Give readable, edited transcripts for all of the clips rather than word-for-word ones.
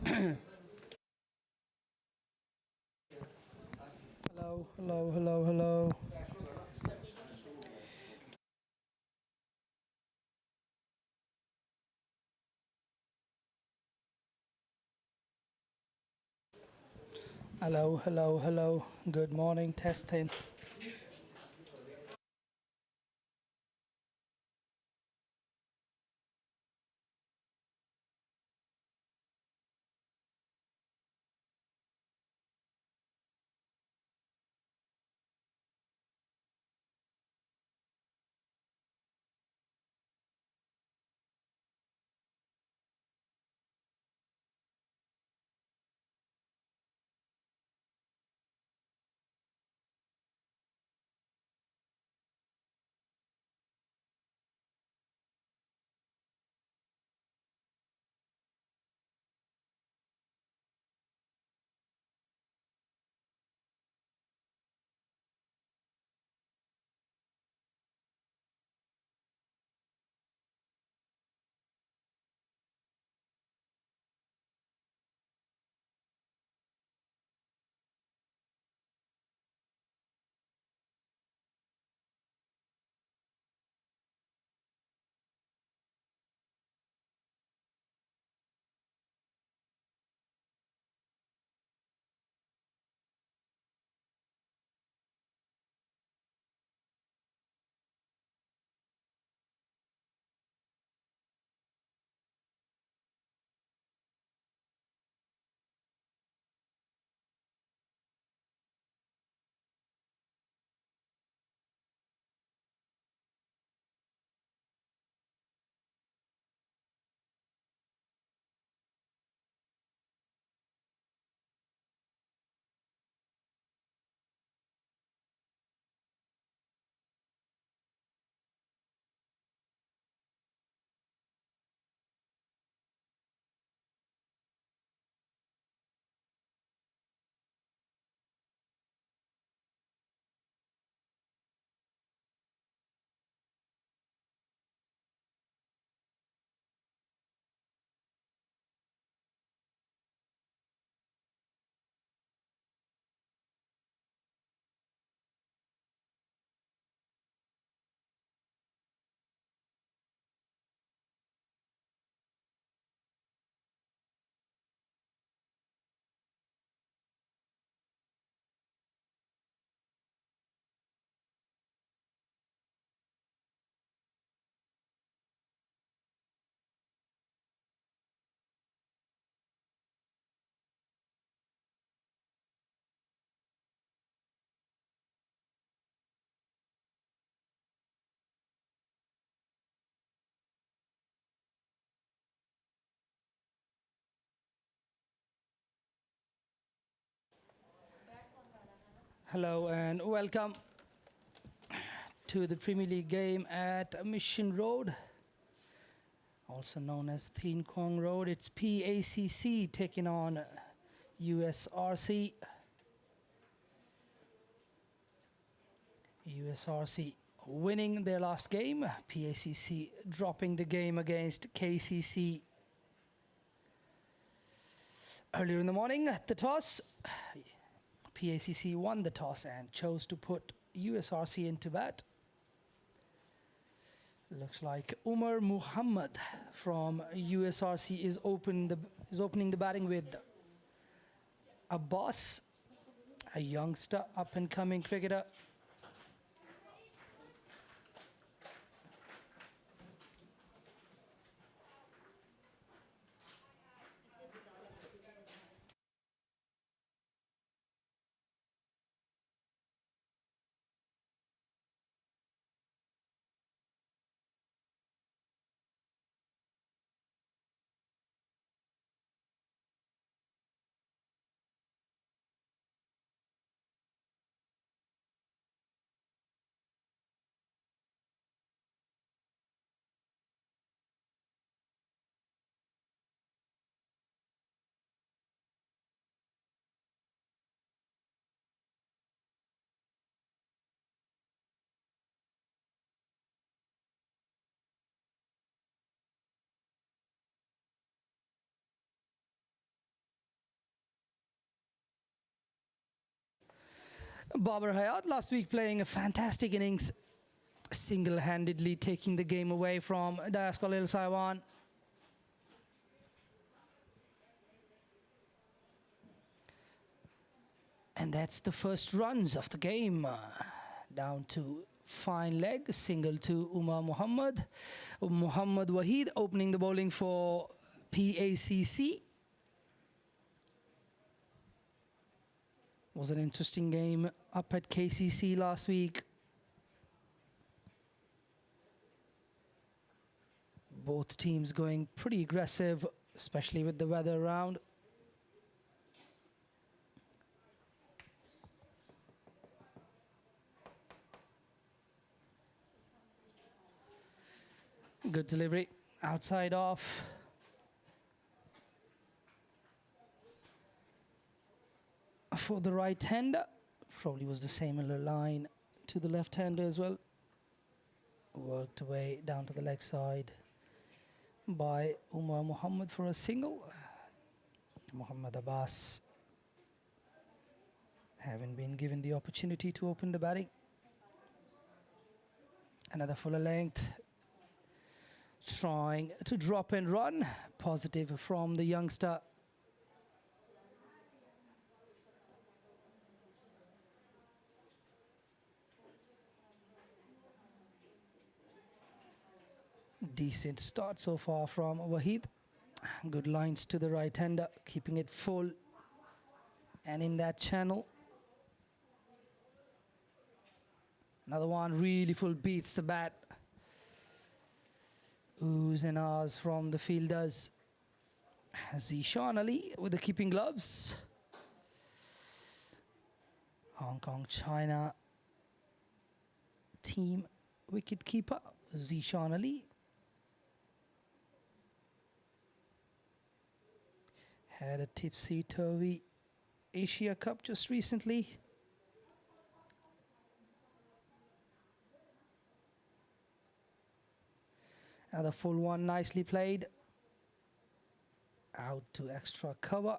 Hello, hello, hello, hello. Hello, hello, hello. Good morning, testing. Hello and welcome to the Premier League game at Mission Road, also known as Thin Kong Road. It's PACC taking on USRC. USRC winning their last game. PACC dropping the game against KCC earlier in the morning at the toss. PACC won the toss and chose to put USRC into bat. Looks like Umar Muhammad from USRC is opening the batting with Abbas, a youngster, up-and-coming cricketer. Babar Hayat last week playing a fantastic innings, single-handedly taking the game away from Dias Khalil Saiwan. And that's the first runs of the game. Down to fine leg, single to Umar Muhammad. Muhammad Waheed opening the bowling for PACC. Was an interesting game up at KCC last week. Both teams going pretty aggressive, especially with the weather around. Good delivery, outside off. For the right-hander, probably was the similar line to the left-hander as well. Worked away down to the leg side by Umar Muhammad for a single. Muhammad Abbas having been given the opportunity to open the batting. Another fuller length. Trying to drop and run. Positive from the youngster. Decent start so far from Waheed. Good lines to the right-hander, keeping it full and in that channel. Another one really full, beats the bat. Oohs and ahs from the fielders. Zishan Ali with the keeping gloves. Hong Kong China team wicket keeper Zishan Ali. Had a tipsy-turvy Asia Cup just recently. Another full one, nicely played. Out to extra cover.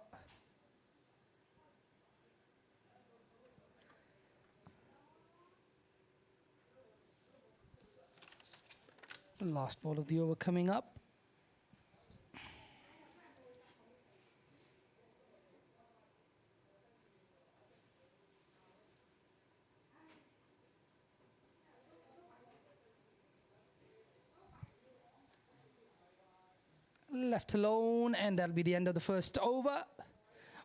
The last ball of the over coming up. Left alone, and that'll be the end of the first over.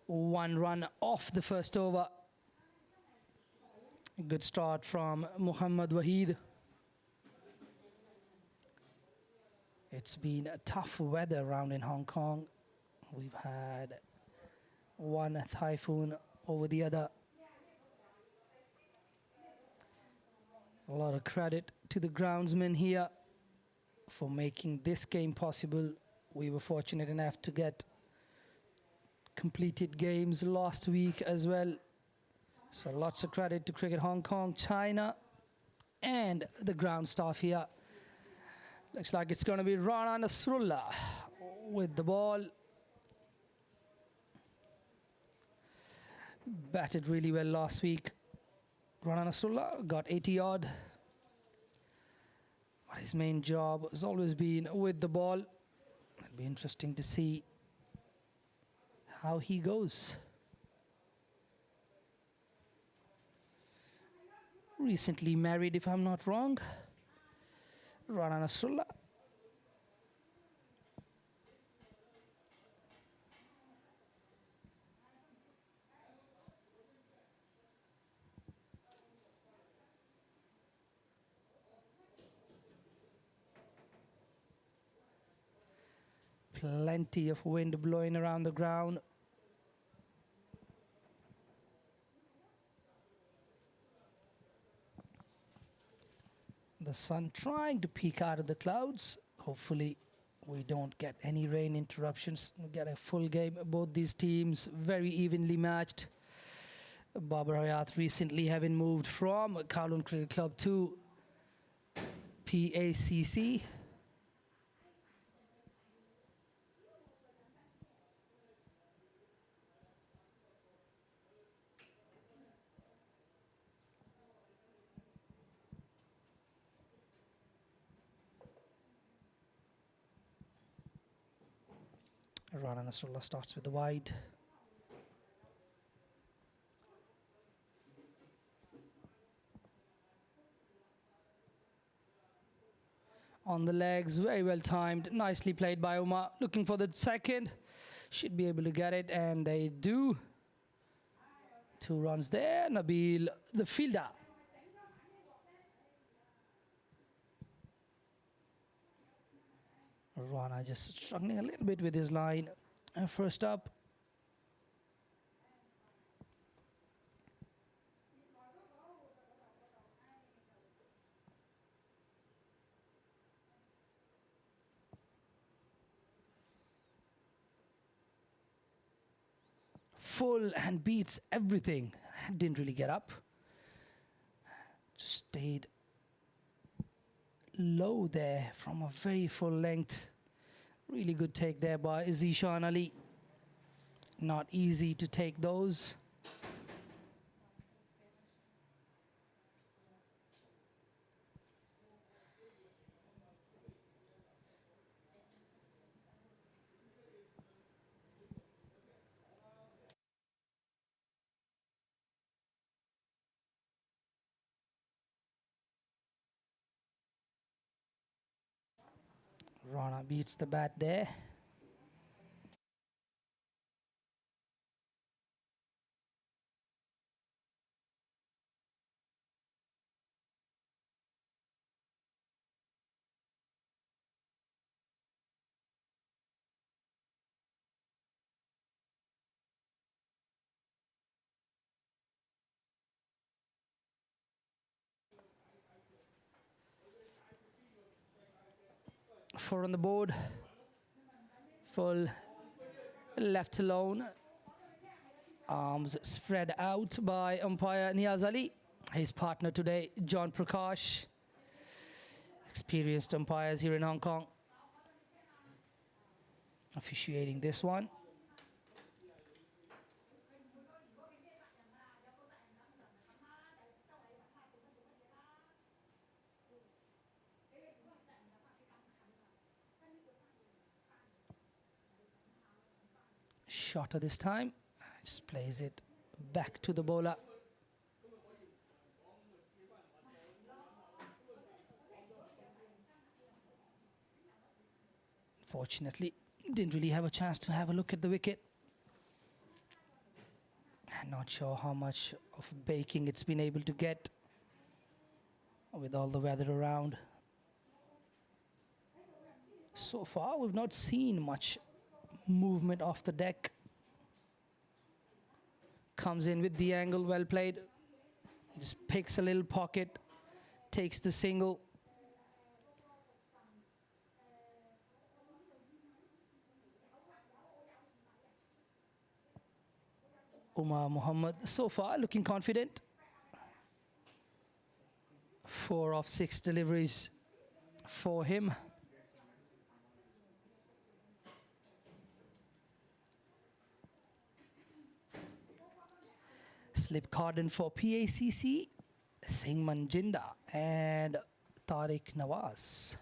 One run off the first over. Good start from Muhammad Waheed. It's been a tough weather around in Hong Kong. We've had one typhoon over the other. A lot of credit to the groundsmen here for making this game possible. We were fortunate enough to get completed games last week as well. So lots of credit to Cricket Hong Kong, China, and the ground staff here. Looks like it's going to be Rana Nasrullah with the ball. Batted really well last week. Rana Nasrullah got 80 odd. But his main job has always been with the ball. It'll be interesting to see how he goes. Recently married, if I'm not wrong. Rana Nasrullah. Plenty of wind blowing around the ground. The sun trying to peek out of the clouds. Hopefully we don't get any rain interruptions. We get a full game. Both these teams very evenly matched. Babar Hayat recently having moved from Kowloon Cricket Club to PACC. Rana Nasrullah starts with the wide. On the legs, very well timed, nicely played by Umar. Looking for the second, should be able to get it, and they do. 2 runs there. Nabil, the fielder. Rana just struggling a little bit with his line. First up. Full and beats everything. Didn't really get up. Just stayed low there from a very full length. Really good take there by Zishan Ali. Not easy to take those. Rana beats the bat there. Four on the board. Full left alone. Arms spread out by umpire Niaz Ali. His partner today, John Prakash. Experienced umpires here in Hong Kong. Officiating this one. Shorter this time. Just plays it back to the bowler. Fortunately, didn't really have a chance to have a look at the wicket. I'm not sure how much of baking it's been able to get with all the weather around. So far, we've not seen much movement off the deck. Comes in with the angle, well played. Just picks a little pocket, takes the single. Umar Muhammad, so far, looking confident. 4 of 6 deliveries for him. Slip cardon for PACC, Singman Jinda and Tariq Nawaz.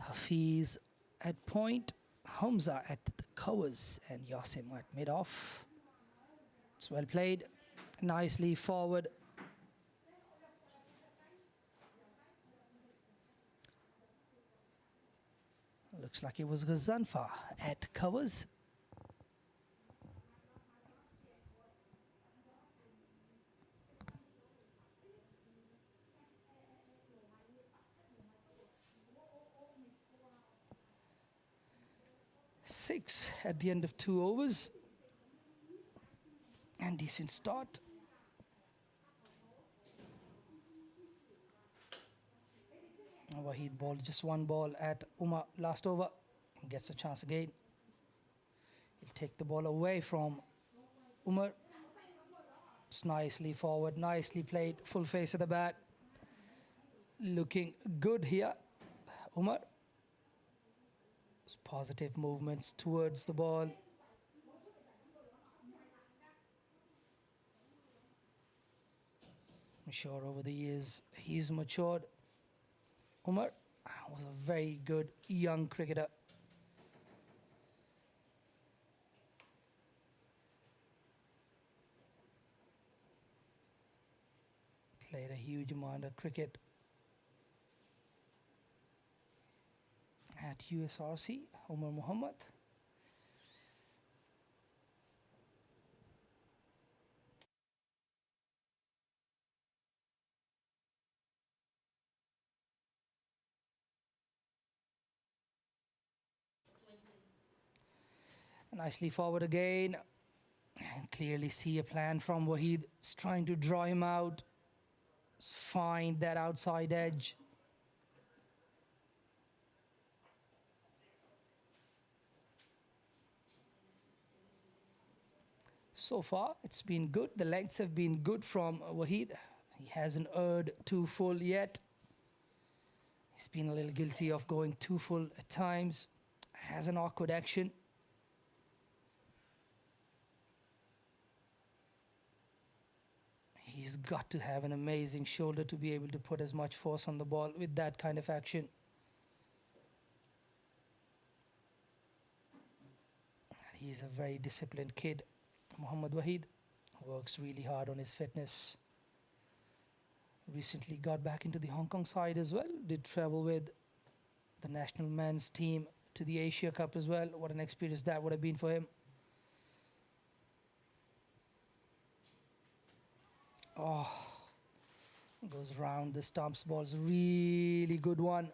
Hafiz at point, Hamza at the covers, and Yasim at mid-off. It's well played, nicely forward. Looks like it was Ghazanfa at covers. Six at the end of 2 overs. And decent start. Wahid ball, just 1 ball at Umar last over. Gets a chance again. He'll take the ball away from Umar. It's nicely forward, nicely played, full face of the bat. Looking good here, Umar. Positive movements towards the ball. I'm sure over the years he's matured. Umar Was a very good young cricketer. Played a huge amount of cricket at USRC, Umar Muhammad. Nicely forward again. And clearly see a plan from Waheed. He's trying to draw him out. Find that outside edge. So far, it's been good. The lengths have been good from Waheed. He hasn't earned too full yet. He's been a little guilty of going too full at times. Has an awkward action. He's got to have an amazing shoulder to be able to put as much force on the ball with that kind of action. He's a very disciplined kid. Muhammad Waheed works really hard on his fitness. Recently got back into the Hong Kong side as well. Did travel with the national men's team to the Asia Cup as well. What an experience that would have been for him. Oh, goes round the stumps. Ball's really good one.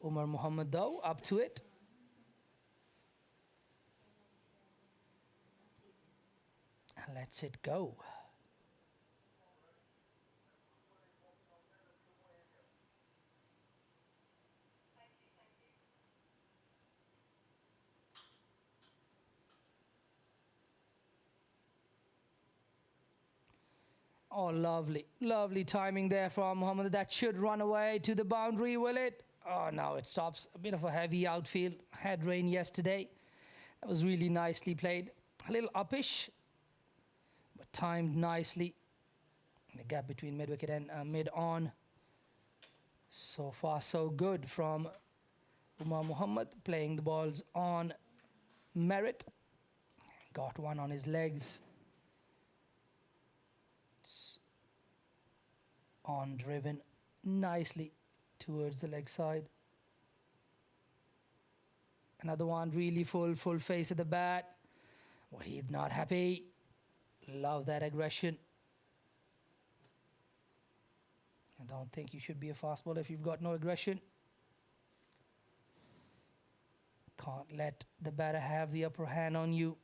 Umar Muhammad though, up to it. And lets it go. Oh, lovely, lovely timing there from Muhammad. That should run away to the boundary, will it? Oh, no, it stops. A bit of a heavy outfield. Had rain yesterday. That was really nicely played. A little uppish, but timed nicely. The gap between mid-wicket and mid-on. So far, so good from Umar Muhammad, playing the balls on merit. Got one on his legs. On driven nicely towards the leg side. Another one really full face at the bat. Waheed not happy. Love that aggression. I don't think you should be a fast bowler if you've got no aggression. Can't let the batter have the upper hand on you.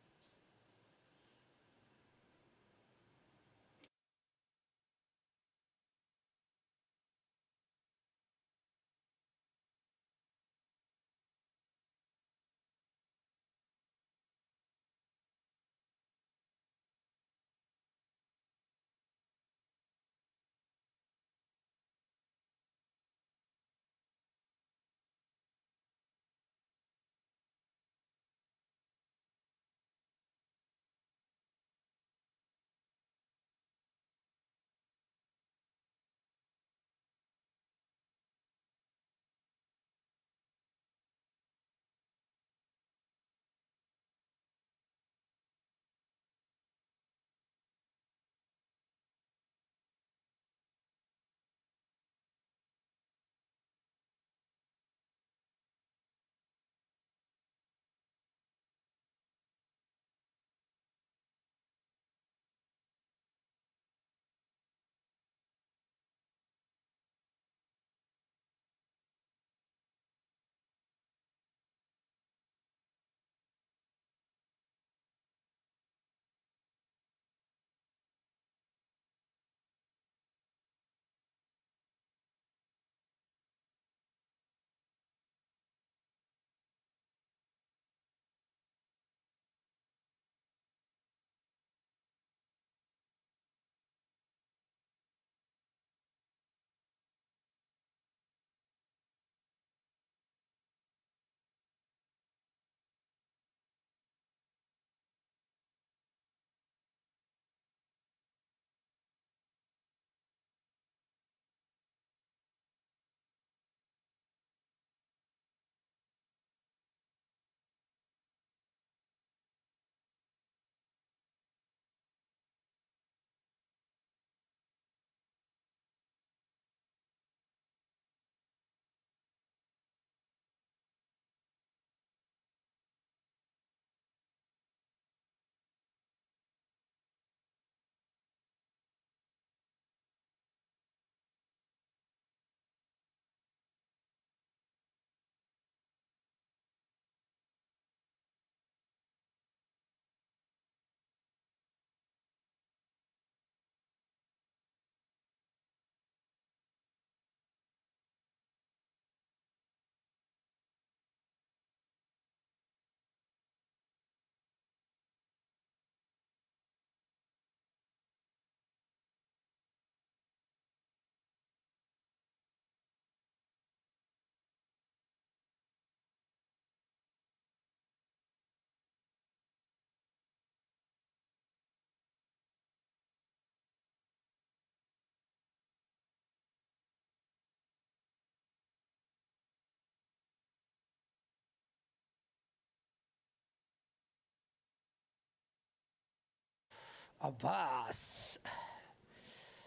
Abbas.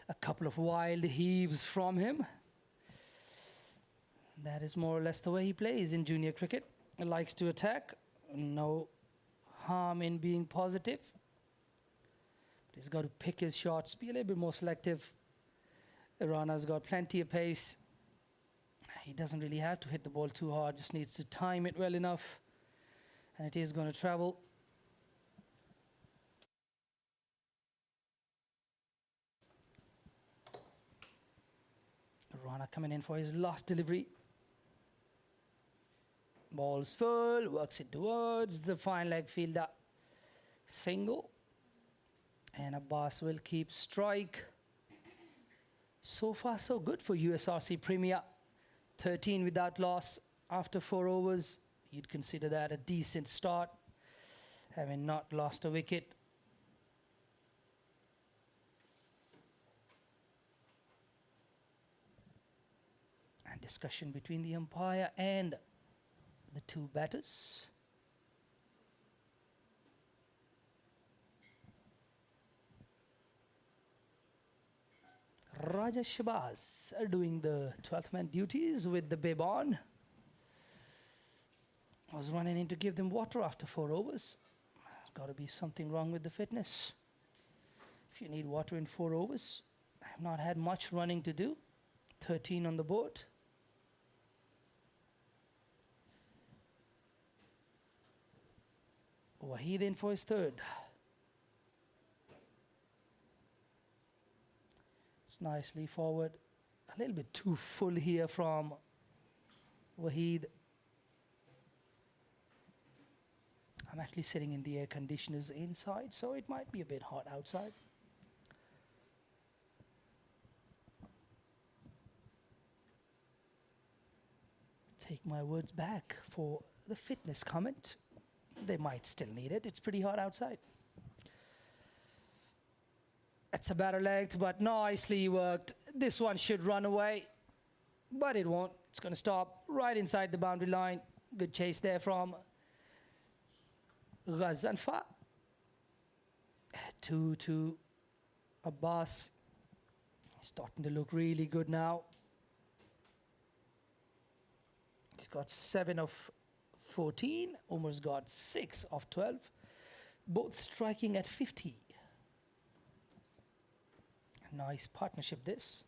A couple of wild heaves from him. That is more or less the way he plays in junior cricket. He likes to attack. No harm in being positive. But he's got to pick his shots, be a little bit more selective. Rana's got plenty of pace. He doesn't really have to hit the ball too hard, just needs to time it well enough. And it is going to travel. Rana coming in for his last delivery. Ball's full, works it towards the fine leg fielder. Single. And Abbas will keep strike. So far, so good for USRC Premier. 13 without loss after 4 overs. You'd consider that a decent start, having not lost a wicket. And discussion between the umpire and the 2 batters. Raja Shabazz doing the 12th man duties with the bib on. Was running in to give them water after 4 overs. There's got to be something wrong with the fitness. If you need water in 4 overs, I've not had much running to do. 13 on the board. Waheed in for his 3rd. It's nicely forward. A little bit too full here from Waheed. I'm actually sitting in the air conditioners inside, so it might be a bit hot outside. Take my words back for the fitness comment. They might still need it. It's pretty hot outside. That's a better length, but nicely worked. This one should run away, but it won't. It's going to stop right inside the boundary line. Good chase there from Ghazanfa. 2-2. Abbas starting to look really good now. He's got 7 of 14. Umar's got 6 of 12. Both striking at 50. Nice partnership this.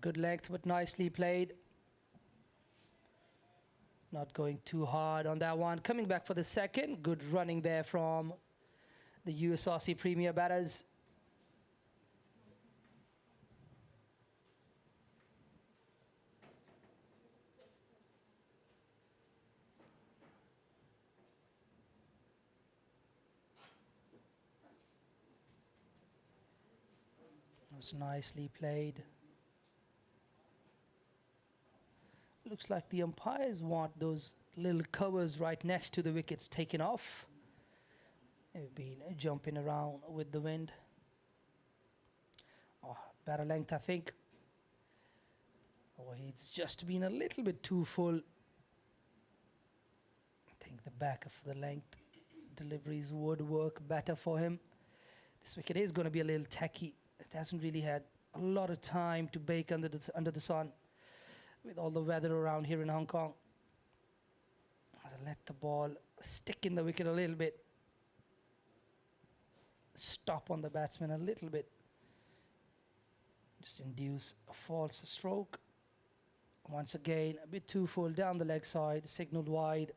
Good length, but nicely played. Not going too hard on that one. Coming back for the 2nd. Good running there from the USRC Premier batters. Was nicely played. Looks like the umpires want those little covers right next to the wickets taken off. They've been jumping around with the wind. Oh, better length, I think. Oh, it's just been a little bit too full. I think the back of the length deliveries would work better for him. This wicket is going to be a little tacky. It hasn't really had a lot of time to bake under the sun with all the weather around here in Hong Kong. I'll let the ball stick in the wicket a little bit. Stop on the batsman a little bit. Just induce a false stroke. Once again, a bit too full down the leg side, signaled wide.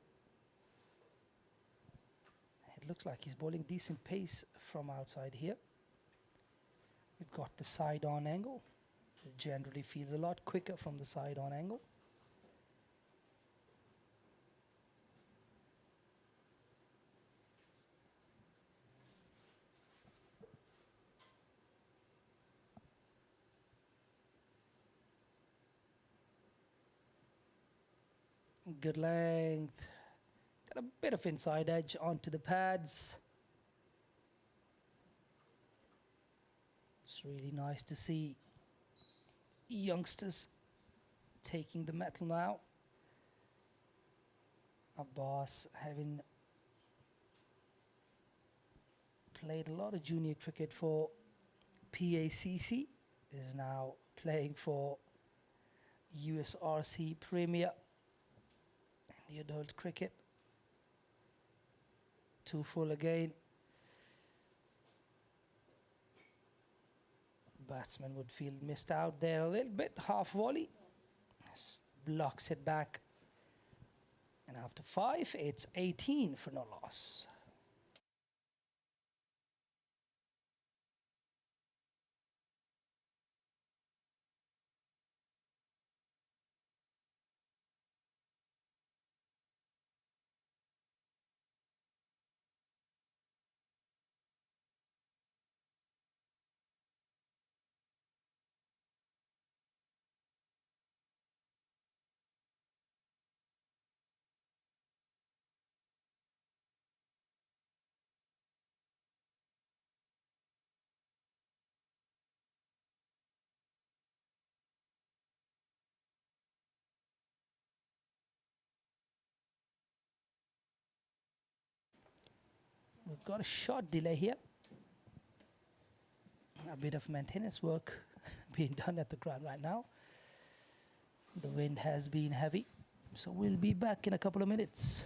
It looks like he's bowling decent pace from outside here. We've got the side-on angle. It generally feels a lot quicker from the side-on angle. Good length. Got a bit of inside edge onto the pads. It's really nice to see youngsters taking the metal now. Abbas, having played a lot of junior cricket for PACC, is now playing for USRC Premier in the adult cricket. 2 full again. Batsman would feel missed out there a little bit. Half volley. Blocks it back. And after 5, it's 18 for no loss. We've got a short delay here. A bit of maintenance work being done at the ground right now. The wind has been heavy, so we'll be back in a couple of minutes.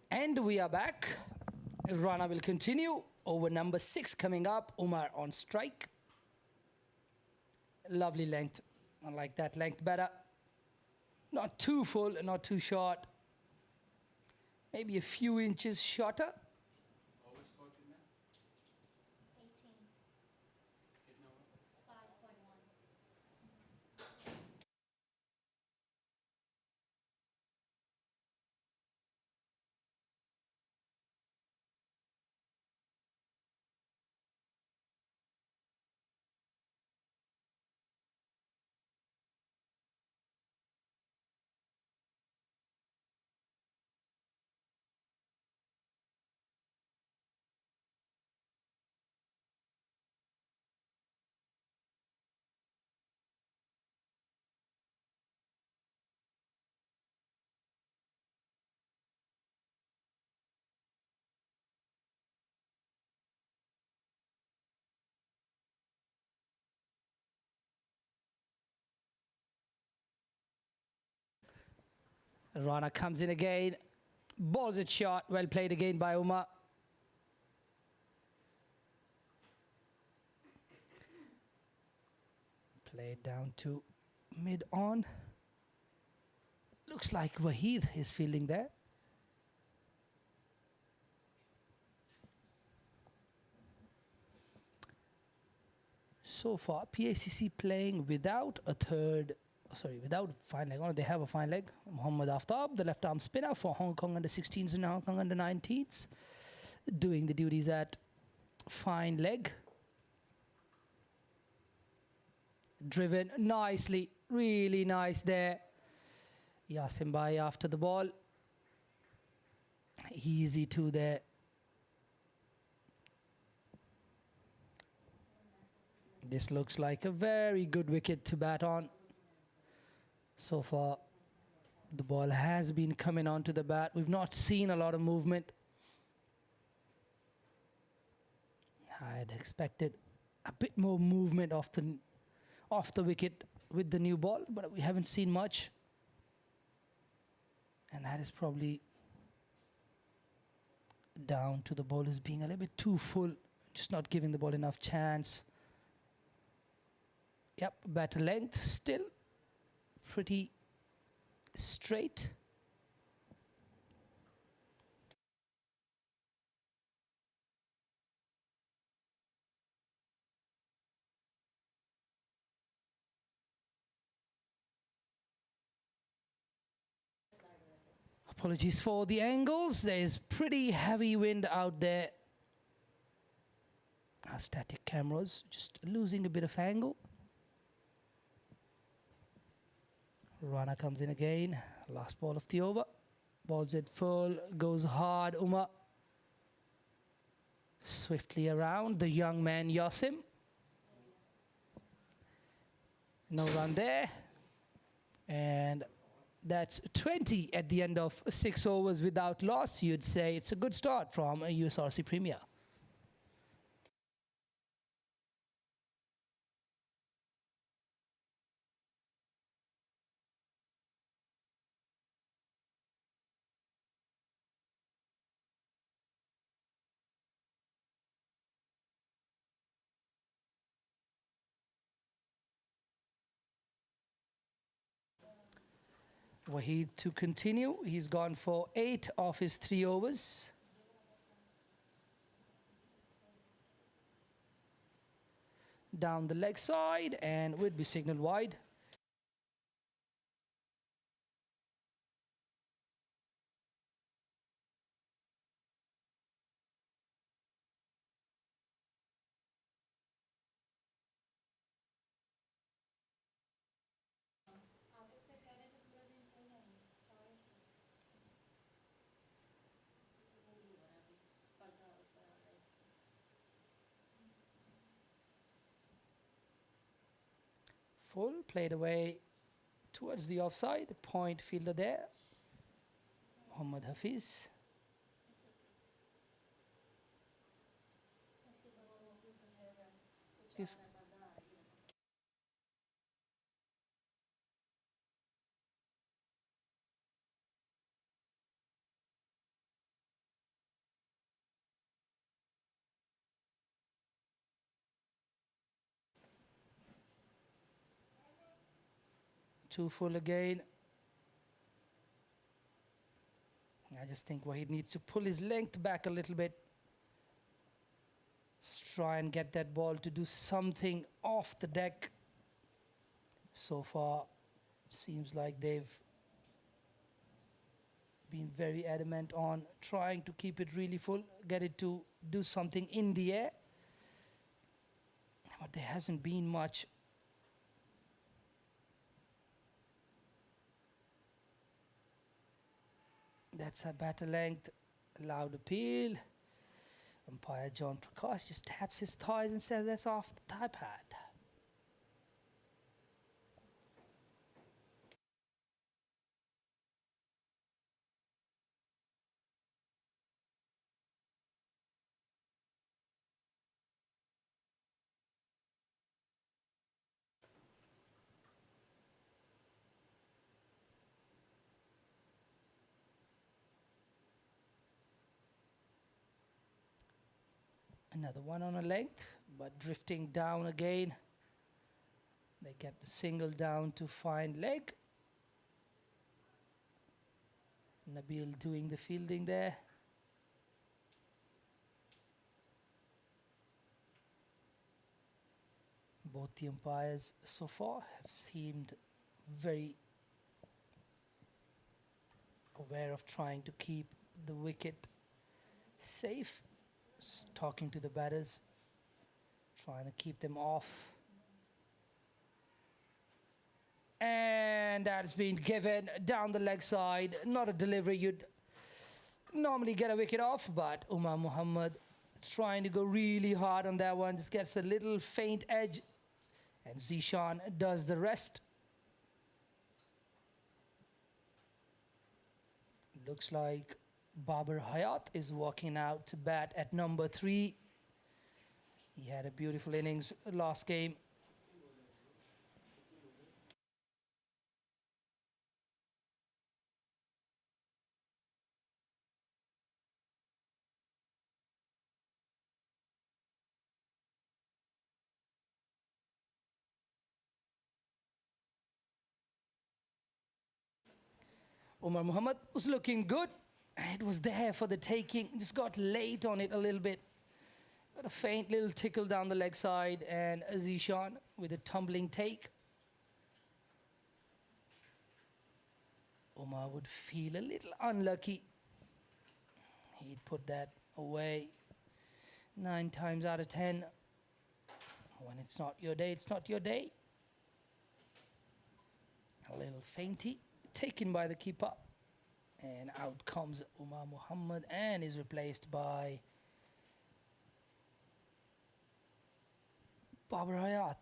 And we are back. Rana will continue. Over number 6 coming up. Umar on strike. Lovely length. I like that length better. Not too full, not too short. Maybe a few inches shorter. 18. 5.1. Rana comes in again. Balls it short. Well played again by Umar. Played down to mid-on. Looks like Waheed is fielding there. So far, PACC playing without a without fine leg. Oh, they have a fine leg. Muhammad Aftab, the left arm spinner for Hong Kong under 16s and Hong Kong under 19s, doing the duties at fine leg. Driven nicely, really nice there. Yasim Bhai after the ball. Easy to there. This looks like a very good wicket to bat on. So far, the ball has been coming onto the bat. We've not seen a lot of movement. I had expected a bit more movement off the wicket with the new ball, but we haven't seen much. And that is probably down to the bowlers being a little bit too full, just not giving the ball enough chance. Yep, batter length still pretty straight. Apologies for the angles. There's pretty heavy wind out there. Our static cameras just losing a bit of angle. Rana comes in again. Last ball of the over. Ball's at full. Goes hard. Umar. Swiftly around. The young man Yasim. No run there. And that's 20 at the end of 6 overs without loss. You'd say it's a good start from a USRC Premier. Wahid to continue. He's gone for 8 of his 3 overs. Down the leg side and would be signaled wide. Full, played away towards the offside. Point fielder there. Muhammad Hafiz. Yes. Too full again. I just think Wahid needs to pull his length back a little bit. Let's try and get that ball to do something off the deck. So far, seems like they've been very adamant on trying to keep it really full, get it to do something in the air. But there hasn't been much. That's a batter length. Loud appeal. Umpire John Prakash just taps his thighs and says that's off the thigh pad. Another one on a length, but drifting down again. They get the single down to fine leg. Nabil doing the fielding there. Both the umpires so far have seemed very aware of trying to keep the wicket safe, talking to the batters, trying to keep them off. And that's been given down the leg side. Not a delivery you'd normally get a wicket off, but Umar Muhammad trying to go really hard on that one. Just gets a little faint edge, and Zishan does the rest. Looks like Babar Hayat is walking out to bat at number 3. He had a beautiful innings last game. Umar Muhammad was looking good. It was there for the taking. Just got late on it a little bit. Got a faint little tickle down the leg side, and Zishan with a tumbling take. Umar would feel a little unlucky. He'd put that away 9 times out of 10. When it's not your day, it's not your day. A little fainty, taken by the keeper. And out comes Umar Muhammad and is replaced by Babar Hayat.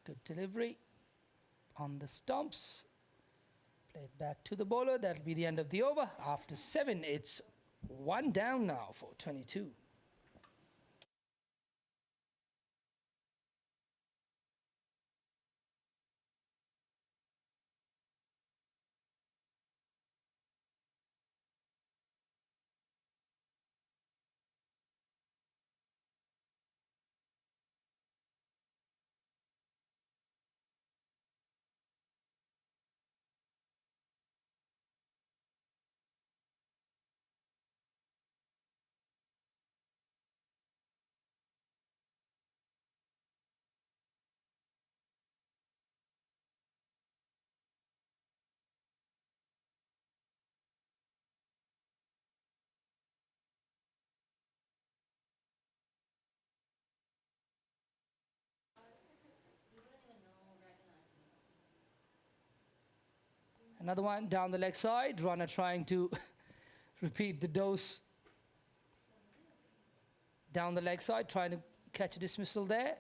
Good delivery on the stumps. Played back to the bowler. That'll be the end of the over. After 7, it's 1 down now for 22. Another one down the leg side. Runner trying to repeat the dose. Down the leg side, trying to catch a dismissal there.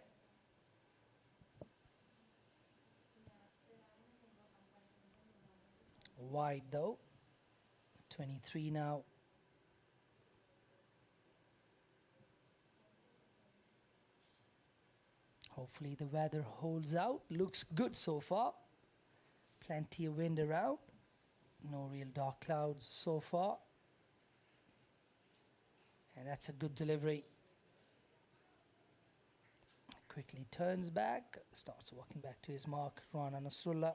Wide though. 23 now. Hopefully the weather holds out. Looks good so far. Plenty of wind around. No real dark clouds so far. And that's a good delivery. Quickly turns back. Starts walking back to his mark. Rana Nasrullah.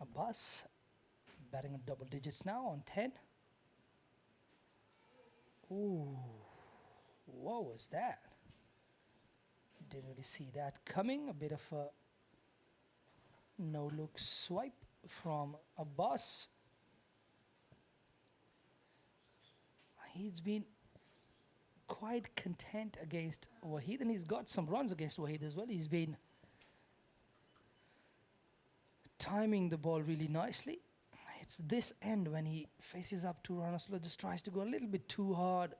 Abbas batting in double digits now on 10. Ooh, what was that? Didn't really see that coming. A bit of a no-look swipe from Abbas. He's been quite content against Waheed, and he's got some runs against Waheed as well. He's been timing the ball really nicely. It's this end when he faces up to Ranasula, just tries to go a little bit too hard,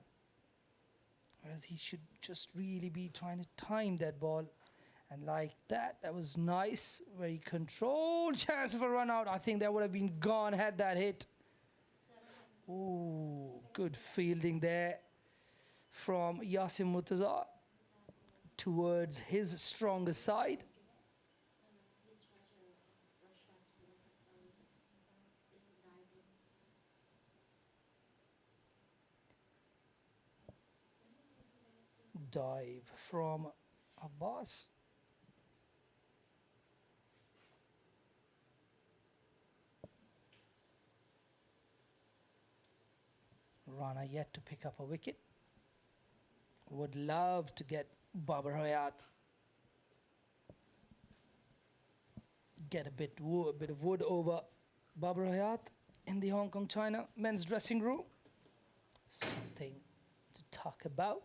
whereas he should just really be trying to time that ball. And like that, that was nice, very controlled chance of a run out. I think that would have been gone had that hit. Ooh, good fielding there from Yasim Murtaza towards his stronger side. Dive from Abbas. Rana yet to pick up a wicket. Would love to get Babar Hayat. Get a bit of wood over Babar Hayat in the Hong Kong China men's dressing room. Something to talk about.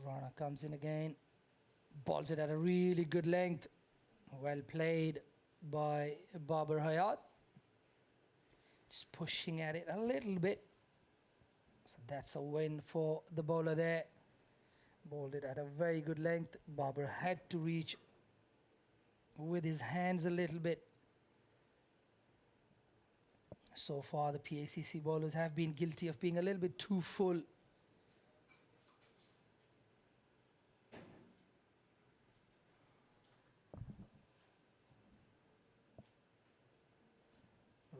Rana comes in again. Balls it at a really good length. Well played by Babar Hayat. Just pushing at it a little bit. So that's a win for the bowler there. Bowled it at a very good length. Babar had to reach with his hands a little bit. So far, the PACC bowlers have been guilty of being a little bit too full.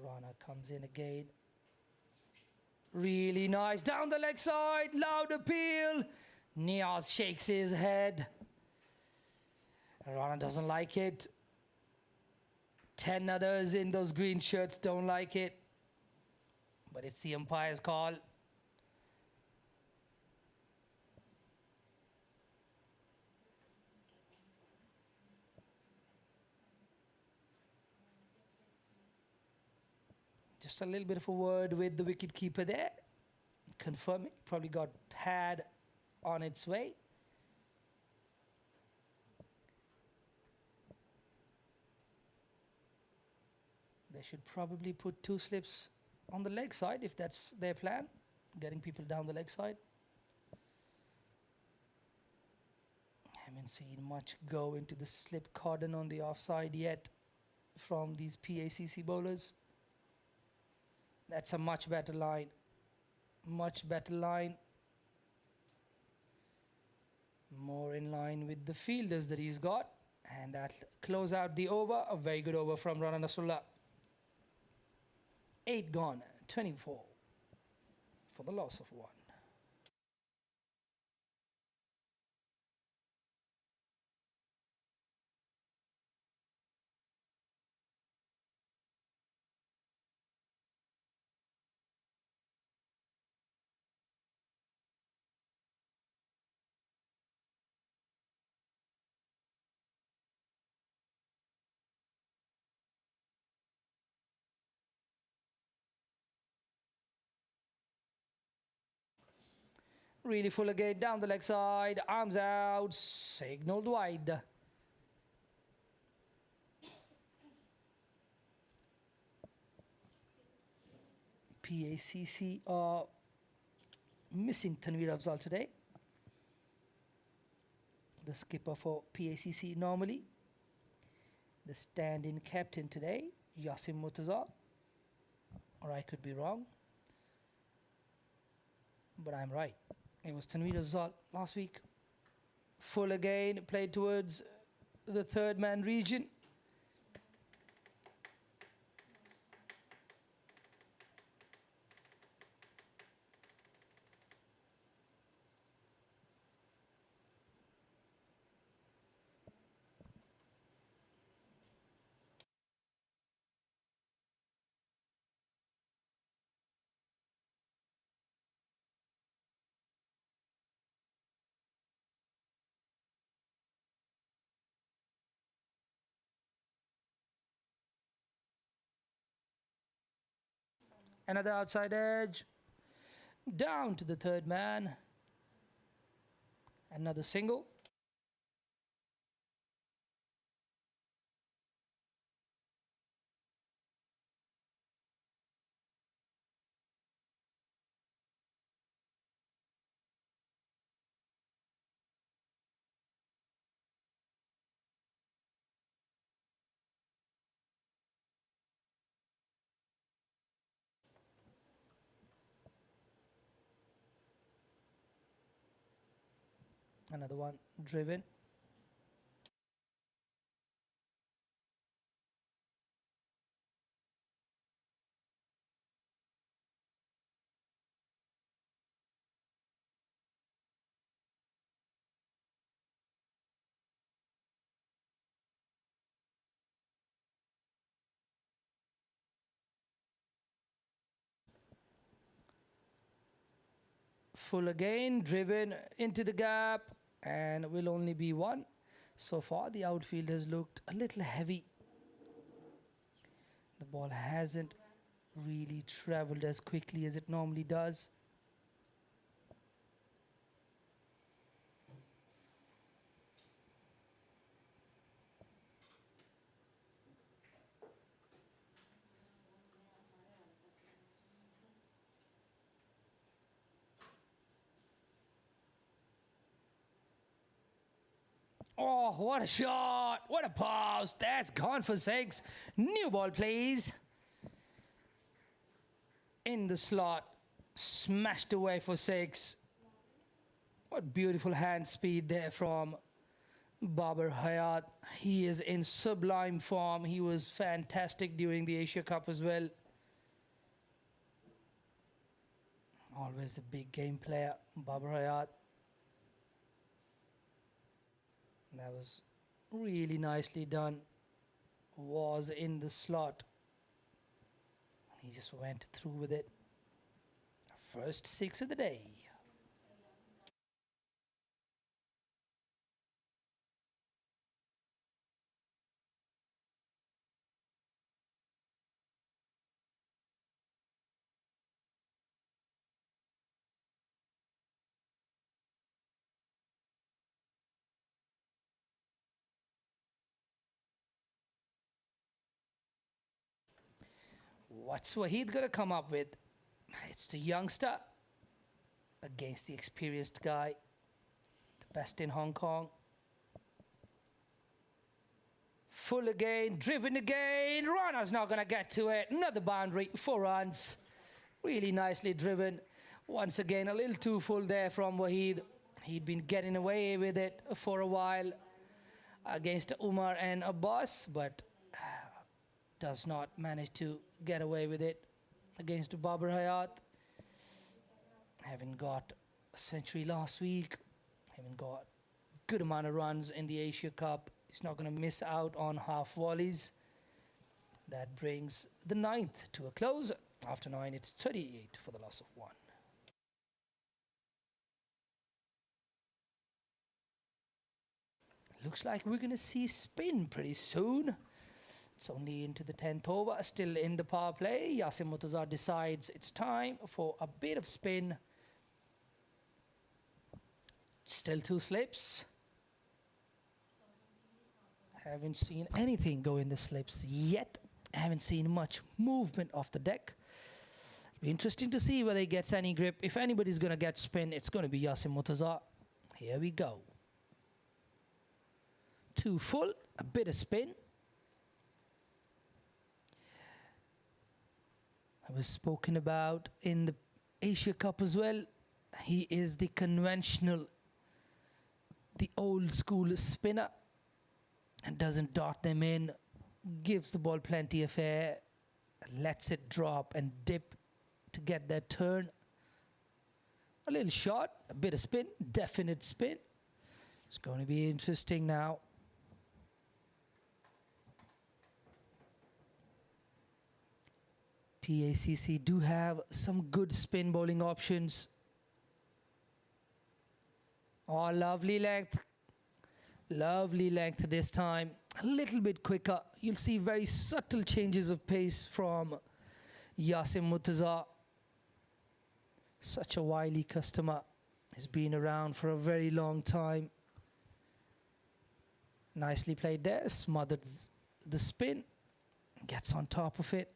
Rana comes in again. Really nice. Down the leg side. Loud appeal. Niaz shakes his head. Rana doesn't like it. 10 others in those green shirts don't like it. But it's the umpire's call. Just a little bit of a word with the wicketkeeper there. Confirming. Probably got pad on its way. They should probably put 2 slips on the leg side if that's their plan. Getting people down the leg side. Haven't seen much go into the slip cordon on the offside yet from these PACC bowlers. That's a much better line. Much better line. More in line with the fielders that he's got. And that close out the over. A very good over from Rana Nasrullah. 8 gone, 24 for the loss of 1. Really full again, down the leg side, arms out, signaled wide. PACC are missing Tanveer Afzal today. The skipper for PACC normally. The stand-in captain today, Yasim Murtaza. Or I could be wrong. But I'm right. It was Tanveer Afzal last week. Full again, played towards the third man region. Another outside edge. Down to the third man. Another single. Another one driven. Full again, driven into the gap, and will only be one. So far, the outfield has looked a little heavy. The ball hasn't really traveled as quickly as it normally does. Oh, what a shot! What a pass! That's gone for six. New ball, please. In the slot, smashed away for six. What beautiful hand speed there from Babar Hayat. He is in sublime form. He was fantastic during the Asia Cup as well. Always a big game player, Babar Hayat. That was really nicely done. Was in the slot. He just went through with it. First six of the day. What's Wahid going to come up with? It's the youngster against the experienced guy. The best in Hong Kong. Full again, driven again. Rana's not going to get to it. Another boundary, 4 runs. Really nicely driven. Once again, a little too full there from Wahid. He'd been getting away with it for a while against Umar and Abbas, but does not manage to get away with it against Babar Hayat. Having got a century last week, having got good amount of runs in the Asia Cup. He's not going to miss out on half volleys. That brings the 9th to a close. After 9, it's 38 for the loss of 1. Looks like we're going to see spin pretty soon. It's only into the 10th over, still in the power play. Yasim Murtaza decides it's time for a bit of spin. Still 2 slips. Haven't seen anything go in the slips yet. Haven't seen much movement off the deck. It'll be interesting to see whether he gets any grip. If anybody's going to get spin, it's going to be Yasim Murtaza. Here we go. 2 full, a bit of spin. I was spoken about in the Asia Cup as well. He is the conventional, the old school spinner, and doesn't dart them in, gives the ball plenty of air, lets it drop and dip to get that turn. A little shot, a bit of spin, definite spin. It's going to be interesting now. PACC do have some good spin bowling options. Oh, lovely length. Lovely length this time. A little bit quicker. You'll see very subtle changes of pace from Yasim Murtaza. Such a wily customer. He's been around for a very long time. Nicely played there. Smothered the spin. Gets on top of it.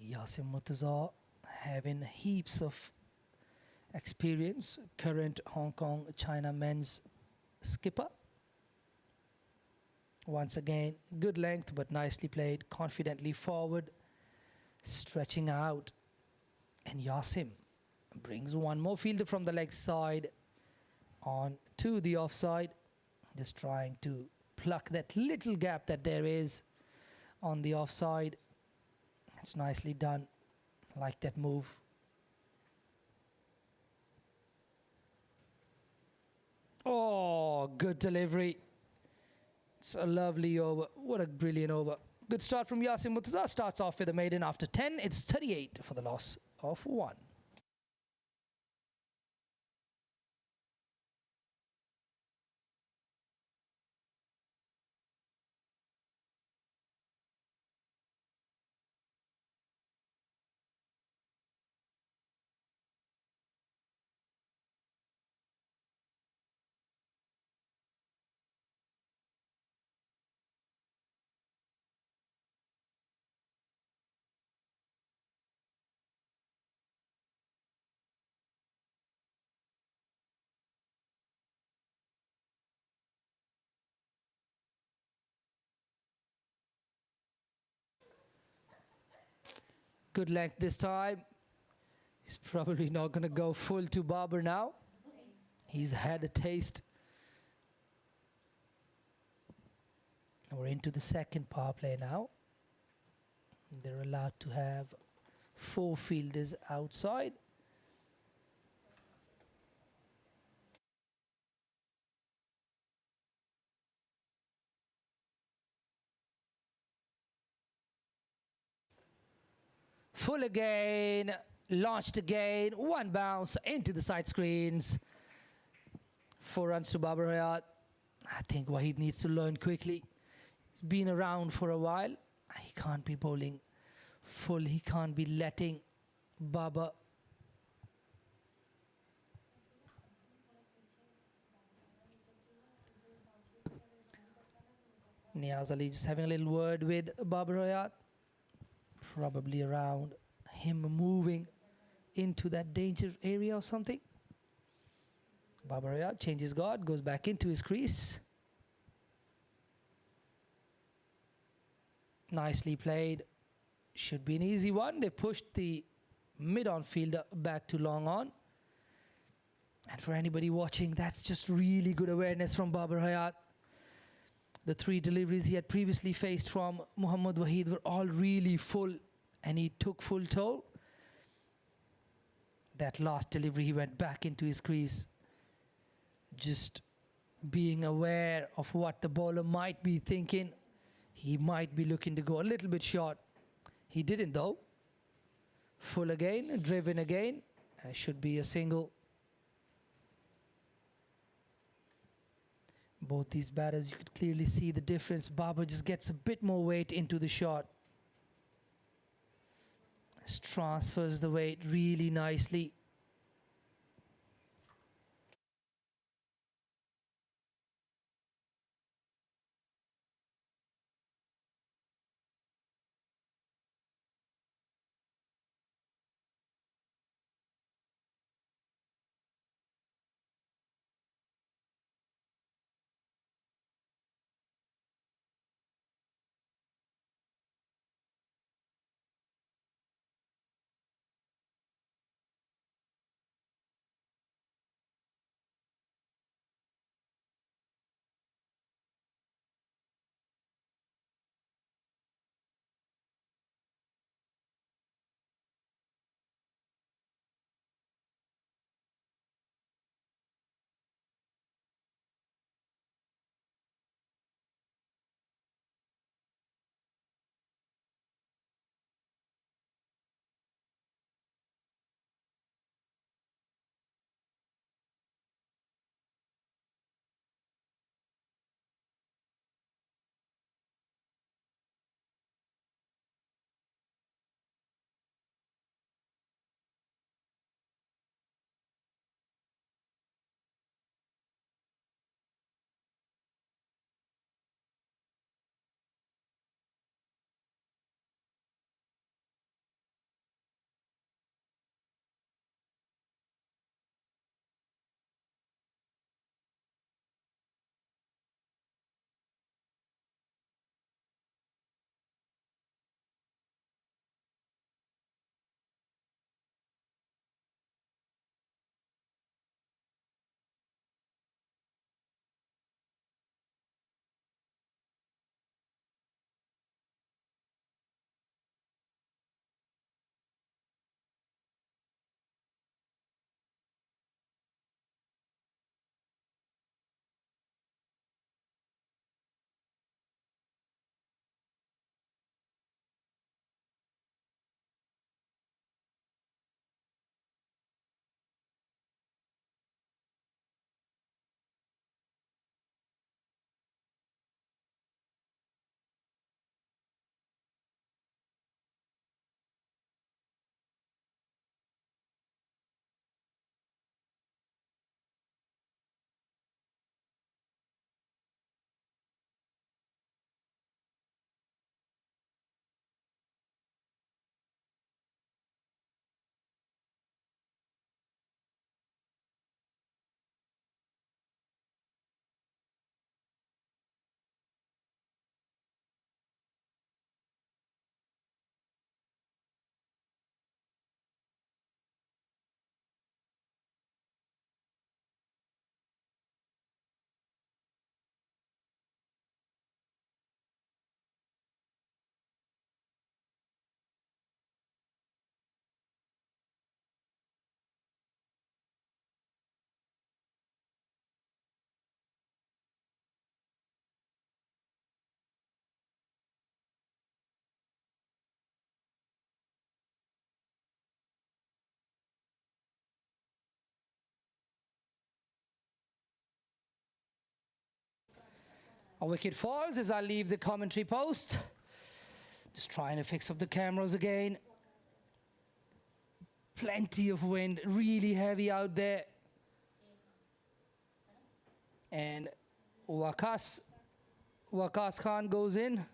Yasim Murtaza having heaps of experience, current Hong Kong China men's skipper. Once again, good length but nicely played, confidently forward, stretching out, and Yasim Brings one more fielder from the leg side on to the offside. Just trying to pluck that little gap that there is on the offside. It's nicely done. Like that move. Oh, good delivery. It's a lovely over. What a brilliant over. Good start from Yasin Murtaza. Starts off with a maiden after 10. It's 38 for the loss of 1. Good length this time. He's probably not going to go full to Babar now. He's had a taste. We're into the second power play now. They're allowed to have 4 fielders outside. Full again, launched again, 1 bounce into the side screens. 4 runs to Babar Hayat. I think Wahid needs to learn quickly. He's been around for a while. He can't be bowling full. He can't be letting Babar. Niaz Ali just having a little word with Babar Hayat. Probably around him moving into that danger area or something. Babar Hayat changes guard, goes back into his crease. Nicely played. Should be an easy one. They've pushed the mid-on fielder back to long on. And for anybody watching, that's just really good awareness from Babar Hayat. The 3 deliveries he had previously faced from Muhammad Wahid were all really full, and he took full toll. That last delivery, he went back into his crease, just being aware of what the bowler might be thinking. He might be looking to go a little bit short. He didn't though. Full again, driven again. Should be a single. Both these batters, you could clearly see the difference. Babar just gets a bit more weight into the shot. Just transfers the weight really nicely. A wicket falls as I leave the commentary post. Just trying to fix up the cameras again. Plenty of wind, really heavy out there. And Waqas Khan goes in.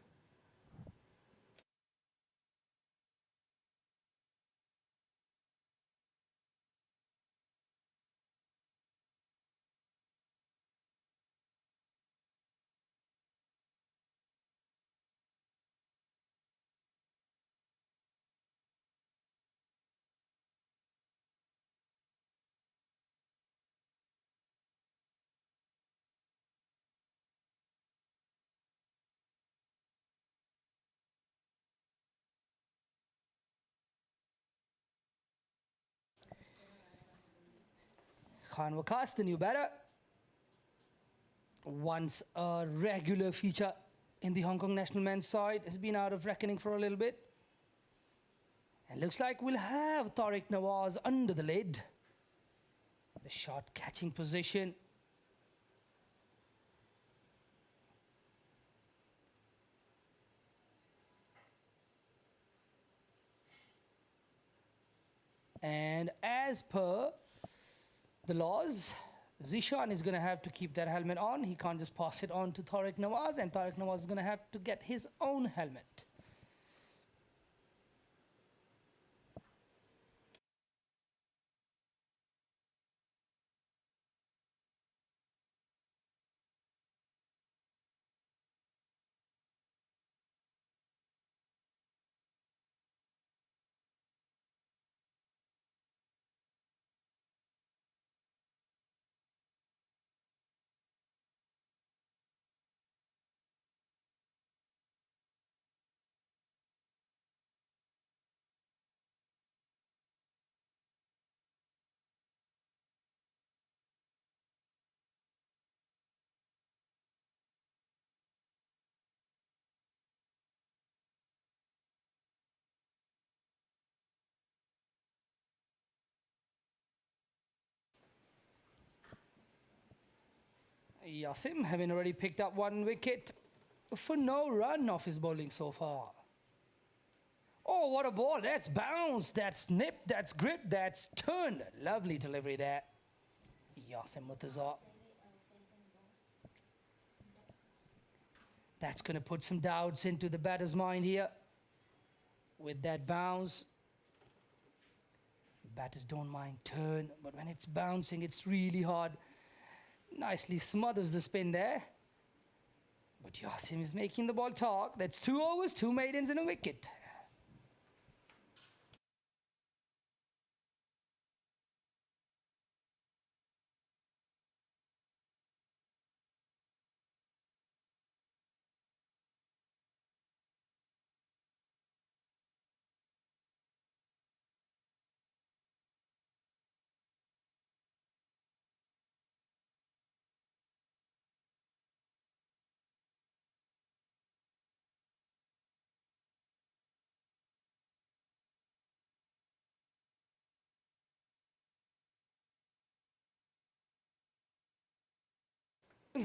Khan Waqas, the new batter. Once a regular feature in the Hong Kong national men's side, has been out of reckoning for a little bit. And looks like we'll have Tariq Nawaz under the lid. The shot catching position. And as per the laws, Zishan is going to have to keep that helmet on. He can't just pass it on to Tariq Nawaz, and Tariq Nawaz is going to have to get his own helmet. Yasim having already picked up one wicket for no run off his bowling so far. Oh, what a ball. That's bounced, that's nipped, that's gripped, that's turned. Lovely delivery there. Yasim Murtaza. That's going to put some doubts into the batter's mind here. With that bounce. Batters don't mind turn, but when it's bouncing, it's really hard. Nicely smothers the spin there. But Yasim is making the ball talk. That's 2 overs, 2 maidens and a wicket.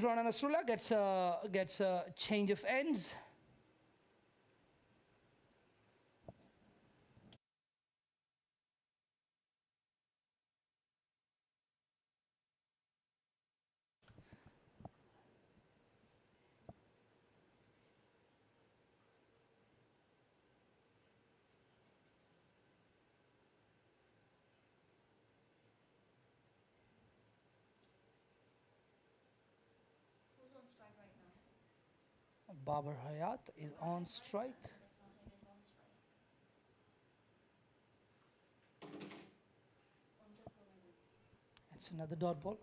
Rana Nasrullah gets a change of ends. Who's on strike right now? Babar Hayat is on strike. That's not him, is on strike. Just go with it. It's another dot ball.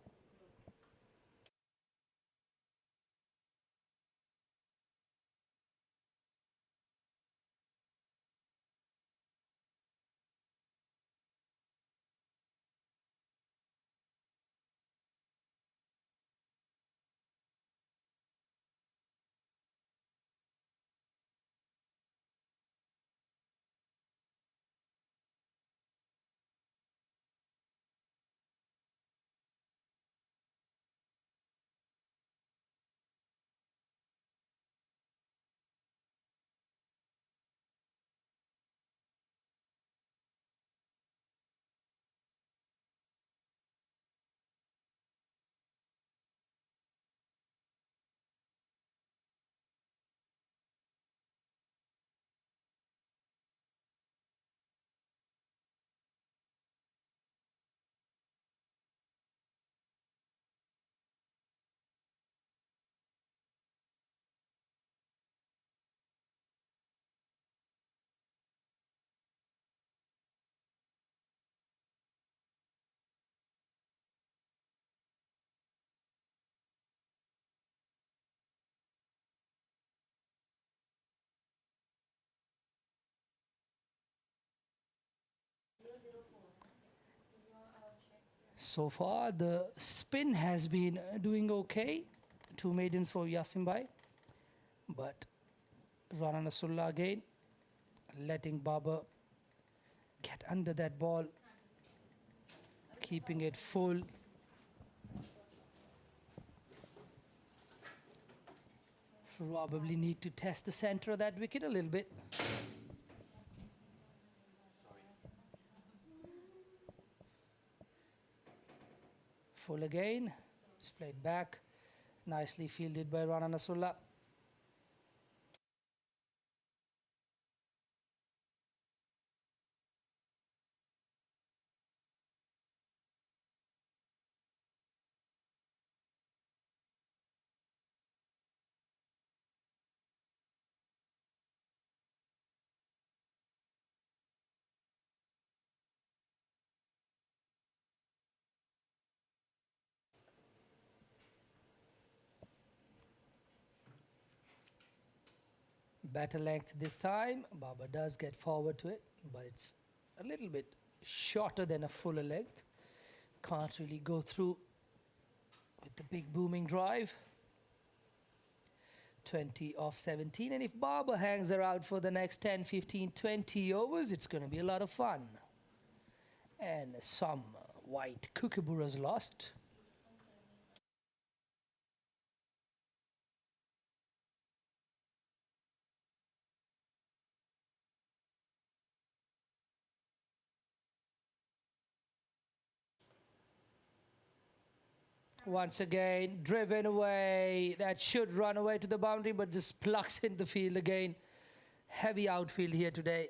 So far, the spin has been doing okay. 2 maidens for Yasin Bhai. But Rana Nasrullah again, letting Baba get under that ball, keeping it full. Probably need to test the center of that wicket a little bit. Full again, just played back, nicely fielded by Rana Nasrullah. Better length this time. Baba does get forward to it, but it's a little bit shorter than a fuller length. Can't really go through with the big booming drive. 20 off 17, and if Baba hangs around for the next 10, 15, 20 overs, it's going to be a lot of fun. And some white kookaburras lost. Once again, driven away. That should run away to the boundary, but just plucks in the field again. Heavy outfield here today.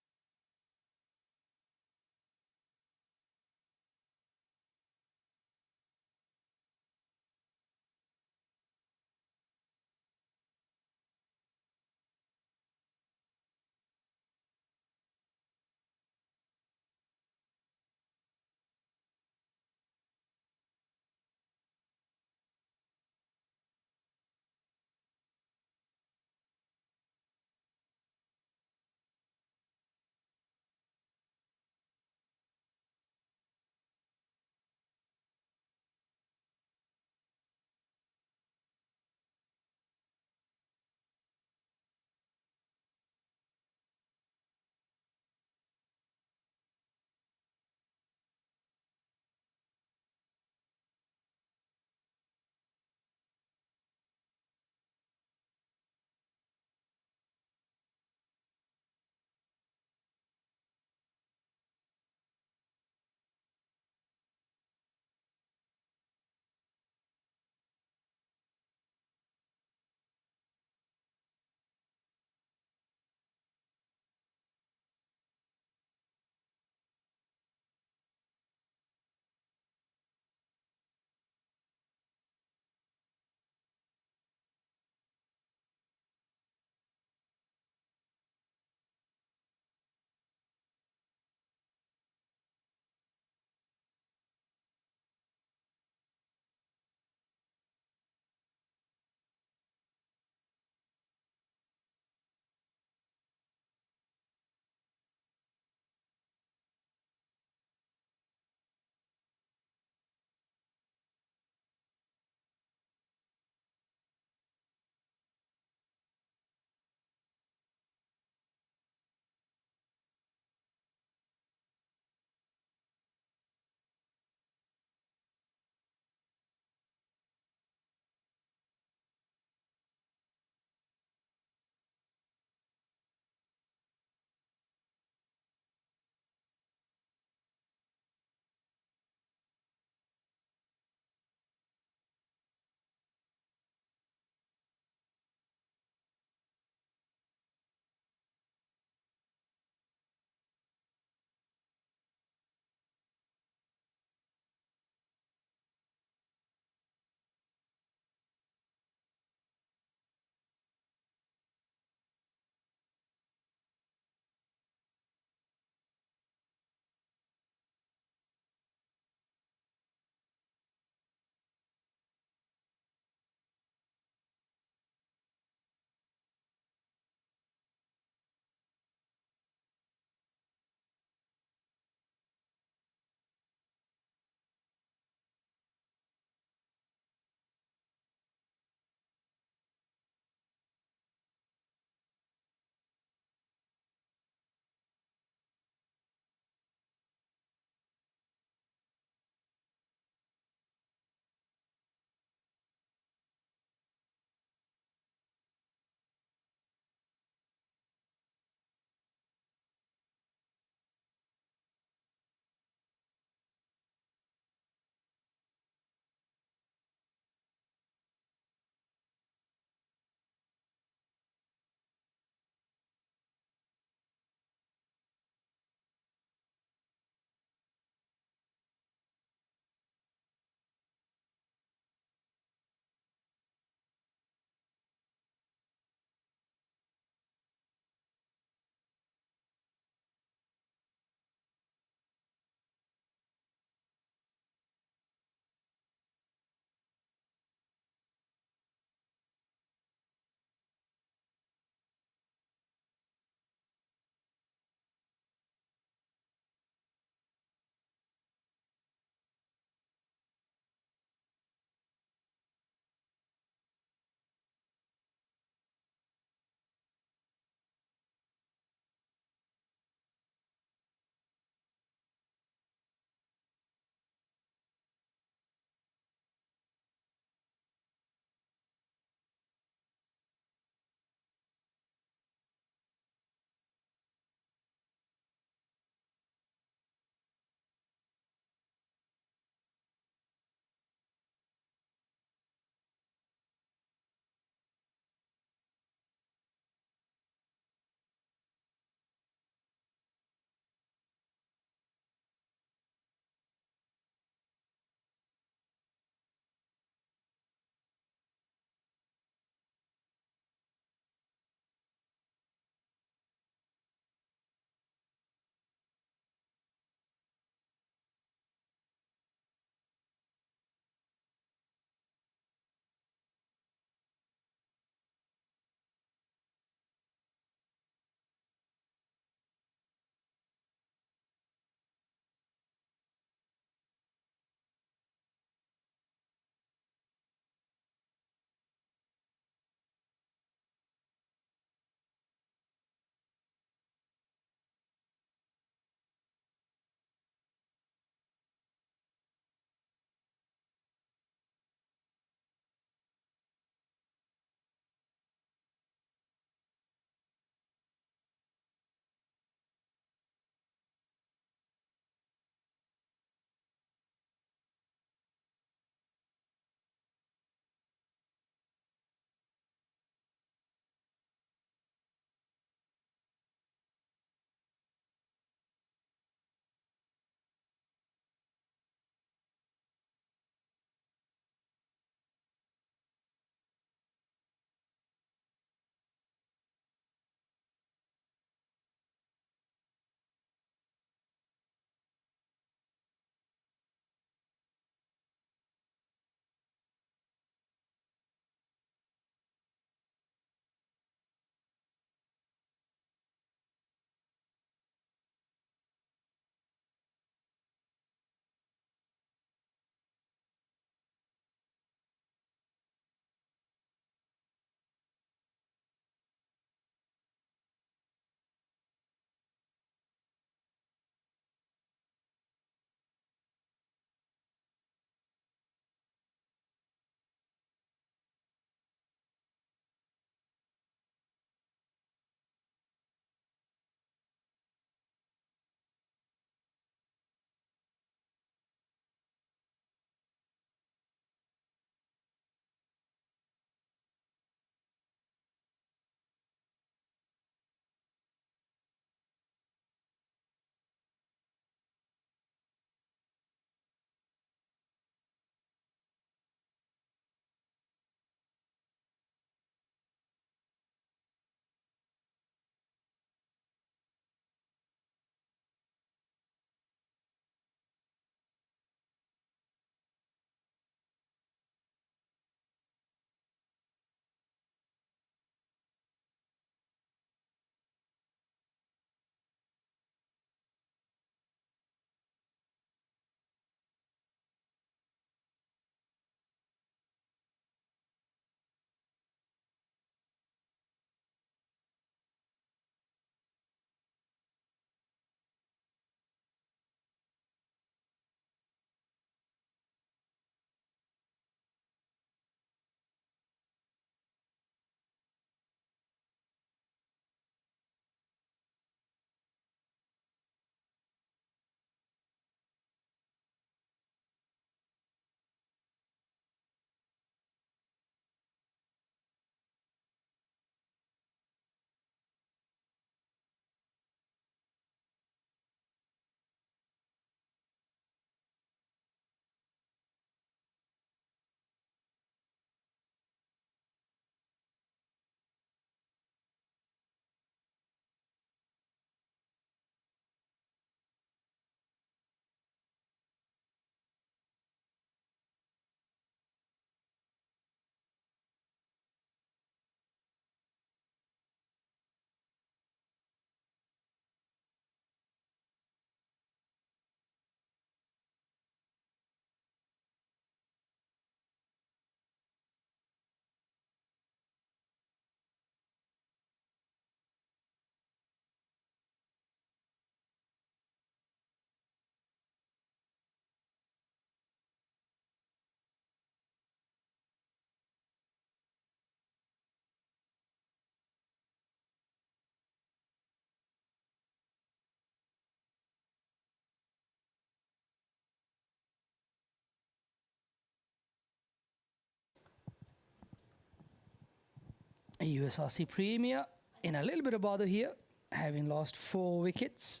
USRC Premier in a little bit of bother here, having lost 4 wickets.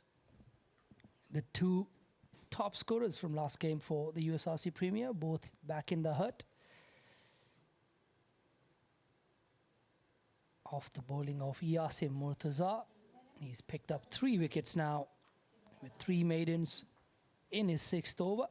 The 2 top scorers from last game for the USRC Premier, both back in the hut. Off the bowling of Yasim Murtaza. He's picked up 3 wickets now with 3 maidens in his 6th over.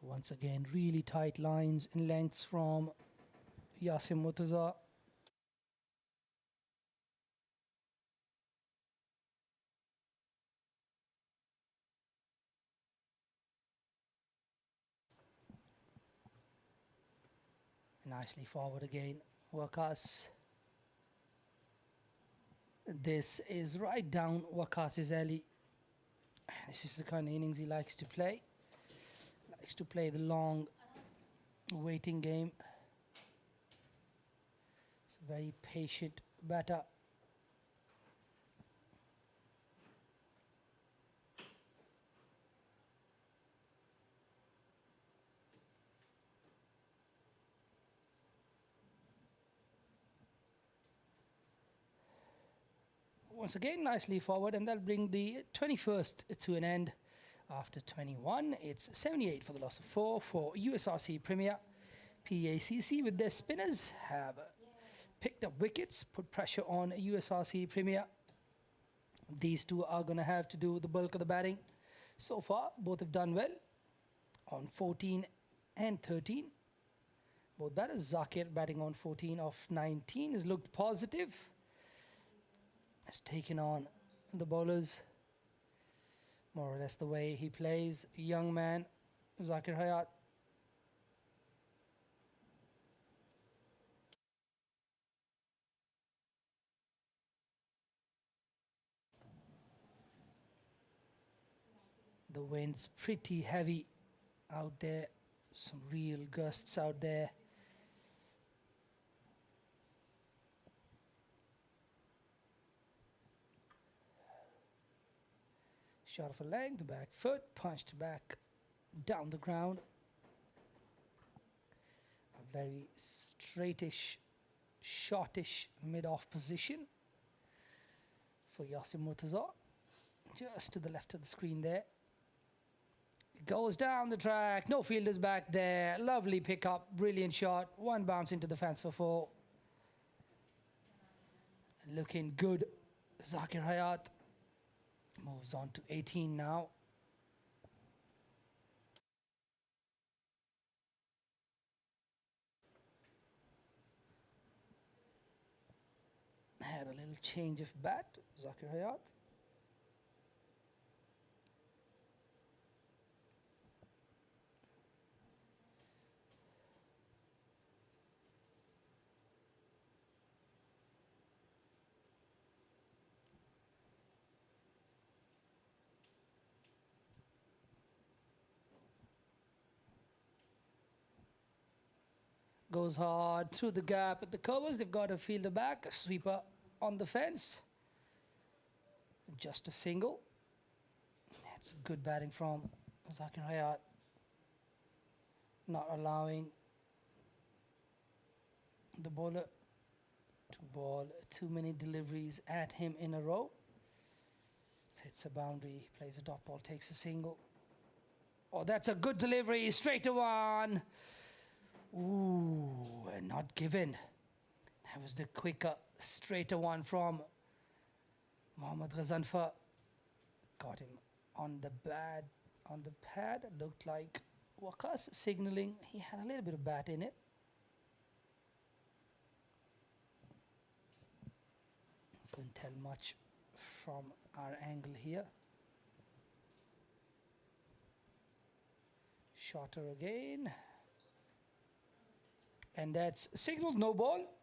Once again, really tight lines and lengths from Yasim Murtaza. Nicely forward again, Waqas. This is right down Waqas's alley. This is the kind of innings he likes to play. Likes to play the long waiting game. It's a very patient batter. Once again, nicely forward, and that'll bring the 21st to an end. After 21, it's 78 for the loss of 4 for USRC Premier. PACC with their spinners have picked up wickets, put pressure on USRC Premier. These 2 are going to have to do the bulk of the batting. So far, both have done well on 14 and 13. Both batters, Zakir batting on 14 of 19, has looked positive. Has taken on the bowlers. More or less the way he plays. Young man, Zakir Hayat. The wind's pretty heavy out there. Some real gusts out there. Shot of a leg, the back foot, punched back down the ground. A very straightish, shortish mid-off position for Yasim Murtaza. Just to the left of the screen there. It goes down the track, no fielders back there. Lovely pickup, brilliant shot. 1 bounce into the fence for 4. Looking good, Zakir Hayat. Moves on to 18 now. Had a little change of bat, Zakir Hayat. Goes hard through the gap at the covers. They've got a fielder back, a sweeper on the fence. Just a single. That's good batting from Zakir Hayat. Not allowing the bowler to ball too many deliveries at him in a row. Hits a boundary, plays a dot ball, takes a single. Oh, that's a good delivery, straight to 1. Ooh, and not given. That was the quicker, straighter one from Mohammad Ghazanfar. Got him on the pad. Looked like Waqas signaling he had a little bit of bat in it. Couldn't tell much from our angle here. Shorter again. And that's signaled no ball.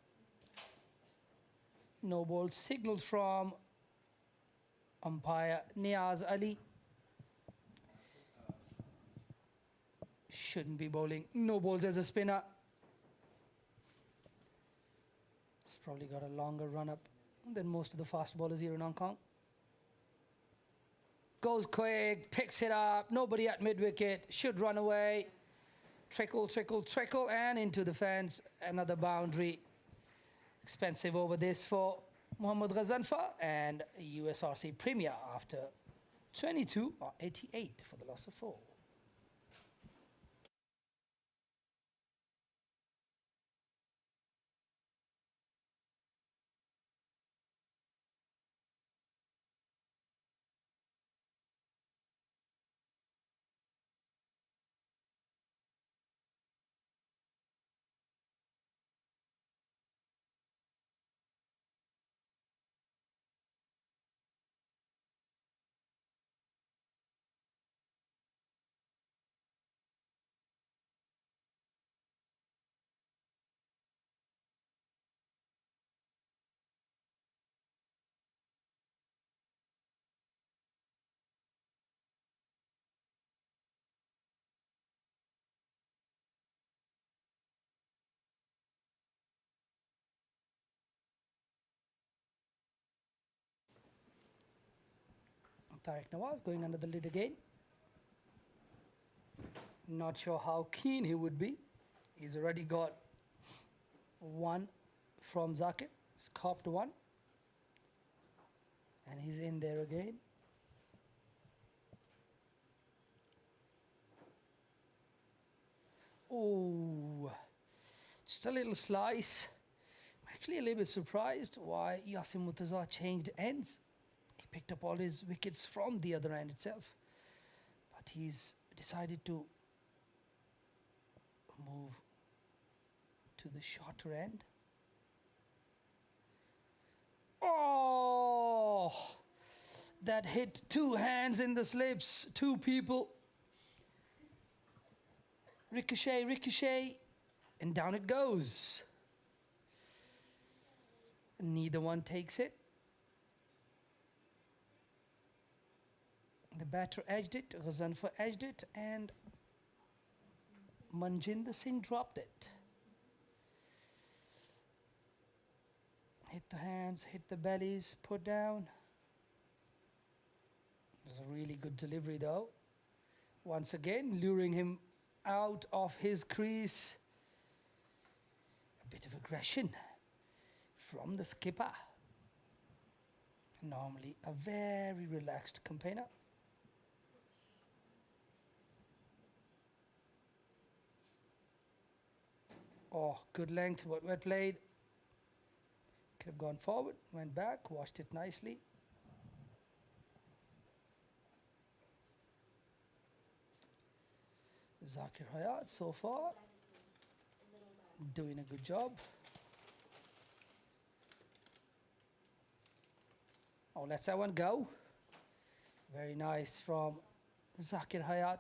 No ball signaled from umpire Niaz Ali. Shouldn't be bowling. No balls as a spinner. He's probably got a longer run up than most of the fast bowlers here in Hong Kong. Goes quick, picks it up. Nobody at mid-wicket. Should run away. Trickle, trickle, trickle, and into the fence. Another boundary. Expensive over this for Mohammad Ghazanfar and USRC Premier after 22 or 88 for the loss of 4. Tariq Nawaz going under the lid again. Not sure how keen he would be. He's already got 1 from Zakir. He's copped 1. And he's in there again. Oh, just a little slice. I'm actually a little bit surprised why Yasim Murtaza changed ends. He picked up all his wickets from the other end itself. But he's decided to move to the shorter end. Oh, that hit 2 hands in the slips, 2 people. Ricochet, ricochet, and down it goes. Neither one takes it. The batter edged it, Ghazanfar edged it, and Manjinder Singh dropped it. Hit the hands, hit the bellies, put down. It was a really good delivery though. Once again, luring him out of his crease. A bit of aggression from the skipper. Normally a very relaxed campaigner. Oh, good length, well played. Could have gone forward, went back, washed it nicely. Zakir Hayat so far doing a good job. Oh, let's that one go. Very nice from Zakir Hayat.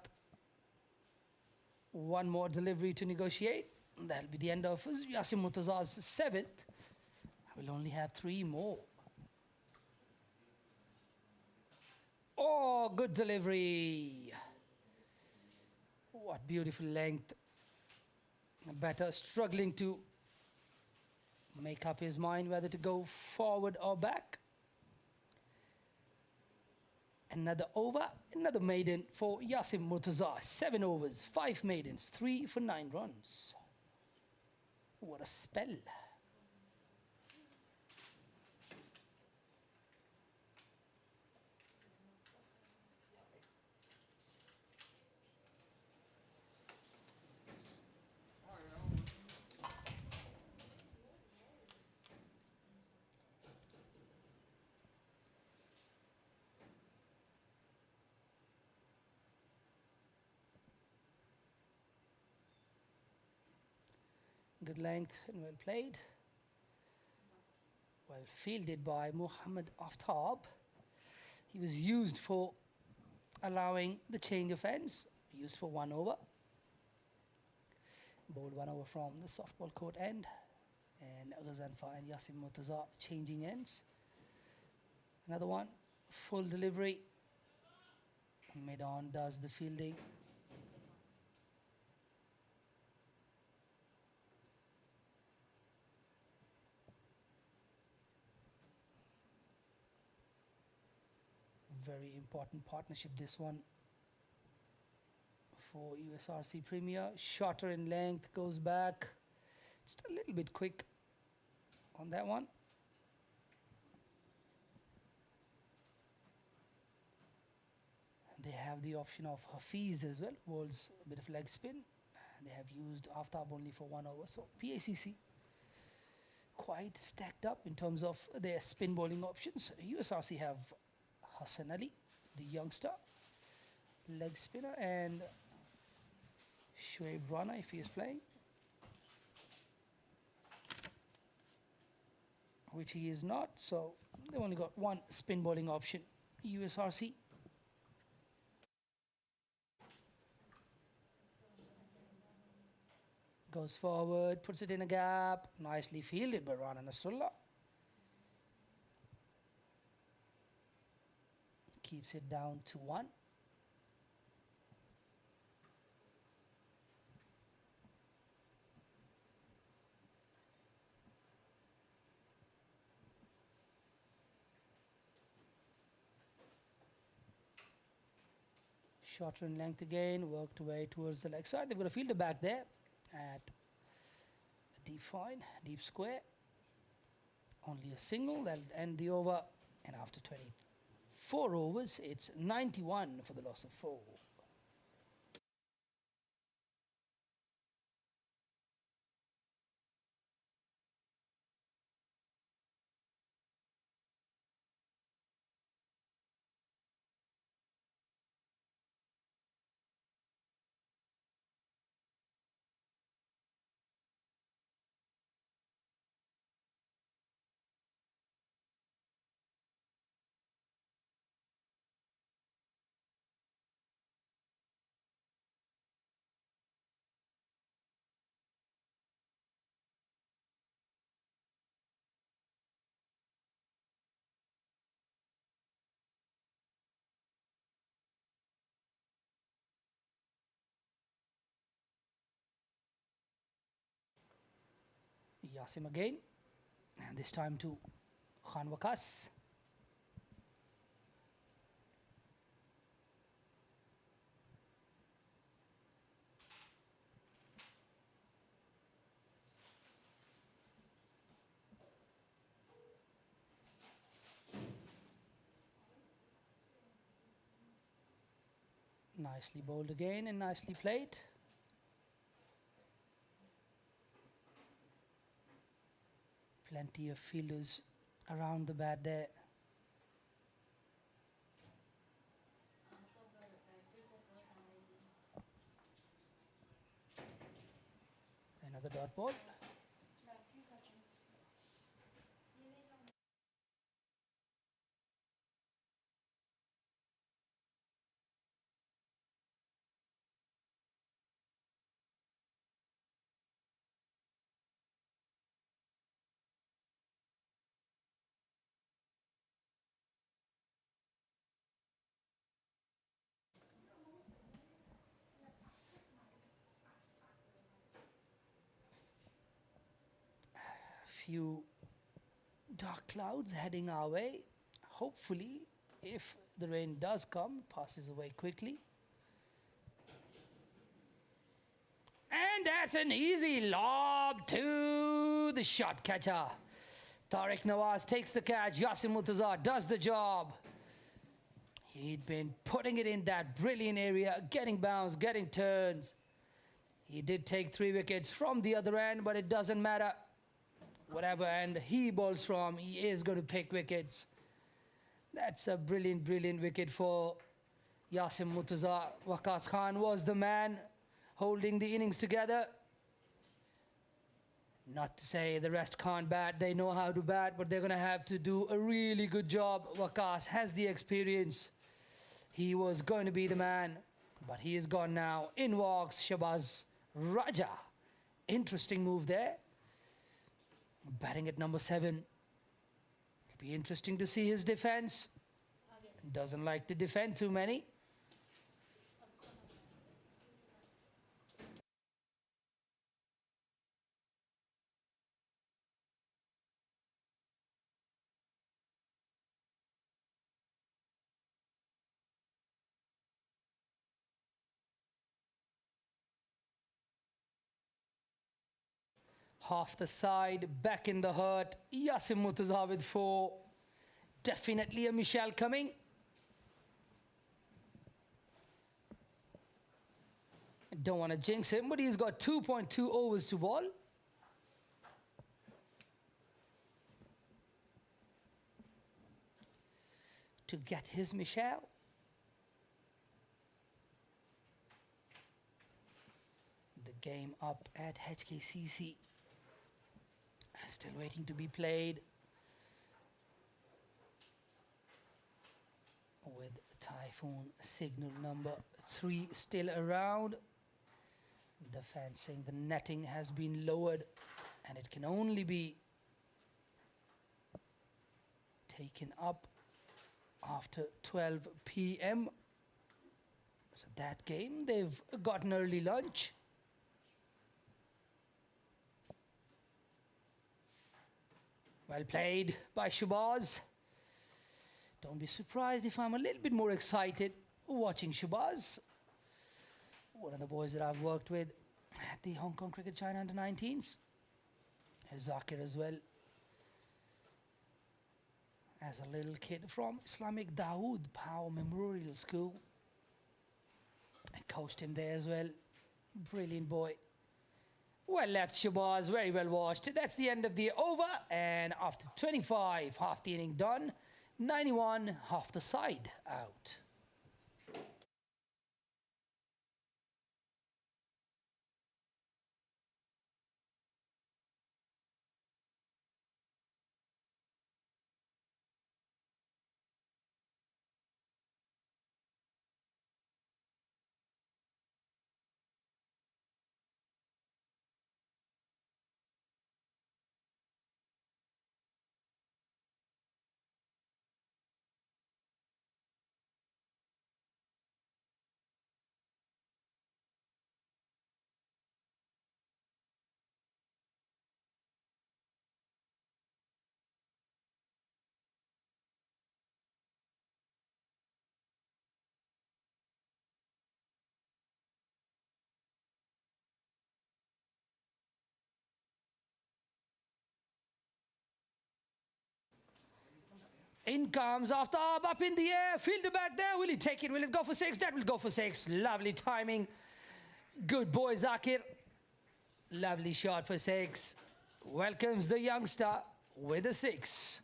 1 more delivery to negotiate. That'll be the end of Yasim Murtaza's 7th. We'll only have 3 more. Oh, good delivery. What beautiful length. The batter struggling to make up his mind whether to go forward or back. Another over, another maiden for Yasim Murtaza. 7 overs, 5 maidens, 3 for 9 runs. What a spell. Good length and well played. Well fielded by Muhammad Aftab. He was used for allowing the change of ends. Used for 1 over. Bowled 1 over from the softball court end. And Ghazanfar and Yasim Murtaza changing ends. Another one, full delivery. Mid-on does the fielding. Very important partnership, this one, for USRC Premier. Shorter in length, goes back. Just a little bit quick on that one. They have the option of Hafiz as well, bowls a bit of leg spin. They have used Aftab only for 1 over. So PACC quite stacked up in terms of their spin bowling options. USRC have Hassan Ali, the youngster, leg spinner, and Shoaib Rana if he is playing, which he is not. So they've only got one spin bowling option, USRC. Goes forward, puts it in a gap. Nicely fielded by Rana Nasrullah. Keeps it down to 1. Shorter in length again, worked away towards the leg side. They've got a fielder back there at a deep fine, deep square. Only a single, that'll end the over. And after 24 overs, it's 91 for the loss of 4. Yasim again, and this time to Khan Waqas. Nicely bowled again and nicely played. Plenty of fielders around the bat there. Another dot ball. Few dark clouds heading our way. Hopefully, if the rain does come, passes away quickly. And that's an easy lob to the shot catcher. Tariq Nawaz takes the catch. Yasim Murtaza does the job. He'd been putting it in that brilliant area, getting bounce, getting turns. He did take 3 wickets from the other end, but it doesn't matter. Whatever end he bowls from, he is going to pick wickets. That's a brilliant, brilliant wicket for Yasim Murtaza. Waqas Khan was the man holding the innings together. Not to say the rest can't bat, they know how to bat, but they're going to have to do a really good job. Waqas has the experience. He was going to be the man, but he is gone now. In walks Shabaz Raja. Interesting move there. Batting at number 7. It'll be interesting to see his defense. Doesn't like to defend too many. Half the side, back in the hurt. Yasim Murtaza with 4. Definitely a Michelle coming. Don't want to jinx him, but he's got 2.2 overs to ball. To get his Michelle. The game up at HKCC. Still waiting to be played. With Typhoon signal number 3 still around. The fencing, the netting has been lowered and it can only be taken up after 12 p.m. So that game, they've got an early lunch. Well played by Shahbaz. Don't be surprised if I'm a little bit more excited watching Shahbaz. One of the boys that I've worked with at the Hong Kong Cricket China Under-19s. Zakir as well. As a little kid from Islamic Dawood Power Memorial School. I coached him there as well. Brilliant boy. Well left, Shahbaz, very well watched. That's the end of the over, and after 25, half the inning done, 91, half the side out. In comes Aftab, up in the air, fielder back there. Will he take it? Will it go for 6? That will go for 6. Lovely timing. Good boy, Zakir. Lovely shot for 6. Welcomes the youngster with a 6.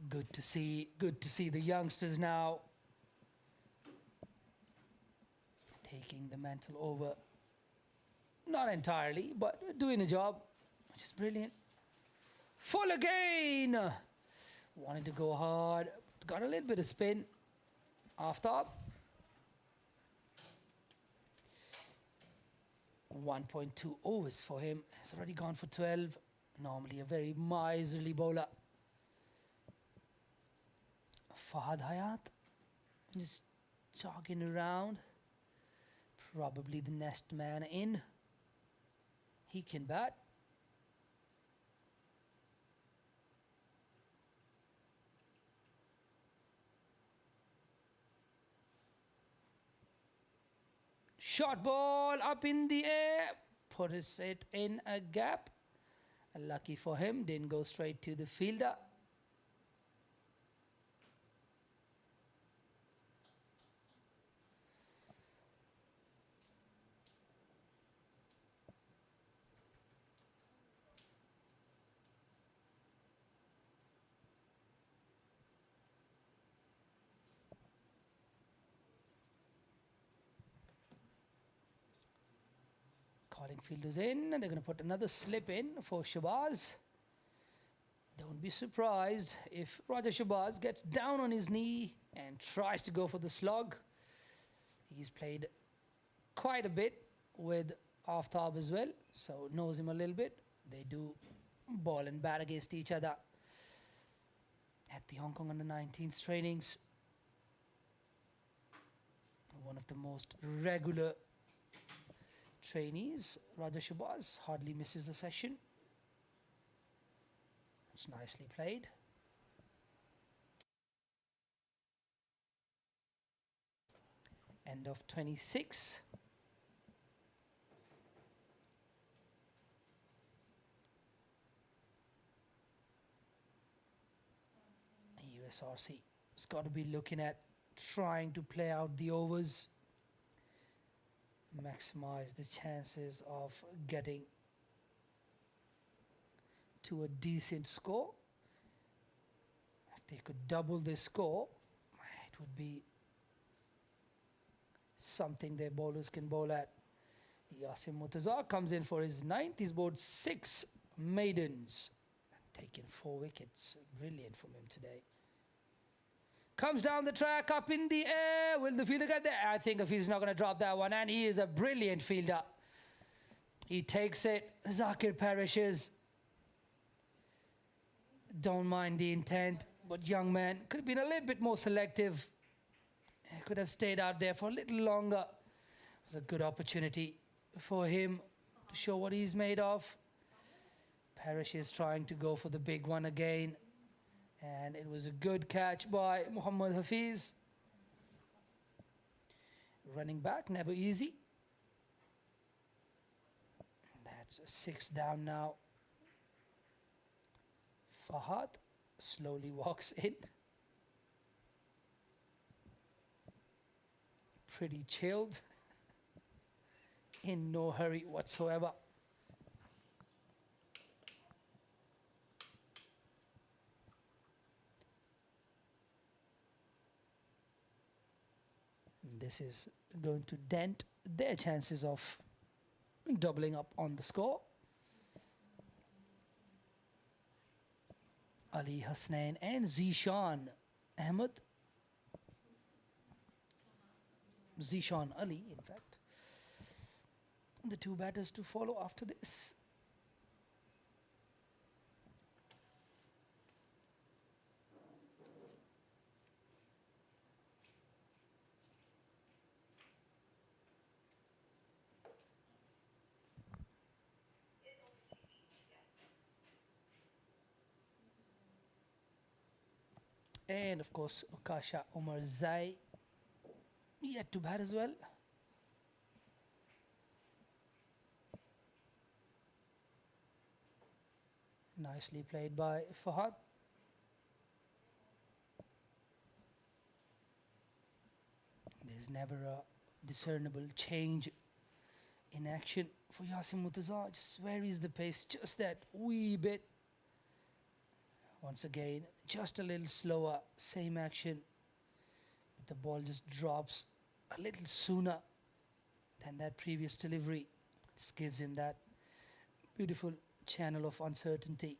Good to see the youngsters now taking the mantle over. Not entirely, but doing a job, which is brilliant. Full again. Wanted to go hard. Got a little bit of spin. Aftab. 1.2 overs for him. He's already gone for 12. Normally a very miserly bowler. Fahad Hayat. Just jogging around. Probably the next man in. He can bat. Short ball up in the air. Puts it in a gap. Lucky for him, didn't go straight to the fielder. Calling fielders in, and they're going to put another slip in for Shahbaz. Don't be surprised if Raja Shahbaz gets down on his knee and tries to go for the slog. He's played quite a bit with Aftab as well, so knows him a little bit. They do ball and bat against each other at the Hong Kong Under-19s trainings. One of the most regular trainees, Raja Shahbaz, hardly misses a session. It's nicely played. End of 26. USRC has got to be looking at trying to play out the overs, maximize the chances of getting to a decent score. If they could double this score, it would be something their bowlers can bowl at. Yasim Murtaza comes in for his 9th. He's bowled 6 maidens and taken 4 wickets. Brilliant from him today. Comes down the track, up in the air. Will the fielder get there? I think if he's not going to drop that one. And he is a brilliant fielder. He takes it. Zakir perishes. Don't mind the intent. But young man could have been a little bit more selective. He could have stayed out there for a little longer. It was a good opportunity for him to show what he's made of. Parish is trying to go for the big one again. And it was a good catch by Muhammad Hafiz. Running back, never easy. That's 6 down now. Fahad slowly walks in. Pretty chilled. In no hurry whatsoever. This is going to dent their chances of doubling up on the score. Ali Hasnain and Zishan Ahmed. Zishan Ali, in fact. The 2 batters to follow after this. And of course, Ukasha Umar Zai yet to bat as well. Nicely played by Fahad. There's never a discernible change in action for Yasim Murtaza. Just varies the pace just that wee bit. Once again, just a little slower, same action. But the ball just drops a little sooner than that previous delivery. Just gives him that beautiful channel of uncertainty.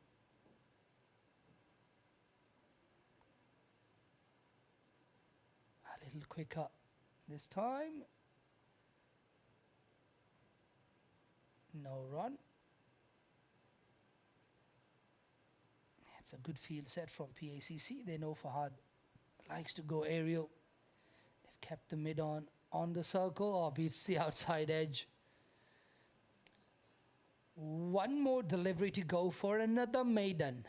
A little quicker this time. No run. It's a good field set from PACC. They know Fahad likes to go aerial. They've kept the mid on the circle or beats the outside edge. One more delivery to go for another maiden.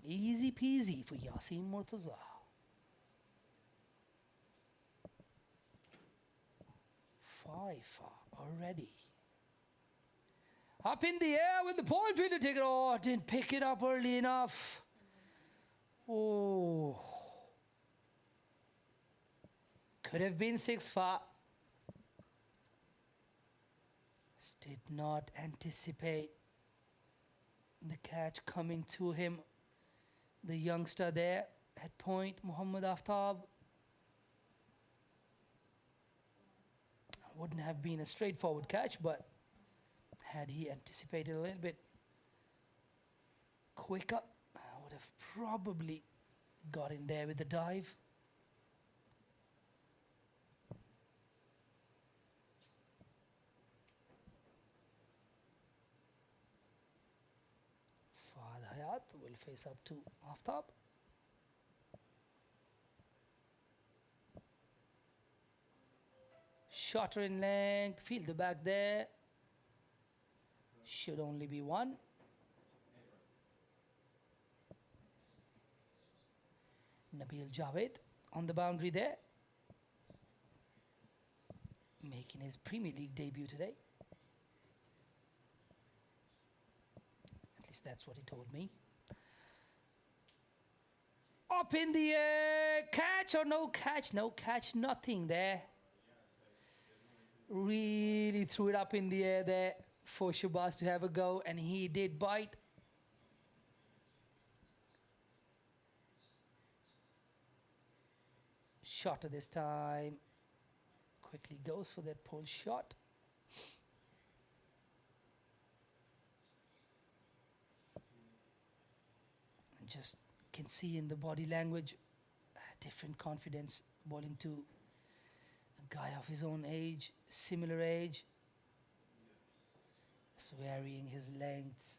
Easy peasy for Yasim Murtaza. 5 already. Up in the air with the point fielder take it. Oh, didn't pick it up early enough. Oh. Could have been 6 far. Did not anticipate the catch coming to him. The youngster there at point, Muhammad Aftab. Wouldn't have been a straightforward catch, but had he anticipated a little bit quicker, would have probably got in there with the dive. Fahad Hayat will face up to Aftab. Shorter in length, fielder back there. Should only be 1. Nabil Javed on the boundary there. making his Premier League debut today. At least that's what he told me. Up in the air, catch or no catch? No catch, nothing there. Really threw it up in the air there for Shabazz to have a go, and he did bite. Shot at this time. Quickly goes for that pull shot. And just can see in the body language, different confidence, bowling to a guy of his own age, similar age. Varying his lengths.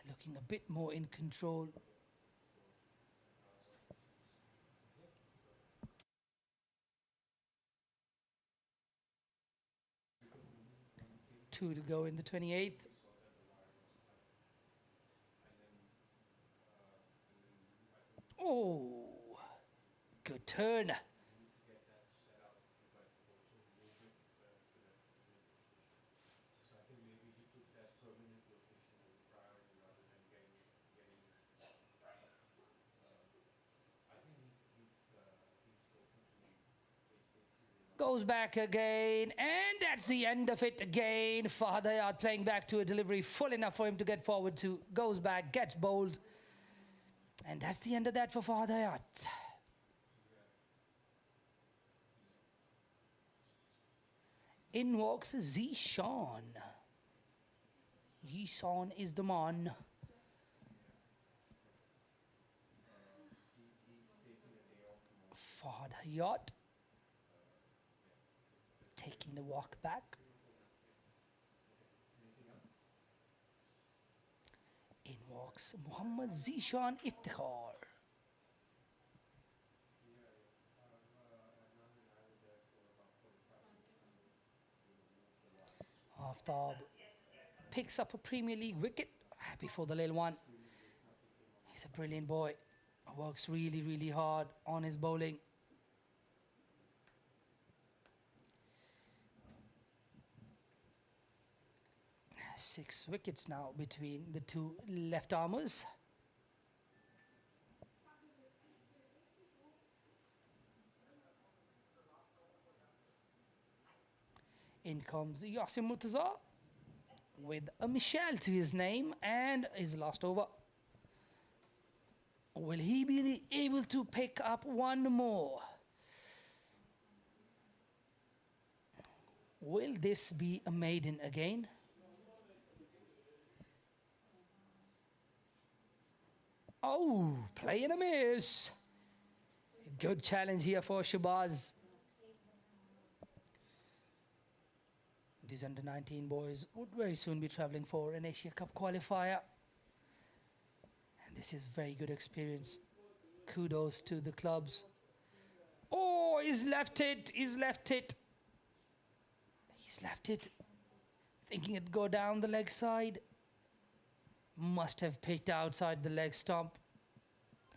Looking a bit more in control. Two to go in the 28th. Oh, good turn. Goes back again, and that's the end of it again. Fahad Hayat playing back to a delivery full enough for him to get forward to. Goes back, gets bowled. And that's the end of that for Fahad Hayat. In walks Zishan. Zishan is the man. Fahad Hayat taking the walk back. In walks Muhammad Zishan Iftikhar. Aftab picks up a Premier League wicket. Happy for the little one. He's a brilliant boy. Works really, really hard on his bowling. Six wickets now between the two left armers. In comes Yasim Murtaza with a Michelle to his name and his last over. Will he be able to pick up one more? Will this be a maiden again? Oh, play and a miss. Good challenge here for Shabazz. These under-19 boys would very soon be travelling for an Asia Cup qualifier. And this is very good experience. Kudos to the clubs. Oh, he's left it. He's left it. He's left it. Thinking it'd go down the leg side. Must have picked outside the leg stump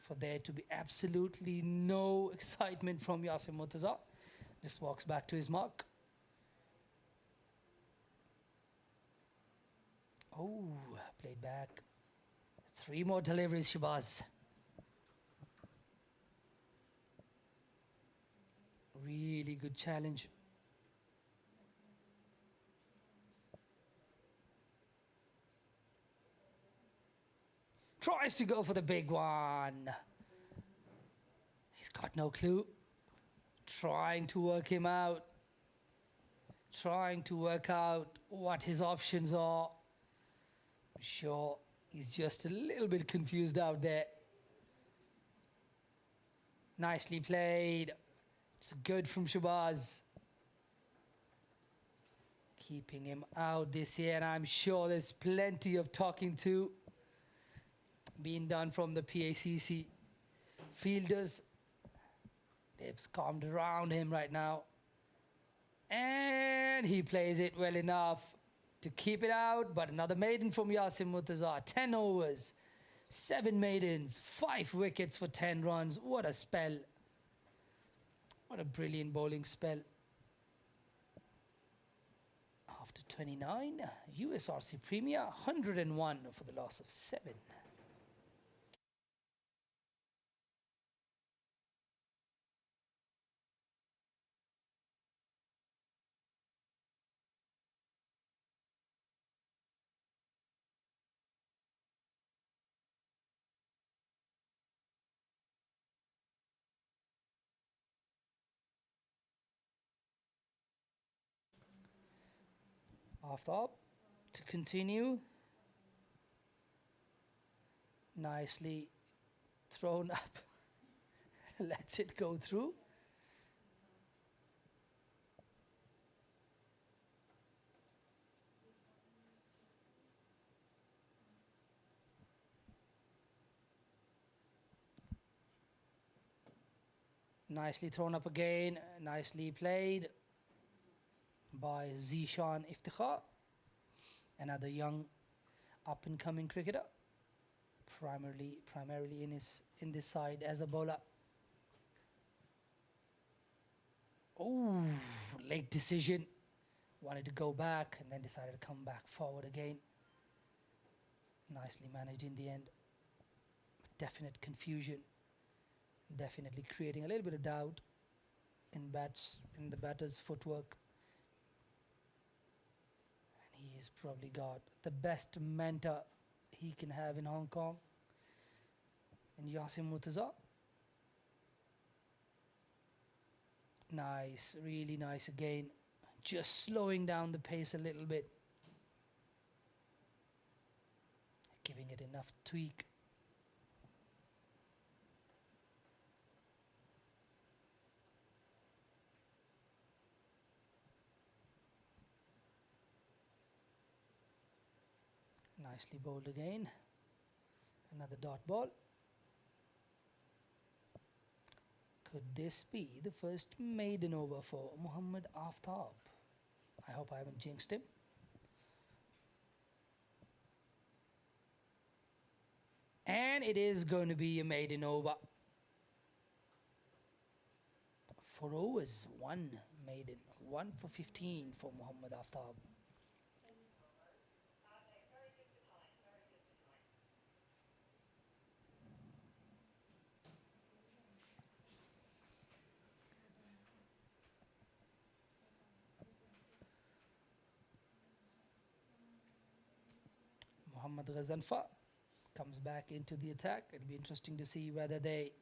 for there to be absolutely no excitement from Yasim Murtaza. Just walks back to his mark. Oh, played back. 3 more deliveries, Shabazz. Really good challenge. Tries to go for the big one. He's got no clue. Trying to work him out. Trying to work out what his options are. I'm sure he's just a little bit confused out there. Nicely played. It's good from Shabazz. Keeping him out this year, and I'm sure there's plenty of talking to being done from the PACC fielders. They've calmed around him right now. And he plays it well enough to keep it out. But another maiden from Yasim Murtaza. 10 overs, 7 maidens, 5 wickets for 10 runs. What a spell. What a brilliant bowling spell. After 29, USRC Premier 101 for the loss of 7. Aftab to continue. Nicely thrown up. Lets it go through. Nicely thrown up again. Nicely played by Zishan Iftikhar, another young up-and-coming cricketer, primarily in this side as a bowler. Oh, late decision. Wanted to go back and then decided to come back forward again. Nicely managed in the end. Definite confusion. Definitely creating a little bit of doubt in the batter's footwork. And he's probably got the best mentor he can have in Hong Kong, in Yasim Murtaza. Nice, really nice again. Just slowing down the pace a little bit. Giving it enough tweak. Nicely bowled again. Another dot ball. Could this be the first maiden over for Muhammad Aftab? I hope I haven't jinxed him. And it is going to be a maiden over. 4 overs, 1 maiden. 1 for 15 for Muhammad Aftab. Muhammad Ghazanfa comes back into the attack. It'll be interesting to see whether they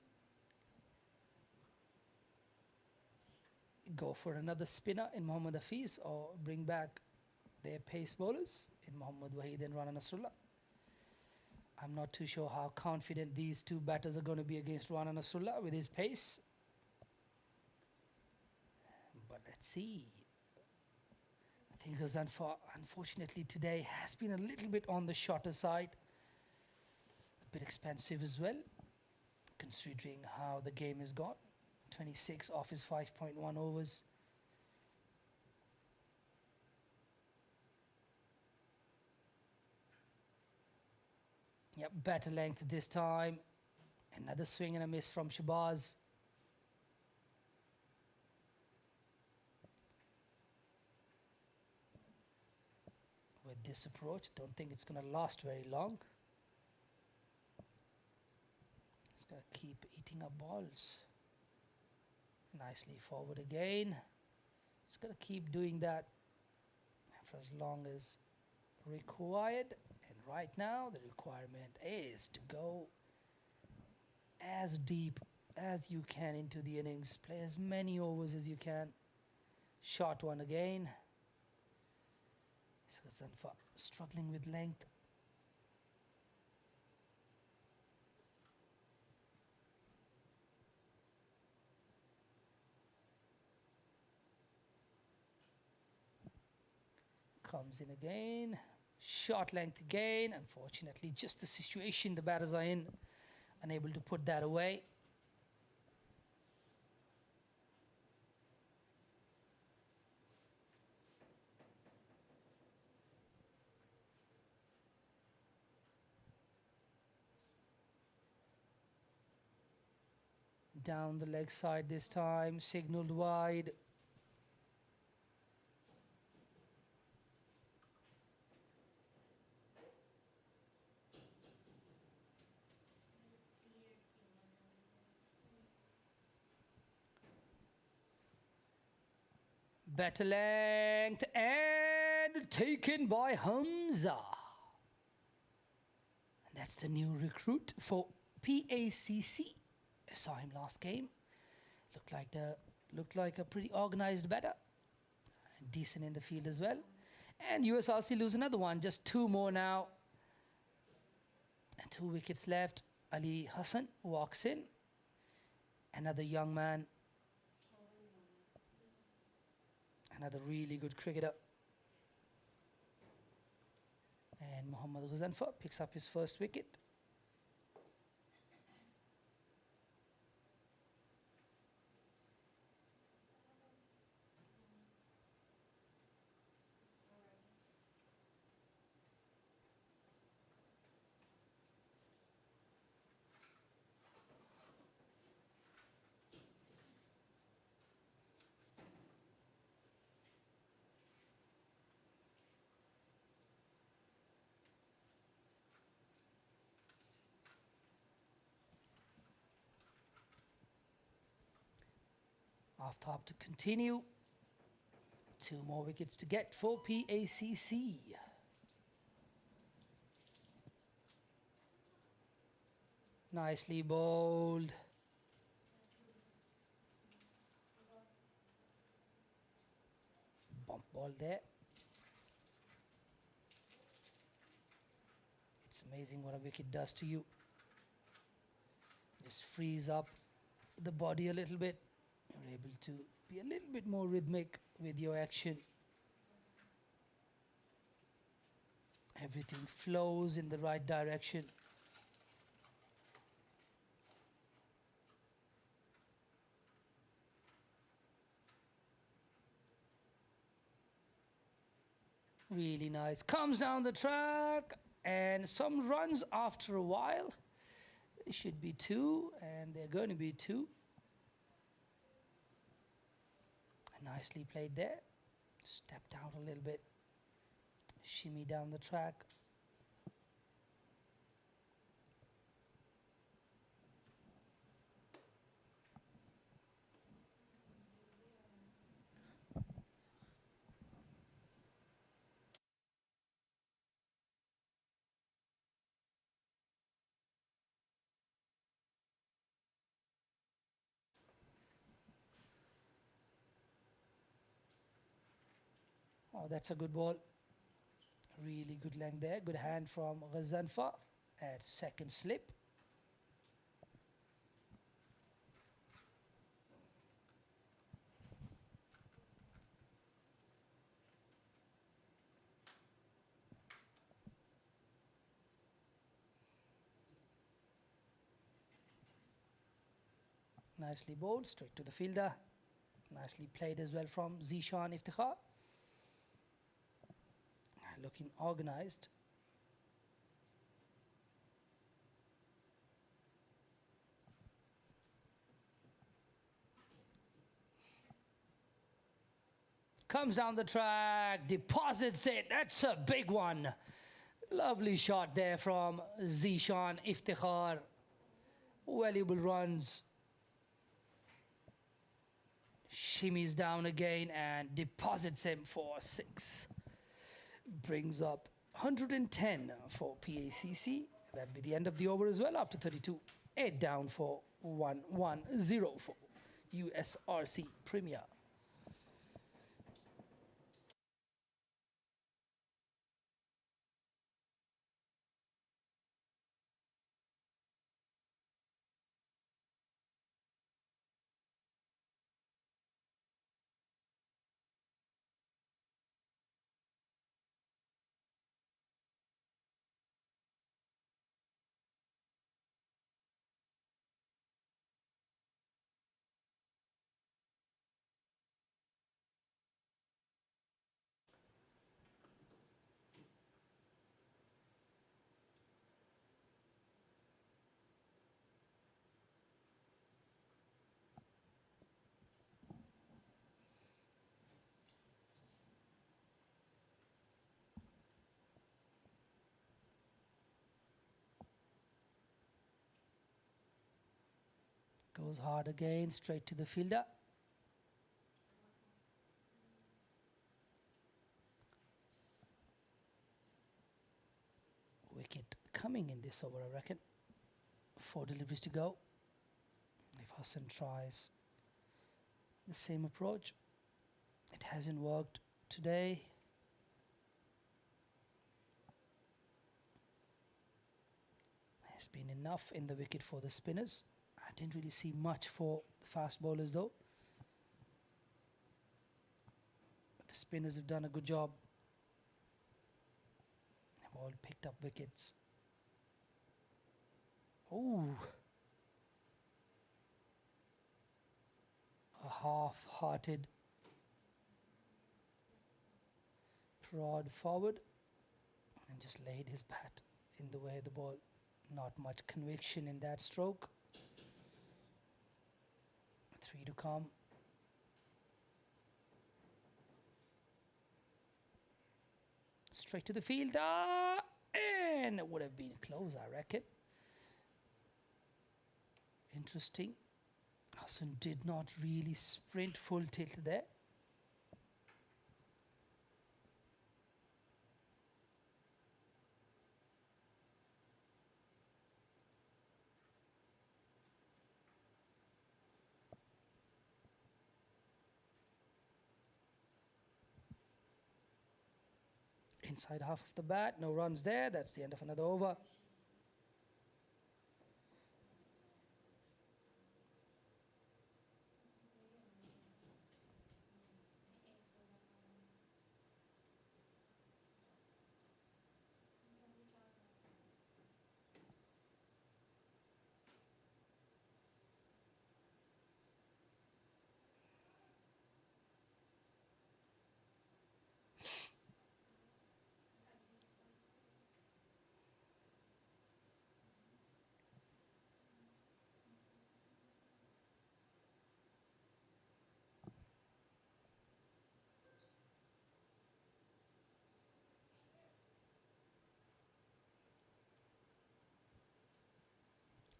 go for another spinner in Muhammad Hafiz or bring back their pace bowlers in Muhammad Waheed and Rana Nasrullah. I'm not too sure how confident these two batters are going to be against Rana Nasrullah with his pace. But let's see. I think Ghazanfa, unfortunately today, has been a little bit on the shorter side. A bit expensive as well, considering how the game has gone. 26 off his 5.1 overs. Yep, better length this time. Another swing and a miss from Shabazz. With this approach, don't think it's going to last very long. It's going to keep eating up balls. Nicely forward again. It's going to keep doing that for as long as required. And right now, the requirement is to go as deep as you can into the innings. Play as many overs as you can. Short one again. Zanfa struggling with length. Comes in again. Short length again. Unfortunately, just the situation the batters are in, unable to put that away. Down the leg side this time, signaled wide. Better length and taken by Hamza. And that's the new recruit for PACC. I saw him last game. Looked like a pretty organized batter. Decent in the field as well. And USRC lose another one. Just 2 more now. And 2 wickets left. Ali Hassan walks in. Another young man. Another really good cricketer. And Mohammad Ghazanfar picks up his first wicket. Aftab to continue. 2 more wickets to get for PACC. Nicely bowled. Bump ball there. It's amazing what a wicket does to you. Just frees up the body a little bit. You're able to be a little bit more rhythmic with your action. Everything flows in the right direction. Really nice. Comes down the track and some runs after a while. It should be 2 and they're going to be 2. Nicely played there. Stepped out a little bit. Shimmy down the track. Oh, that's a good ball. Really good length there. Good hand from Ghazanfar at second slip. Nicely bowled, straight to the fielder. Nicely played as well from Zishan Iftikhar. Looking organized. Comes down the track, deposits it. That's a big one. Lovely shot there from Zishan Iftikhar. Valuable runs. Shimmies down again and deposits him for 6. Brings up 110 for PACC. That'd be the end of the over as well after 32. 8 down for 110 for USRC Premier. Goes hard again, straight to the fielder. Wicket coming in this over, I reckon. 4 deliveries to go. If Hassan tries the same approach, it hasn't worked today. There's been enough in the wicket for the spinners. I didn't really see much for the fast bowlers though. But the spinners have done a good job. They've all picked up wickets. Oh, a half-hearted prod forward and just laid his bat in the way of the ball. Not much conviction in that stroke. 3 to come. Straight to the fielder, and it would have been close, I reckon. Interesting. Hassan did not really sprint full tilt there. Inside half of the bat, no runs there. That's the end of another over.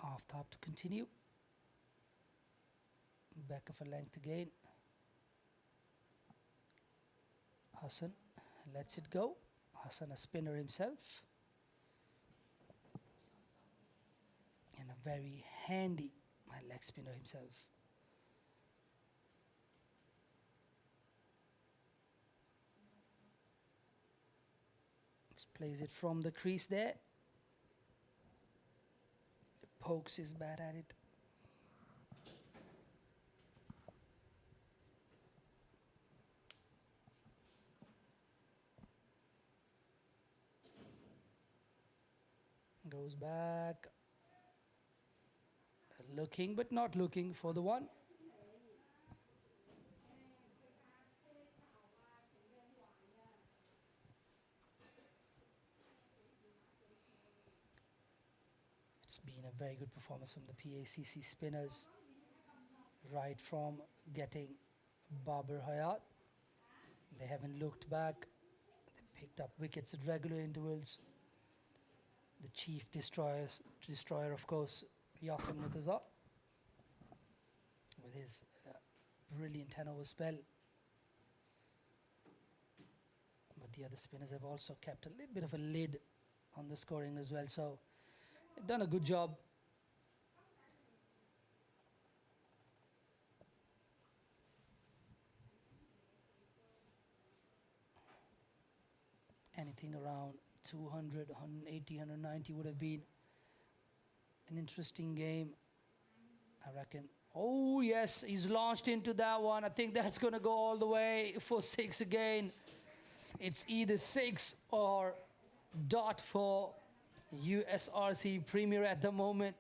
Aftab to continue. Back of a length again. Hassan lets it go. Hassan, a spinner himself. And a very handy leg spinner himself. Just plays it from the crease there. Pokes his bat at it. Goes back. Looking but not looking for the one. It's been a very good performance from the PACC spinners. Right from getting Babar Hayat. They haven't looked back. They picked up wickets at regular intervals. The chief destroyer, of course, Yasin Murtaza, with his brilliant 10-over spell. But the other spinners have also kept a little bit of a lid on the scoring as well. So they've done a good job. Anything around 200, 180, 190 would have been an interesting game, I reckon. Oh, yes, he's launched into that one. I think that's going to go all the way for 6 again. It's either 6 or dot for USRC Premier at the moment.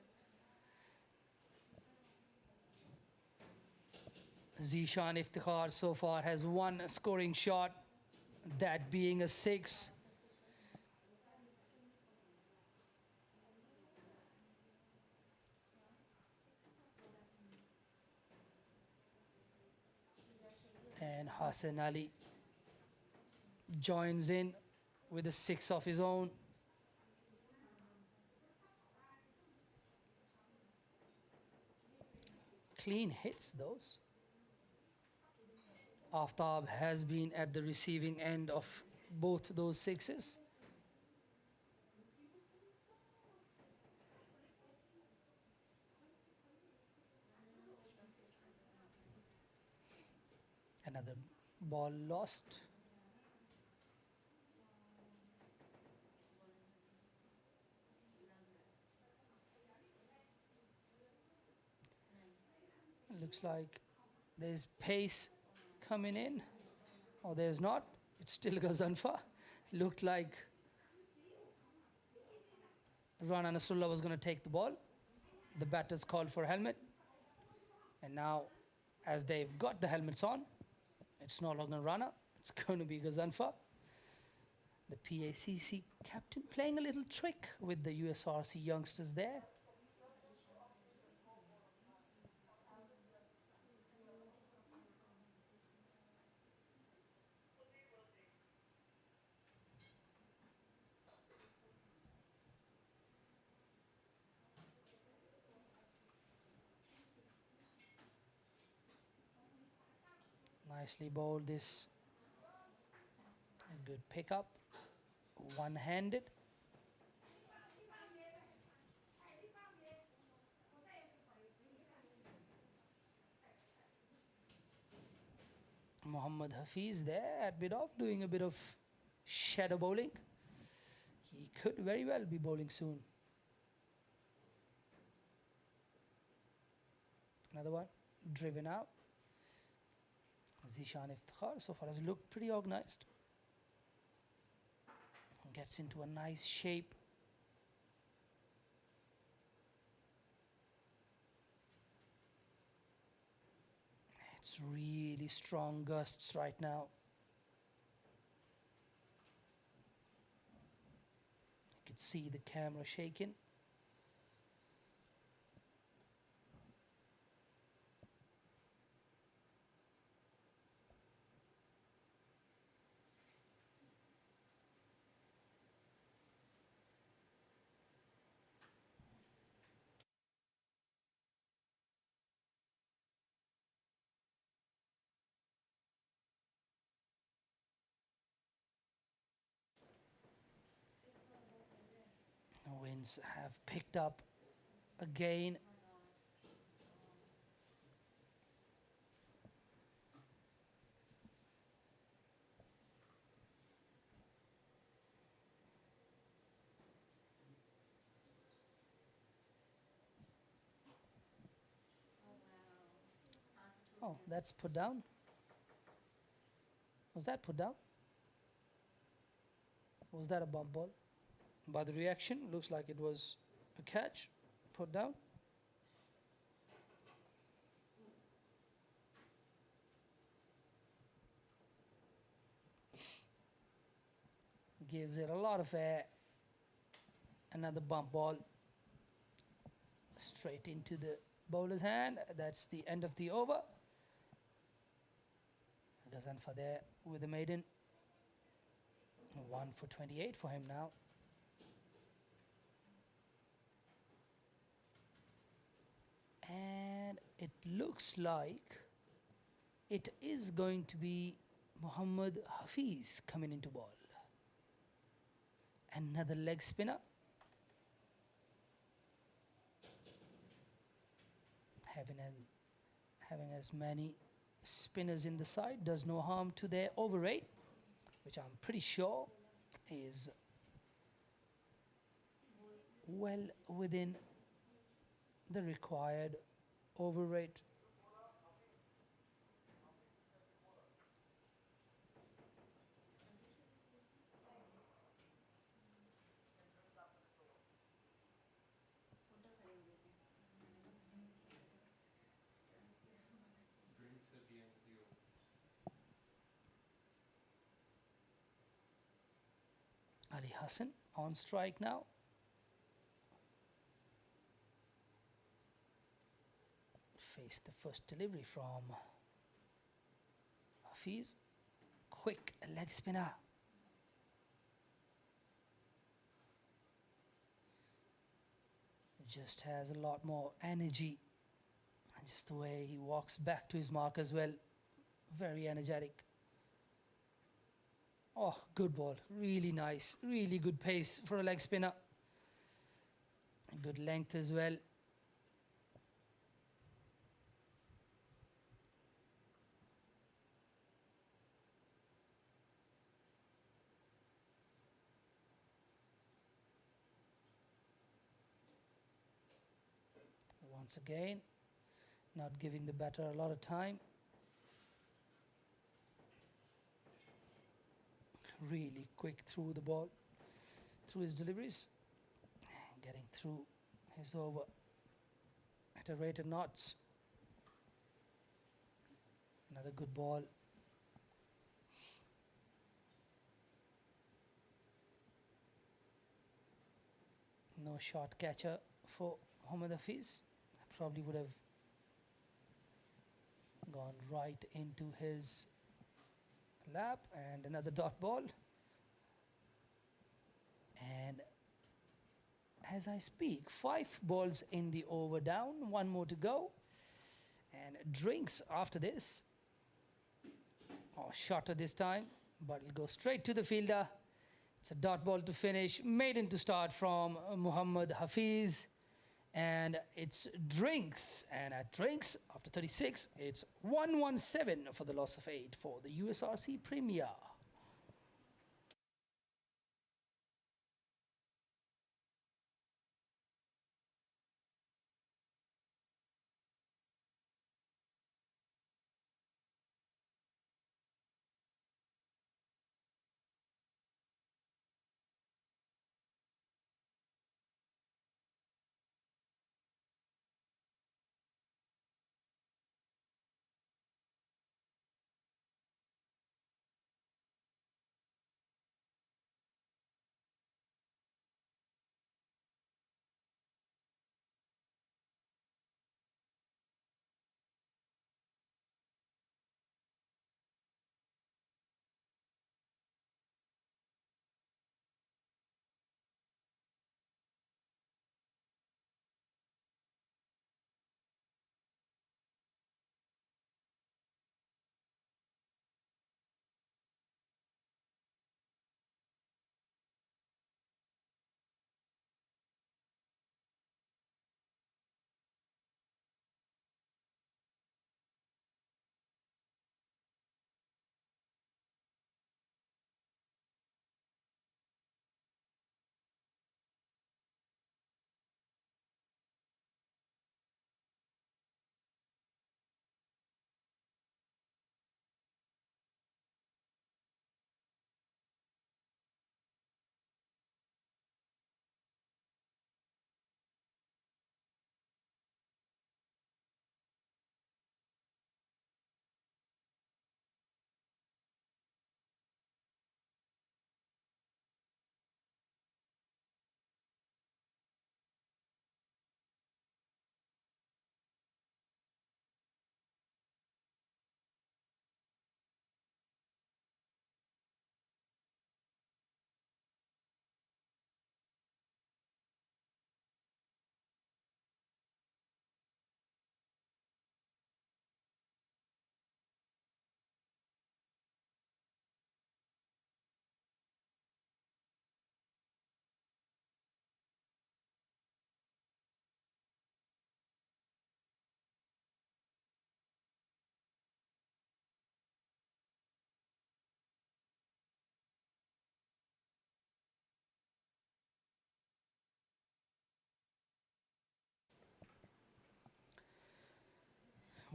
Zishan Iftikhar so far has 1 scoring shot, that being a 6. And Hassan Ali joins in with a 6 of his own. clean hits, those. Aftab has been at the receiving end of both those sixes. Another ball lost. Looks like there's pace coming in, or there's not. It still goes unfair. Looked like Rana Nasrullah was going to take the ball. The batters called for a helmet. And now, as they've got the helmets on, it's no longer Rana. It's going to be Ghazanfa. The PACC captain playing a little trick with the USRC youngsters there. Nicely bowled this. A good pickup. One-handed. Muhammad Hafiz there at bit off, doing a bit of shadow bowling. He could very well be bowling soon. Another one driven out. Zishan Iftikhar so far has looked pretty organized. Gets into a nice shape. It's really strong gusts right now. You could see the camera shaking. Winds have picked up again. Oh, that's put down. Was that put down? Was that a bump ball? By the reaction, looks like it was a catch, put down. Gives it a lot of air. Another bump ball straight into the bowler's hand. That's the end of the over. Ghazanfa there with the maiden. 1 for 28 for him now. And it looks like it is going to be Muhammad Hafiz coming into ball. Another leg spinner. Having as many spinners in the side does no harm to their over rate, which I'm pretty sure is well within the required over rate. Ali Hassan on strike now. Face the first delivery from Hafiz. Quick leg spinner. Just has a lot more energy Just the way he walks back to his mark as well. Very energetic. Oh, good ball. Really nice. Really good pace for a leg spinner. Good length as well. Once again, not giving the batter a lot of time. Really quick through the ball, through his deliveries, getting through his over at a rate of knots. Another good ball. No shot catcher for Mohammad Hafiz. Probably would have gone right into his lap, and another dot ball. And as I speak, 5 balls in the over down, 1 more to go. And drinks after this. Oh, shorter this time, but it'll go straight to the fielder. It's a dot ball to finish, maiden to start from Muhammad Hafiz. And it's drinks. And at drinks, after 36, it's 117 for the loss of 8 for the USRC Premier.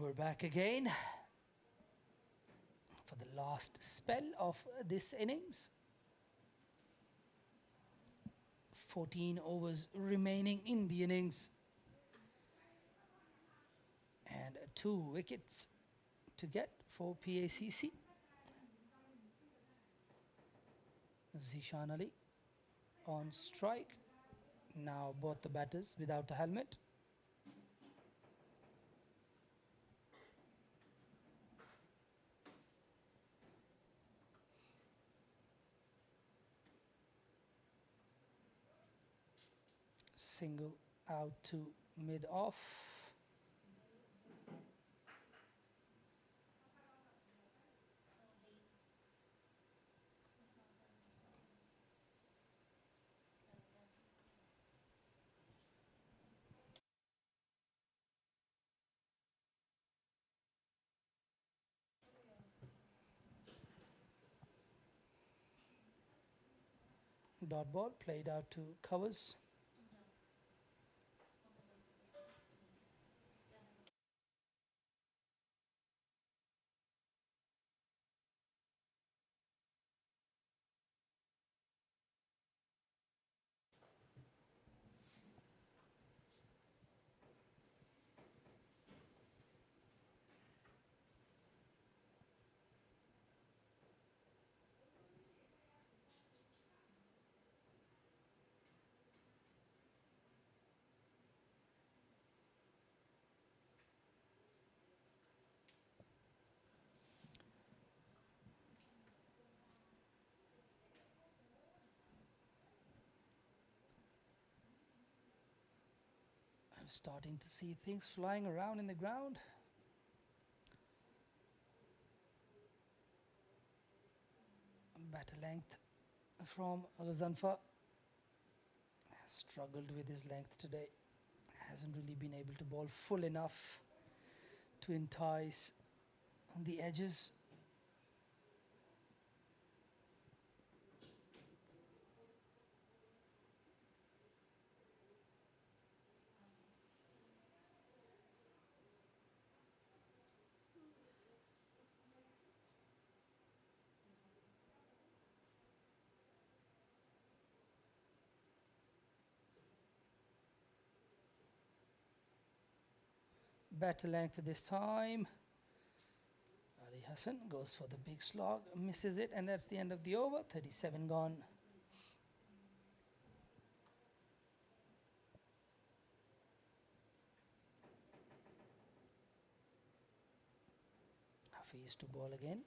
We're back again for the last spell of this innings. 14 overs remaining in the innings. And 2 wickets to get for PACC. Zishan Ali on strike. Now both the batters without a helmet. Single out to mid-off. Dot ball played out to covers. I'm starting to see things flying around in the ground. Batter length from Ghazanfa. Has struggled with his length today. Hasn't really been able to bowl full enough to entice the edges. Better length this time. Ali Hassan goes for the big slog, misses it, and that's the end of the over. 37 gone. Hafiz to ball again.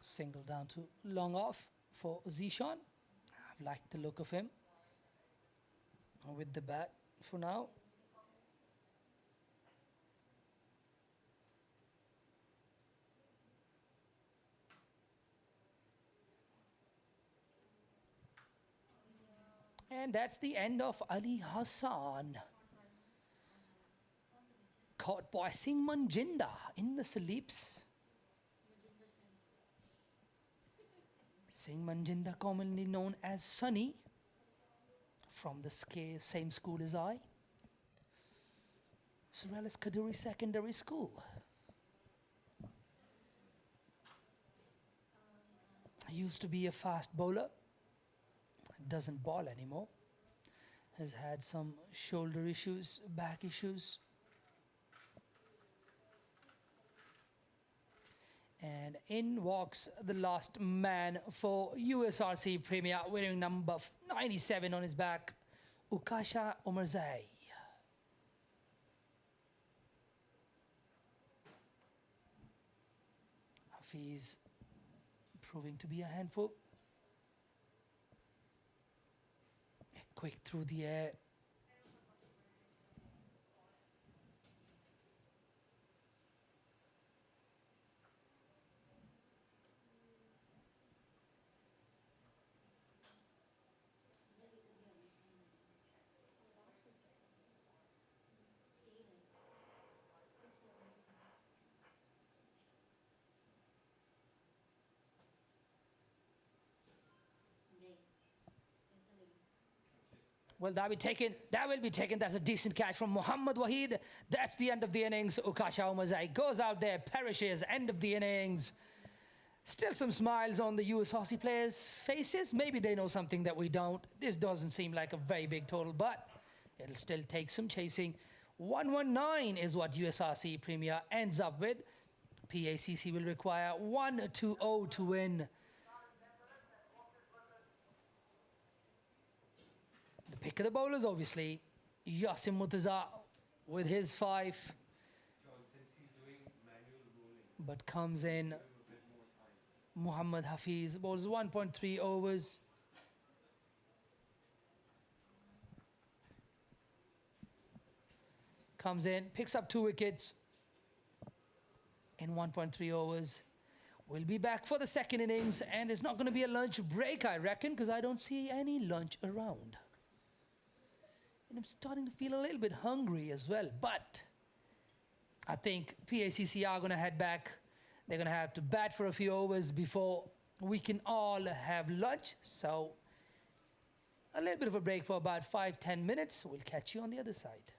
Single down to long off for Zishan. I've liked the look of him with the bat for now. And that's the end of Ali Hassan. Caught by Singh Manjinda in the slips. Singh Manjinda, commonly known as Sunny, from the same school as I. Surrealist Kaduri Secondary School. I used to be a fast bowler. Doesn't bowl anymore. Has had some shoulder issues, back issues. And in walks the last man for USRC Premier, wearing number 97 on his back, Ukasha Omarzai. Hafiz proving to be a handful. Quick through the air. Well, that will be taken. That's a decent catch from Muhammad Waheed. That's the end of the innings. Ukasha Omarzai goes out there, perishes. End of the innings. Still some smiles on the USRC players' faces. Maybe they know something that we don't. This doesn't seem like a very big total, but it'll still take some chasing. 119 is what USRC Premier ends up with. PACC will require 1-2-0 to win. The pick of the bowlers, obviously, Yasim Murtaza with his 5. John, since he's doing manual bowling, but comes in. Muhammad Hafiz bowls 1.3 overs. Comes in, picks up 2 wickets in 1.3 overs. We'll be back for the second innings, and it's not going to be a lunch break, I reckon, because I don't see any lunch around. And I'm starting to feel a little bit hungry as well, but I think PACC are going to head back. They're going to have to bat for a few overs before we can all have lunch. So a little bit of a break for about 5-10 minutes. We'll catch you on the other side.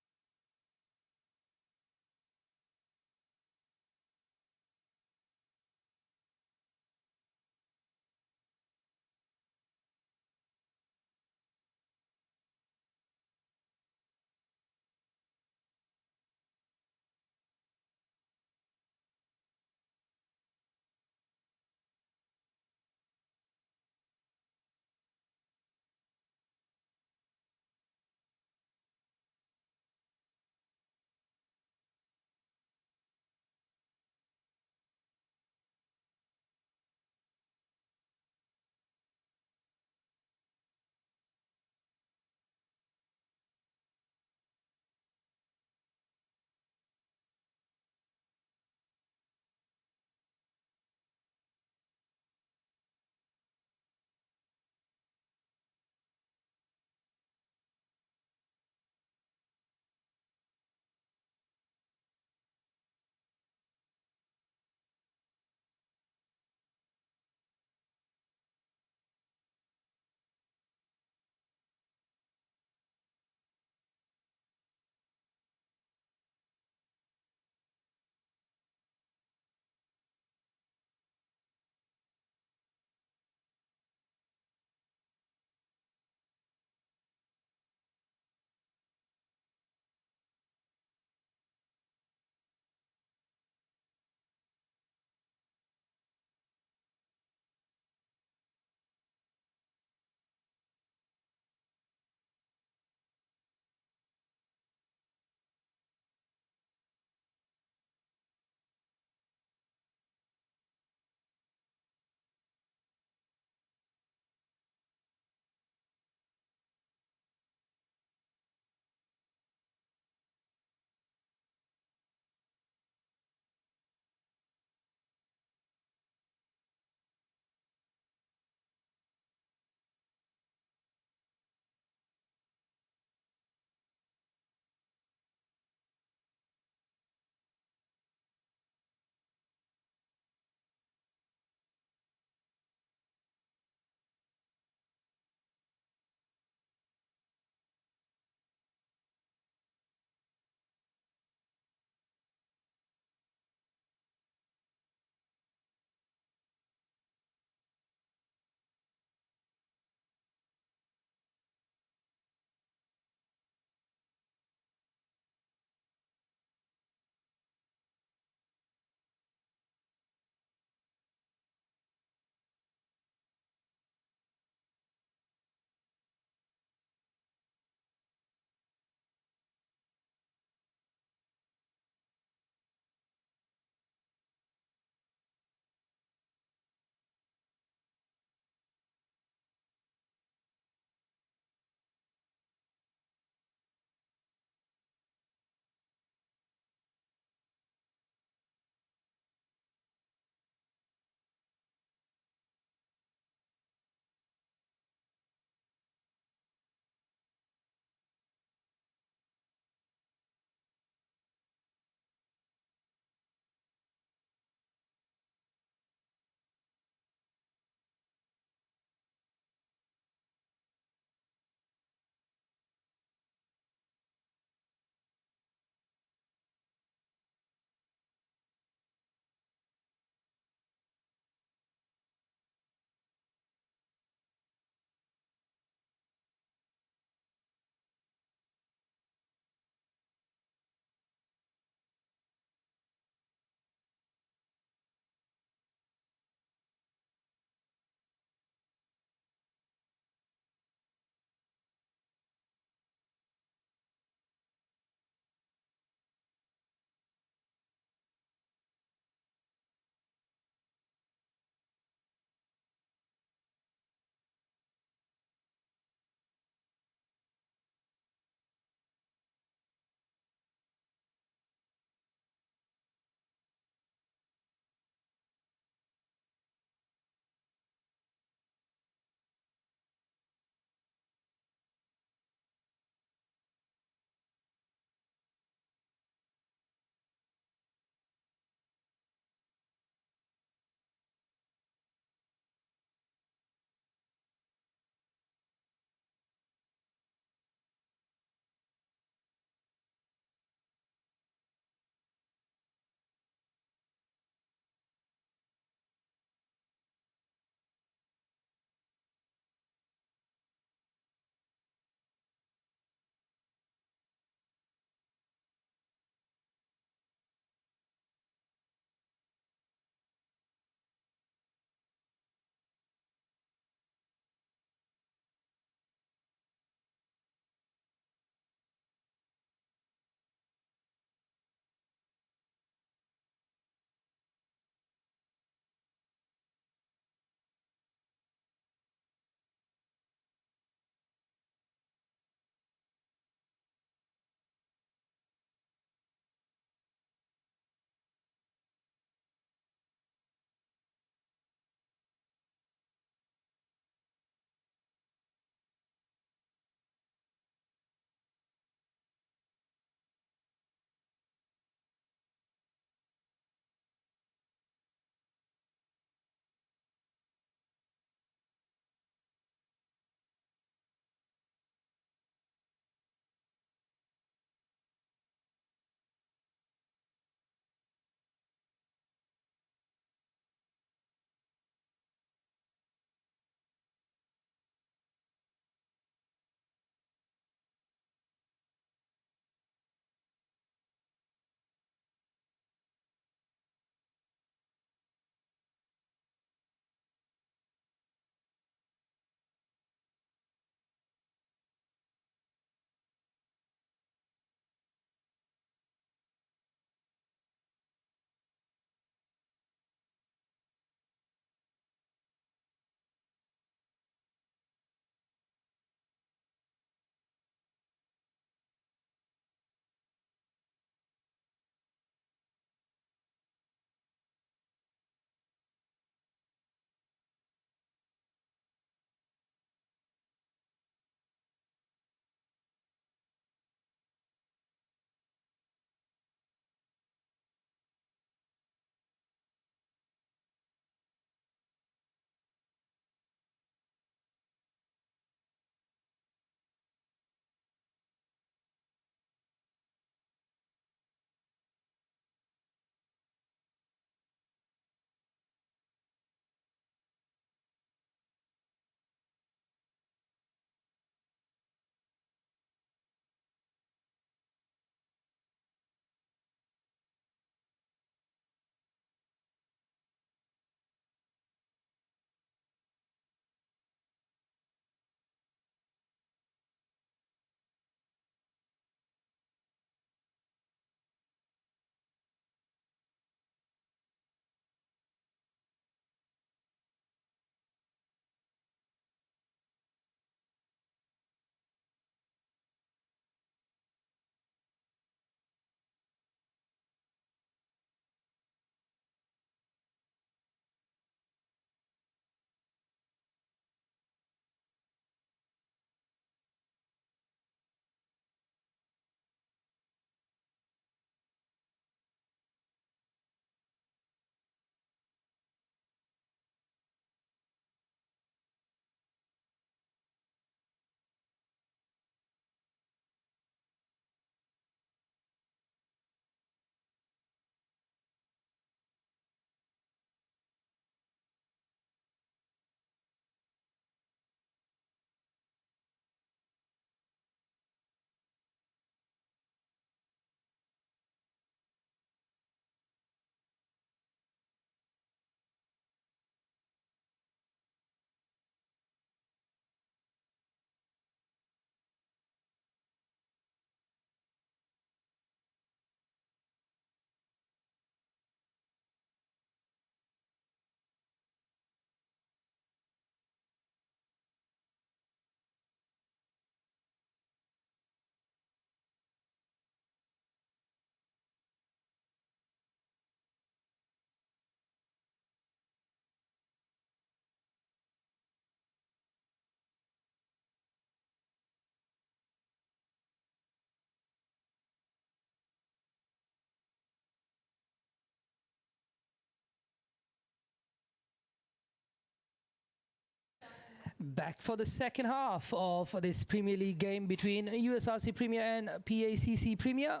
Back for the second half of this Premier League game between USRC Premier and PACC Premier.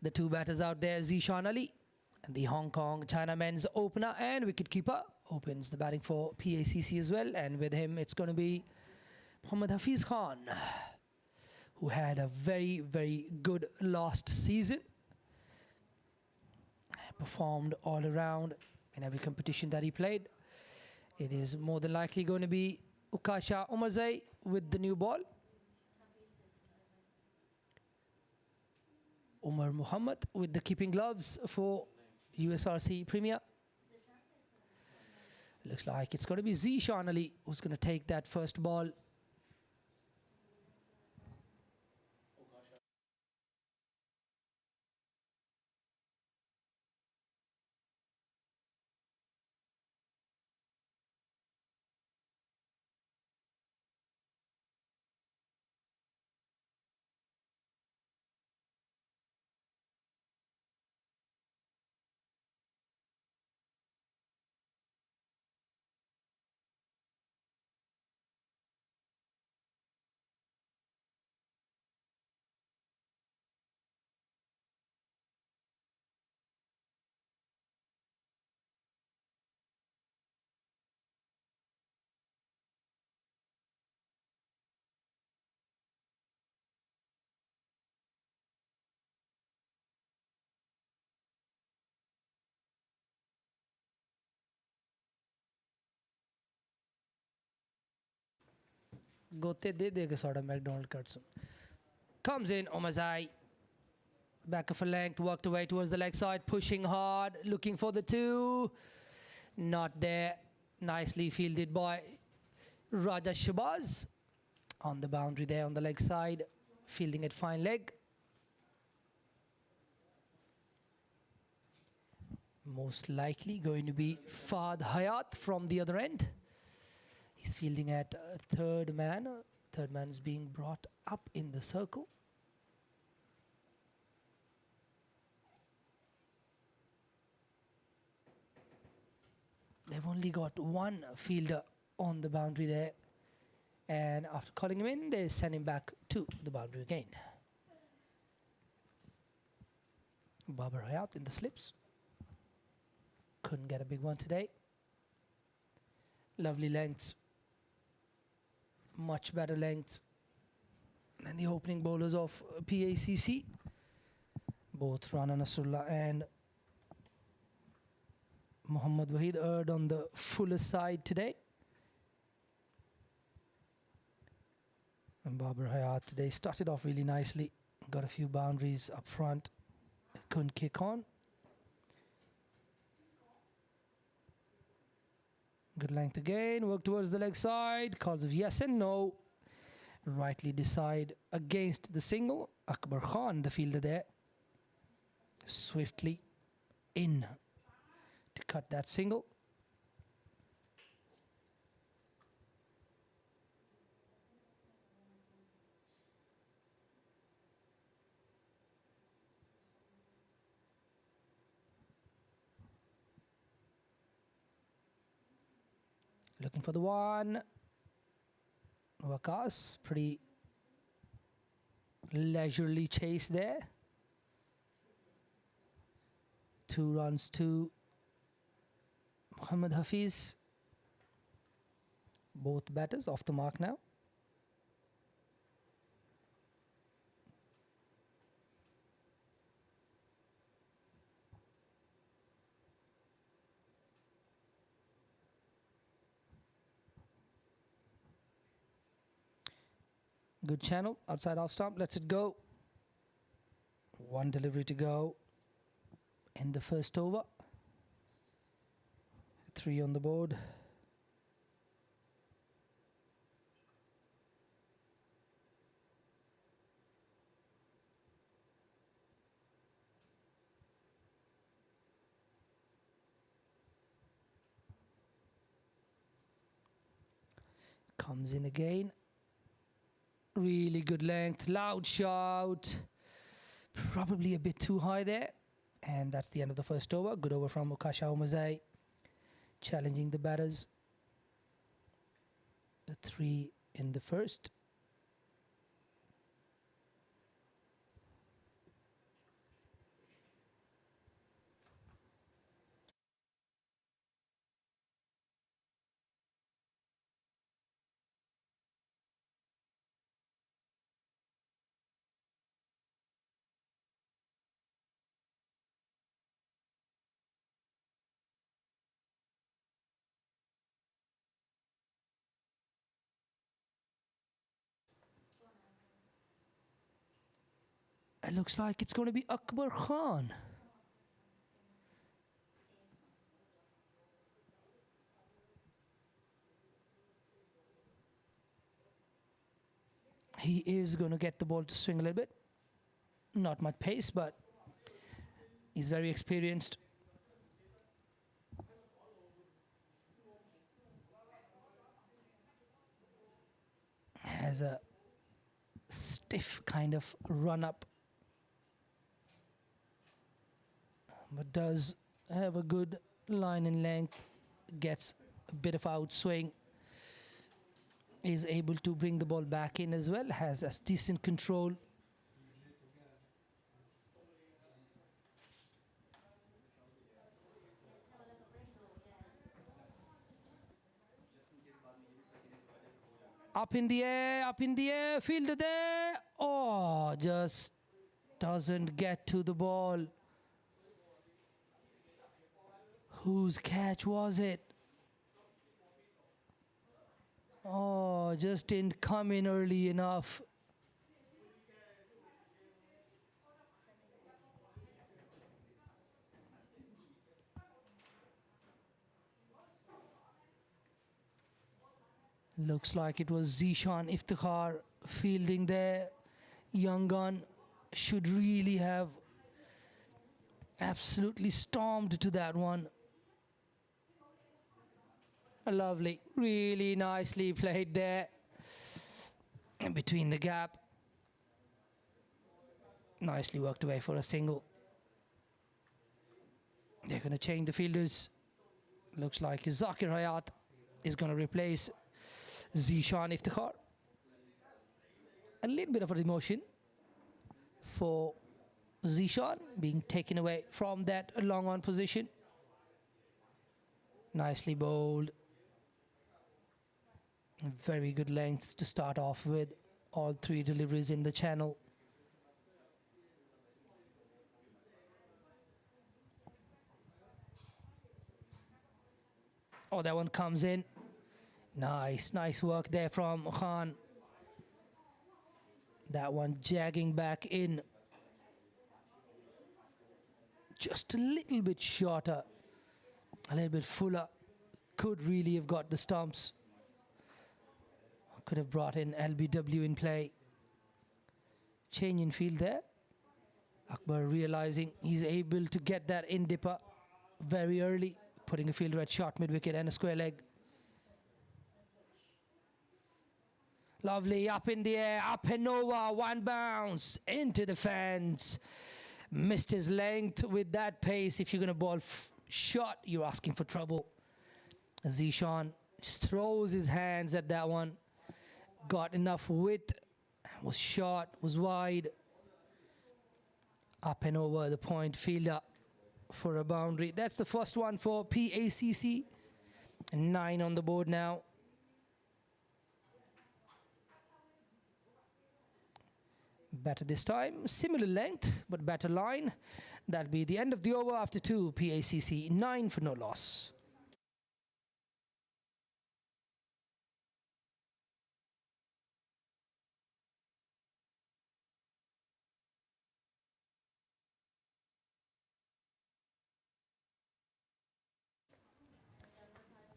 The two batters out there, Zishan Ali, the Hong Kong China men's opener and wicketkeeper, opens the batting for PACC as well. And with him, it's going to be Mohammad Hafiz Khan, who had a very, very good last season. Performed all around in every competition that he played. It is more than likely going to be Ukasha Umarzai with the new ball. Umar Muhammad with the keeping gloves for USRC Premier. Looks like it's going to be Zishan Ali who's going to take that first ball. Gote de dega sort of McDonald cuts. Comes in, Umarzai. Back of a length, worked away towards the leg side, pushing hard, looking for the two. Not there. Nicely fielded by Raja Shabazz. On the boundary there on the leg side, fielding at fine leg. Most likely going to be Fahd Hayat from the other end. He's fielding at third man. Third man is being brought up in the circle. They've only got one fielder on the boundary there. And after calling him in, they send him back to the boundary again. Babar Hayat in the slips. Couldn't get a big one today. Lovely lengths. Much better length than the opening bowlers of PACC. Both Rana Nasrullah and Muhammad Wahid erred on the fuller side today. And Babar Hayat today started off really nicely. Got a few boundaries up front. Couldn't kick on. Good length again, work towards the leg side, calls of yes and no. Rightly decide against the single. Akbar Khan, the fielder there, swiftly in to cut that single. Looking for the one. Waqas, pretty leisurely chase there. 2 runs to Muhammad Hafiz. Both batters off the mark now. Good channel, outside off stump, lets it go. One delivery to go in the first over. 3 on the board. Comes in again. Really good length, loud shout. Probably a bit too high there. And that's the end of the first over. Good over from Ukasha Umarzai. Challenging the batters. a 3 in the first. It looks like it's going to be Akbar Khan. He is going to get the ball to swing a little bit. Not much pace, but he's very experienced. Has a stiff kind of run up, but does have a good line and length, gets a bit of outswing, is able to bring the ball back in as well, has a decent control. Up in the air, fielder there. Oh, just doesn't get to the ball. Whose catch was it? Oh, just didn't come in early enough. Looks like it was Zishan Iftikhar fielding there. Young gun should really have absolutely stormed to that one. Lovely, really nicely played there. In between the gap. Nicely worked away for a single. They're going to change the fielders. Looks like Zakir Hayat is going to replace Zishan Iftikhar. A little bit of a demotion for Zishan, being taken away from that long on position. Nicely bowled. Very good lengths to start off with. All three deliveries in the channel. Oh, that one comes in. Nice work there from Khan. That one jagging back in. Just a little bit shorter. A little bit fuller. Could really have got the stumps. Could have brought in LBW in play. Change in field there. Akbar realizing he's able to get that in dipper very early. Putting a fielder at short mid-wicket and a square leg. Lovely, up in the air, up and over, one bounce into the fence. Missed his length with that pace. If you're going to bowl short, you're asking for trouble. Zishan just throws his hands at that one. Got enough width, was short, was wide. Up and over the point fielder for a boundary. That's the first one for PACC. 9 on the board now. Better this time, similar length, but better line. That'll be the end of the over after 2, PACC, 9 for no loss.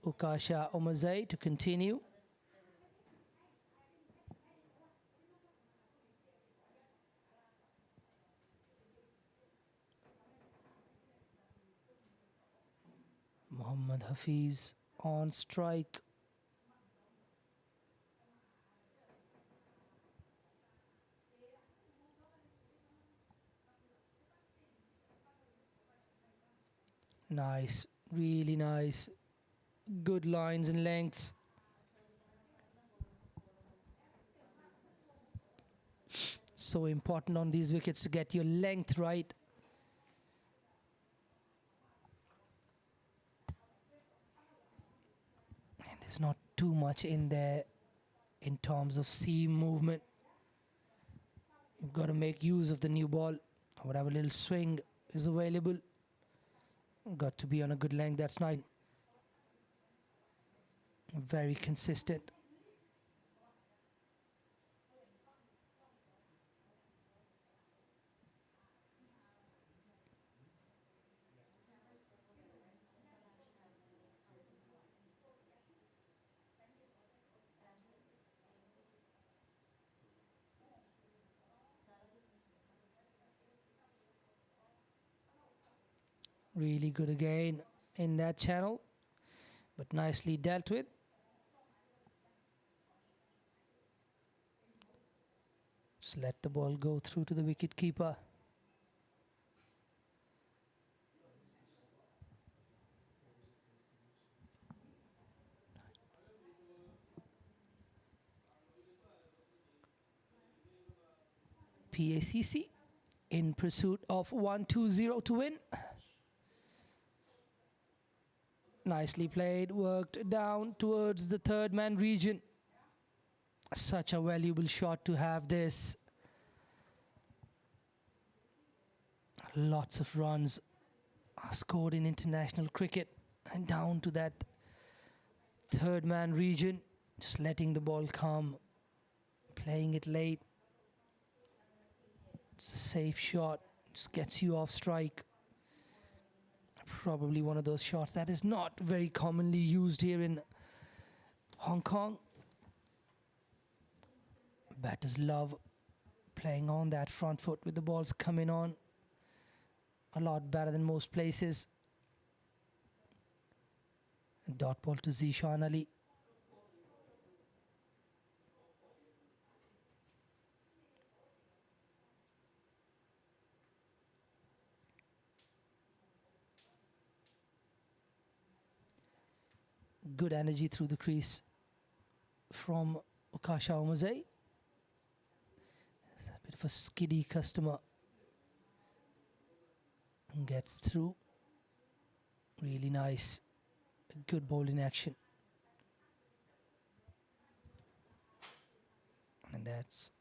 Ukasha Omazai to continue. Muhammad Hafiz on strike. Nice, really nice. Good lines and lengths. So important on these wickets to get your length right. And there's not too much in there in terms of seam movement. You've got to make use of the new ball. Whatever little swing is available. Got to be on a good length. That's nice. Very consistent. Really good again in that channel, but nicely dealt with. Just let the ball go through to the wicket keeper. PACC in pursuit of 1-2-0 to win. Nicely played, worked down towards the third man region. Such a valuable shot to have this. Lots of runs are scored in international cricket, and down to that third man region, just letting the ball come, playing it late. It's a safe shot, just gets you off strike. Probably one of those shots that is not very commonly used here in Hong Kong. Batters love playing on that front foot with the balls coming on. A lot better than most places. Dot ball to Zishan Ali. Good energy through the crease from Ukasha Omazei. It's a bit of a skiddy customer. And gets through. Really nice. Good bowling action. And that's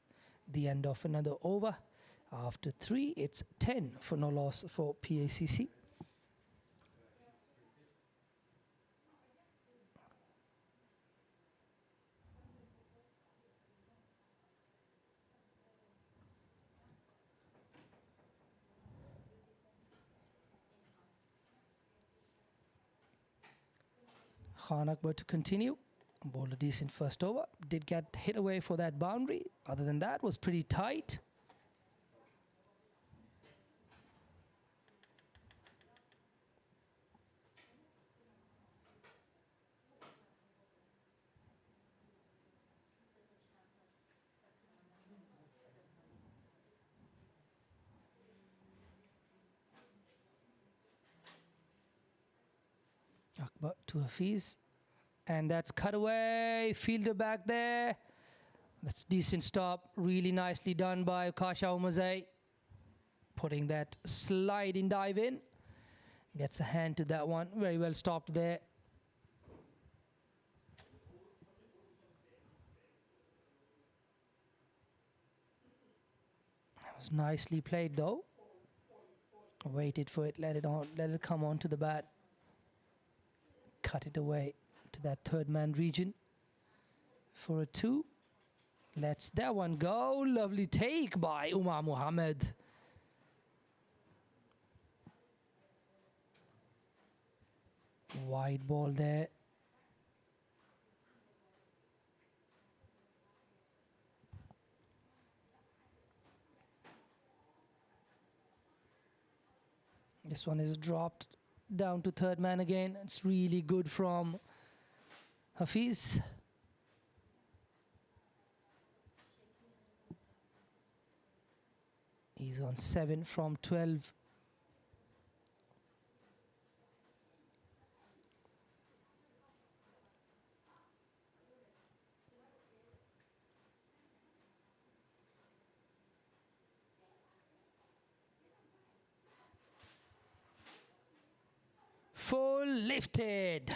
the end of another over. After 3, it's 10 for no loss for PACC. Khan Akbar to continue. Bowled a decent first over. Did get hit away for that boundary. Other than that, was pretty tight. Akbar to Hafiz. And that's cut away. Fielder back there. That's decent stop. Really nicely done by Ukasha Omazei. Putting that sliding dive in. Gets a hand to that one. Very well stopped there. That was nicely played though. Waited for it, let it come onto the bat. Cut it away to that third man region for a 2. Lets that one go. Lovely take by Umar Mohammed. Wide ball there. This one is dropped down to third man again. It's really good from Hafiz. He's on 7 from 12. full lifted.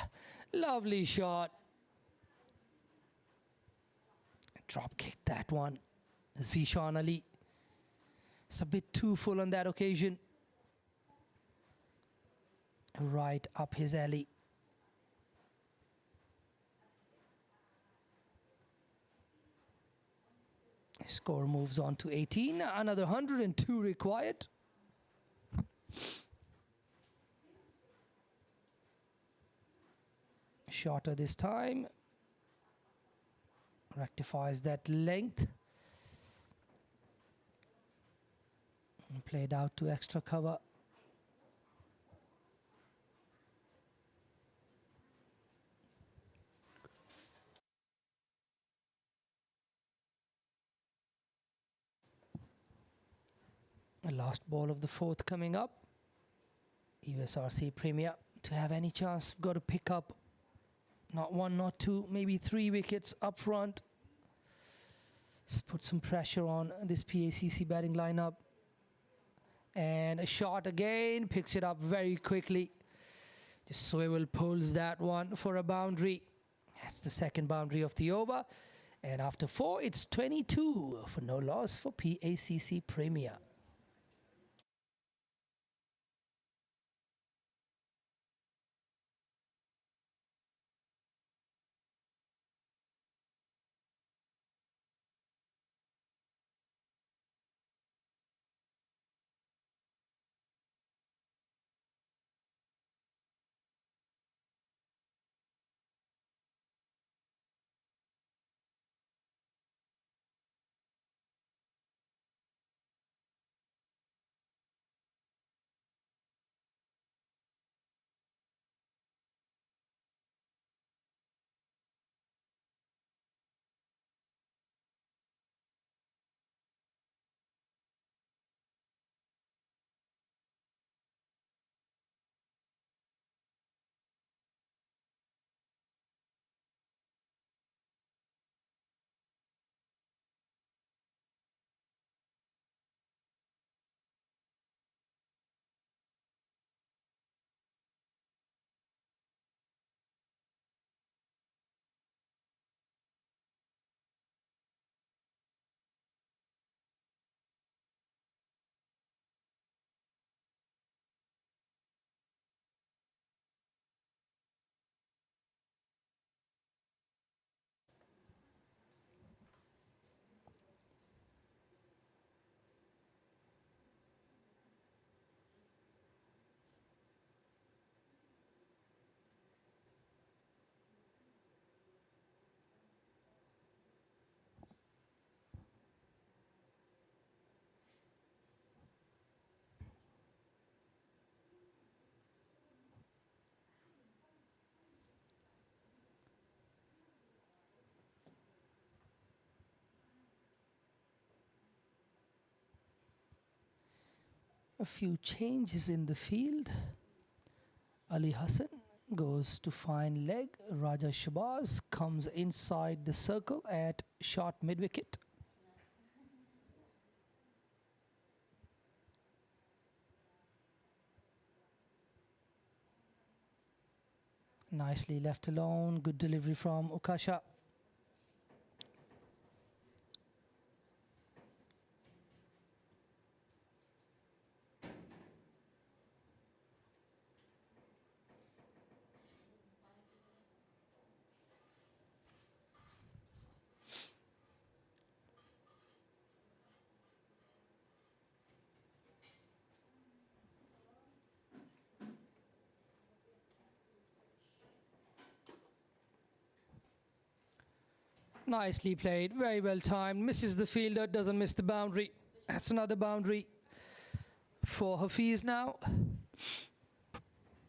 Lovely shot. Drop kick that one. Zishan Ali. It's a bit too full on that occasion. Right up his alley. Score moves on to 18. Another 102 required. Shorter this time. Rectifies that length. And played out to extra cover. The last ball of the fourth coming up. USRC Premier to have any chance, got to pick up not one, not two, maybe 3 wickets up front. Just put some pressure on this PACC batting lineup. And a shot again, picks it up very quickly. Just swivel pulls that one for a boundary. That's the second boundary of the over. And after 4, it's 22 for no loss for PACC Premier. A few changes in the field. Ali Hassan goes to fine leg. Raja Shabazz comes inside the circle at short mid-wicket. Nicely left alone. Good delivery from Ukasha. Nicely played, very well timed. Misses the fielder, doesn't miss the boundary. That's another boundary for Hafiz now.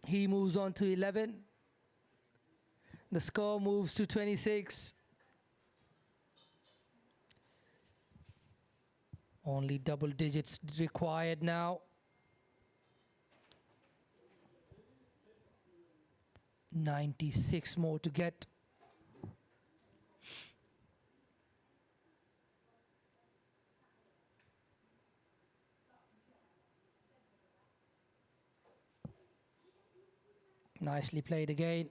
He moves on to 11. The score moves to 26. Only double digits required now. 96 more to get. Nicely played again.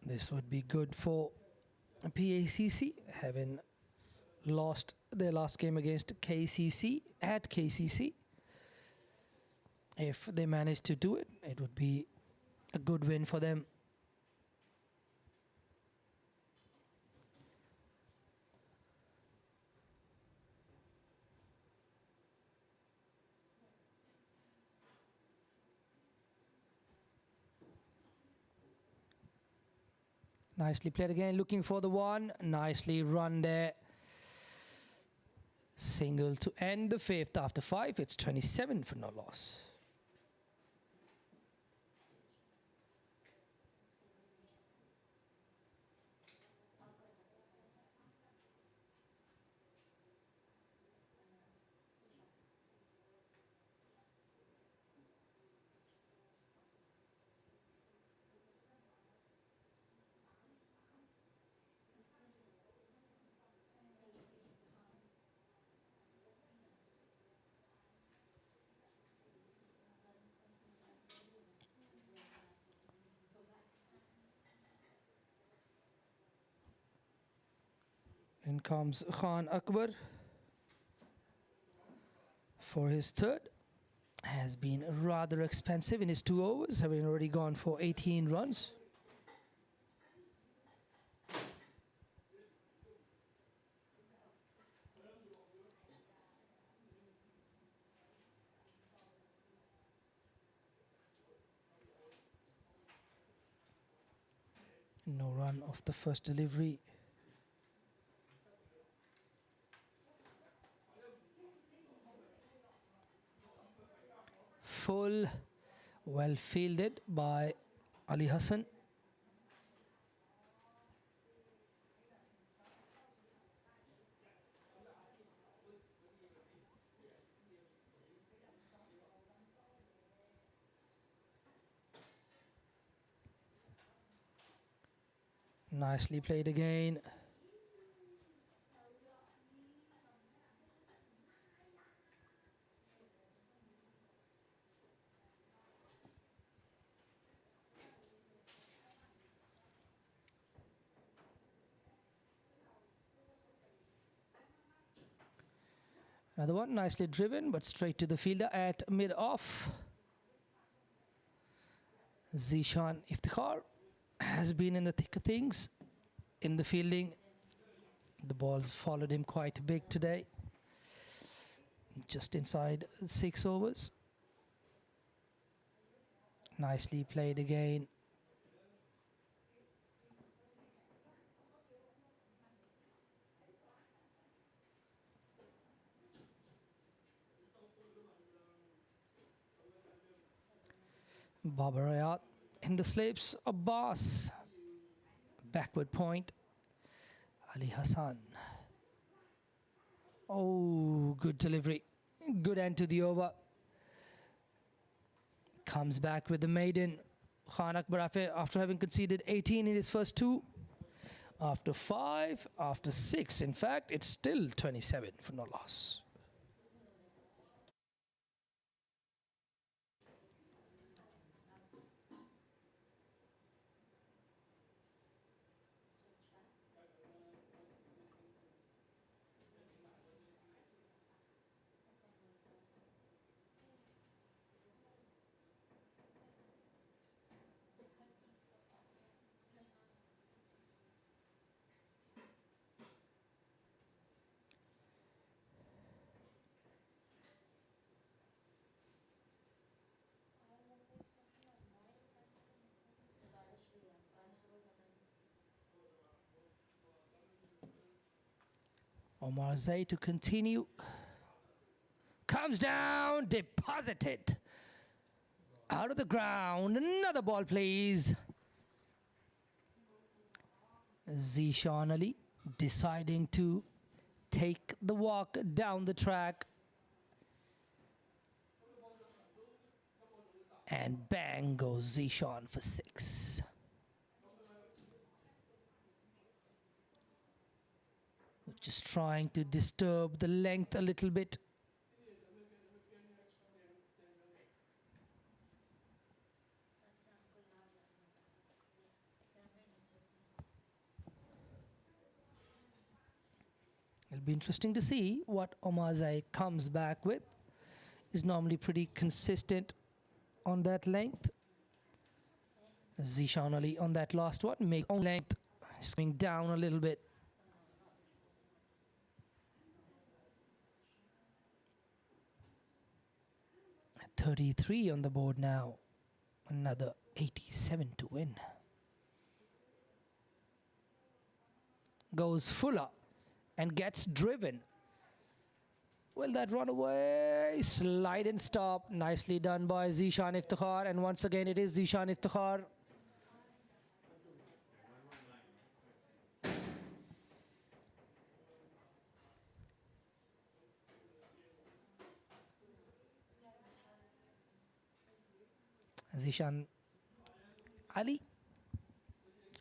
This would be good for PACC, having lost their last game against KCC at KCC. If they manage to do it, it would be a good win for them. Nicely played again, looking for the one. Nicely run there. Single to end the fifth after 5. It's 27 for no loss. In comes Khan Akbar for his third. Has been rather expensive in his 2 overs, having already gone for 18 runs. No run off the first delivery. Full, well fielded by Ali Hassan. Nicely played again. Another one nicely driven, but straight to the fielder at mid-off. Zishan Iftikhar has been in the thick of things in the fielding. The ball's followed him quite big today. Just inside 6 overs. Nicely played again. Babarayat in the slips. Abbas. Backward point. Ali Hassan. Oh, good delivery. Good end to the over. Comes back with the maiden. Khan Akbar after having conceded 18 in his first 2. After 5, after 6, in fact, it's still 27 for no loss. Omar Zay to continue. Comes down, deposited. Out of the ground. Another ball, please. Zishan Ali deciding to take the walk down the track. And bang goes Zishan for 6. Just trying to disturb the length a little bit. It'll be interesting to see what Omazai comes back with. Is normally pretty consistent on that length. Zishan Ali on that last one makes own length, swing down a little bit. At 33 on the board now. Another 87 to win. Goes Fuller and gets driven. Will that run away? Slide and stop. Nicely done by Zishan Iftikhar. And once again, it is Zishan Iftikhar. Zishan Ali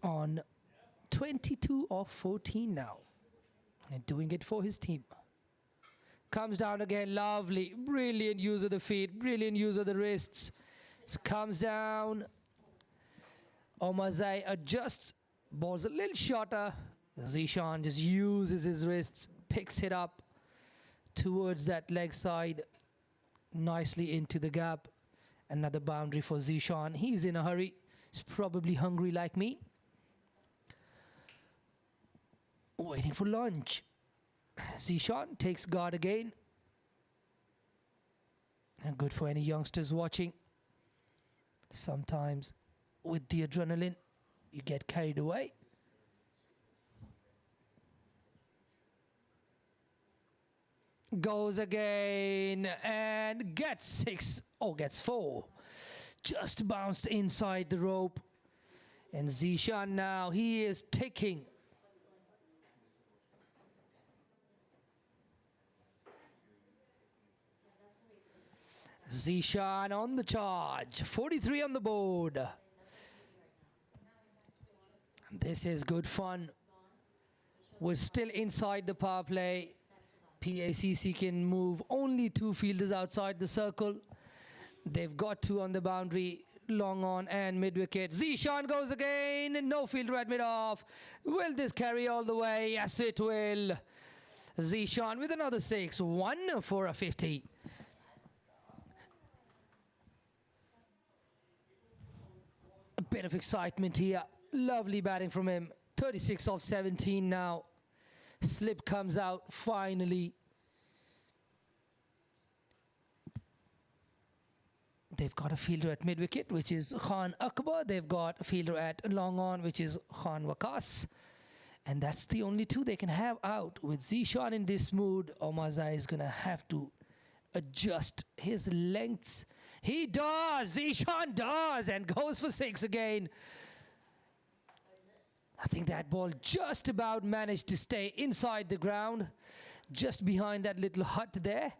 on 22 of 14 now. And doing it for his team. Comes down again, lovely, brilliant use of the feet, brilliant use of the wrists. Comes down. Omazai adjusts, ball's a little shorter. Zishan just uses his wrists, picks it up towards that leg side, nicely into the gap. Another boundary for Zishan. He's in a hurry. He's probably hungry like me. Waiting for lunch. Zishan takes guard again. And good for any youngsters watching. Sometimes with the adrenaline, you get carried away. Goes again and gets 6. Oh, gets 4. Just bounced inside the rope. And Zishan now, he is taking. Zishan on the charge. 43 on the board. This is good fun. We're still inside the power play. PACC can move only 2 fielders outside the circle. They've got 2 on the boundary, long on and mid wicket. Zishan goes again, no fielder at mid off. Will this carry all the way? Yes, it will. Zishan with another 6, 1 for a 50. A bit of excitement here. Lovely batting from him. 36 off 17 now. Slip comes out finally. They've got a fielder at mid-wicket, which is Khan Akbar. They've got a fielder at long on, which is Khan Waqas. And that's the only 2 they can have out. With Zishan in this mood, Omazai is going to have to adjust his lengths. He does! Zishan does! And goes for 6 again. I think that ball just about managed to stay inside the ground, just behind that little hut there.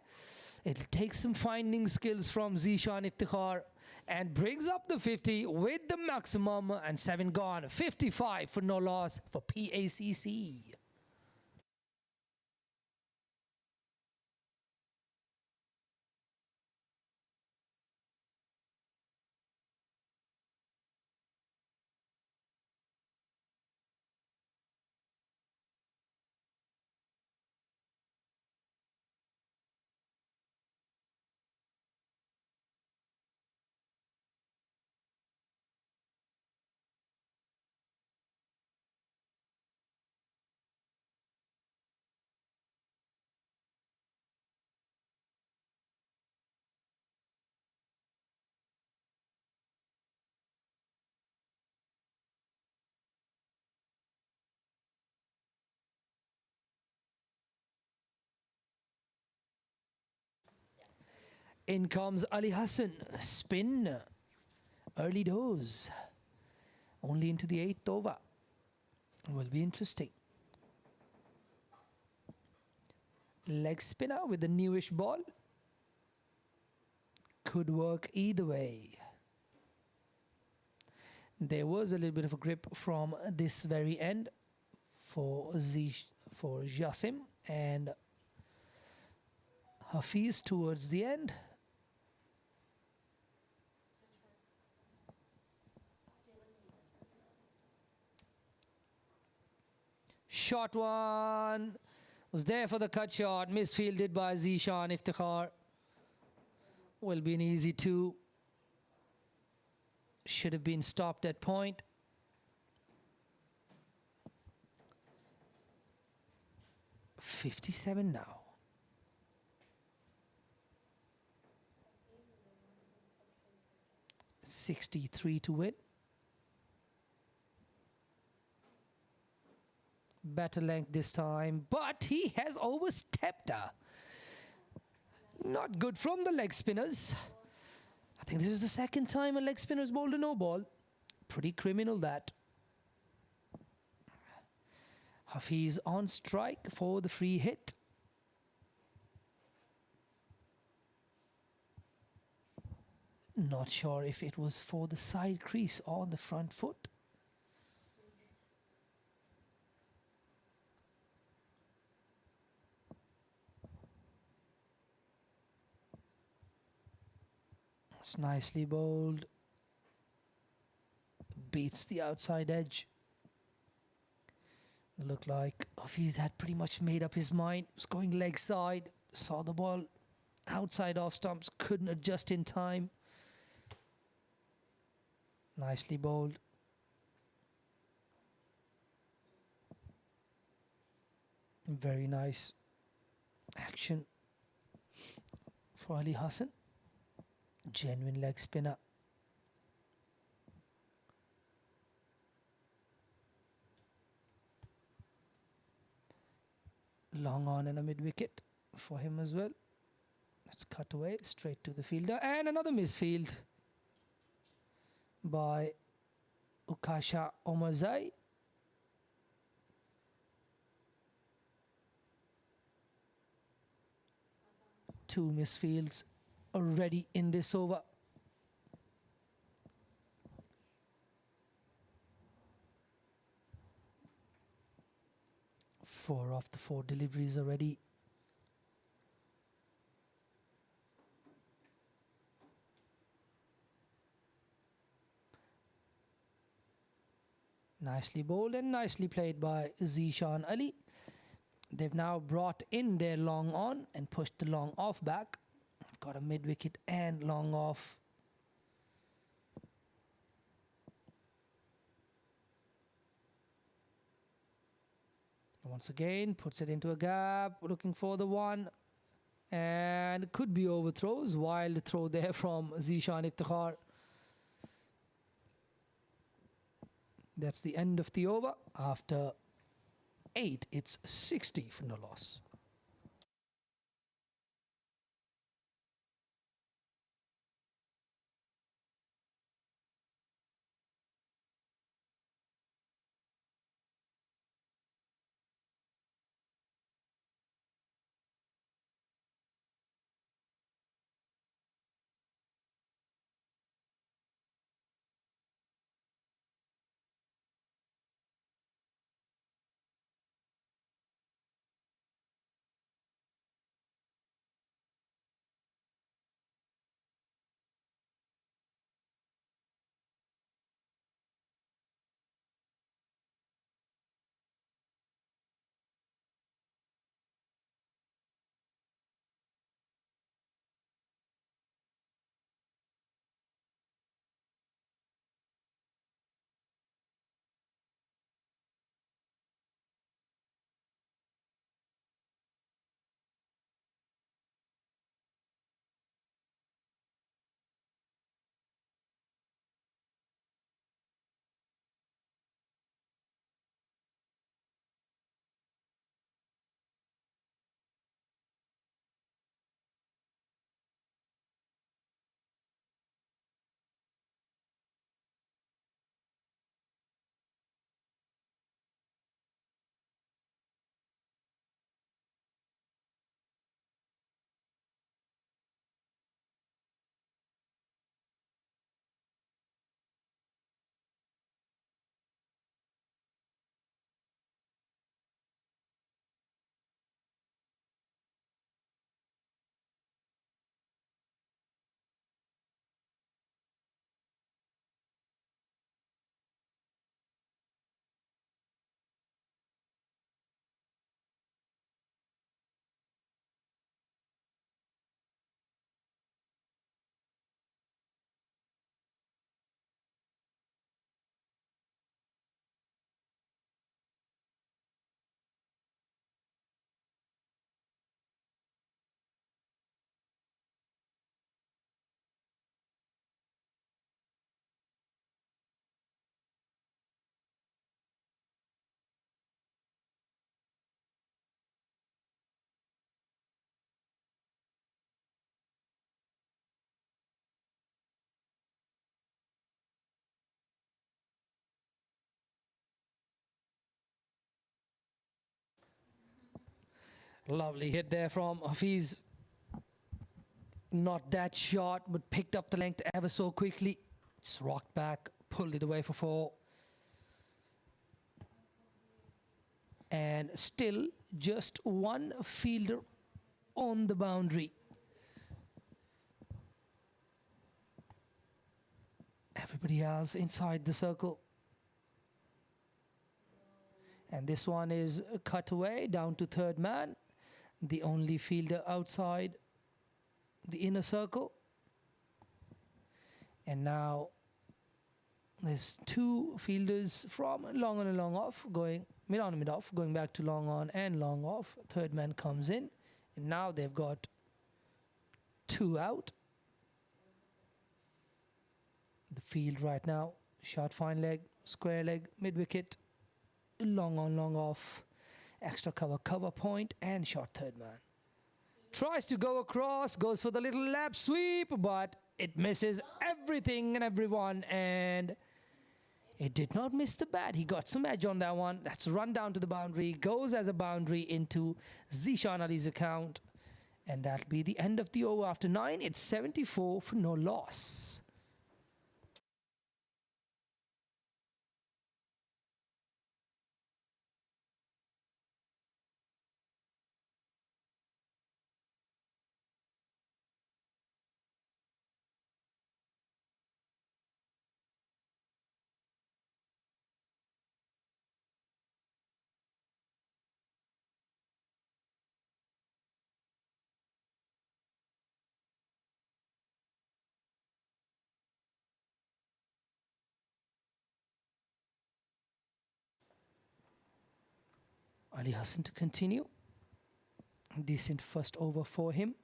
It'll take some finding skills from Zishan Iftikhar and brings up the 50 with the maximum and 7 gone. 55 for no loss for PACC. In comes Ali Hassan. Spin. Early dose. Only into the 8th over. Will be interesting. Leg spinner with the newish ball. Could work either way. There was a little bit of a grip from this very end for Jasim and Hafiz towards the end. Short one. Was there for the cut shot, misfielded by Zishan Iftikhar. Will be an easy two. Should have been stopped at point. .57 now. 63 to win. Better length this time, but he has overstepped her. Not good from the leg spinners. I think this is the second time a leg spinner's bowled a no ball. Pretty criminal that. Hafiz on strike for the free hit. Not sure if it was for the side crease or the front foot. It's nicely bowled. Beats the outside edge. Looked like Hafiz had pretty much made up his mind. Was going leg side. Saw the ball outside off stumps. Couldn't adjust in time. Nicely bowled. Very nice action for Ali Hassan. Genuine leg spinner. Long on and a mid wicket for him as well. Let's cut away straight to the fielder, and another misfield by Ukasha Omarzai. Two misfields already in this over. Four of the four deliveries already. Nicely bowled and nicely played by Zishan Ali. They've now brought in their long on and pushed the long off back. I've got a mid wicket and long off. Once again, puts it into a gap, looking for the one. And could be overthrows. Wild throw there from Zishan Iftikhar. That's the end of the over. After 8, it's 60 for no loss. Lovely hit there from Hafiz. Not that short, but picked up the length ever so quickly. Just rocked back, pulled it away for 4. And still just one fielder on the boundary. Everybody else inside the circle. And this one is cut away down to third man. The only fielder outside the inner circle. And now there's 2 fielders from long on and long off, going mid on and mid off, going back to long on and long off. Third man comes in, and now they've got 2 out. The field right now: short fine leg, square leg, mid wicket, long on, long off, extra cover, cover point, and short third man. Tries to go across, goes for the little lap sweep, but it misses everything and everyone, and it did not miss the bat. He got some edge on that one. That's a run down to the boundary, goes as a boundary into Zishan Ali's account, and that'll be the end of the over. After 9, it's 74 for no loss. Ali Hassan to continue. Decent first over for him.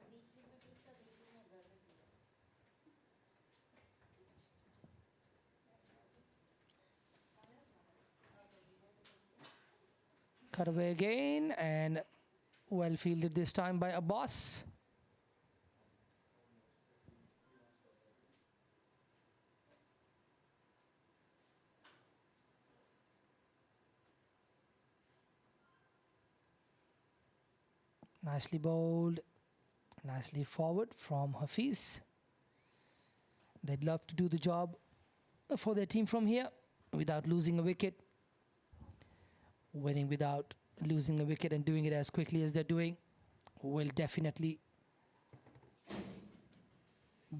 बीच बीच में टूटता बीच बीच में दर्द होती है Cut away again, and well fielded this time by Abbas. Nicely bowled, nicely forward from Hafiz. They'd love to do the job for their team from here without losing a wicket. Winning without losing a wicket and doing it as quickly as they're doing will definitely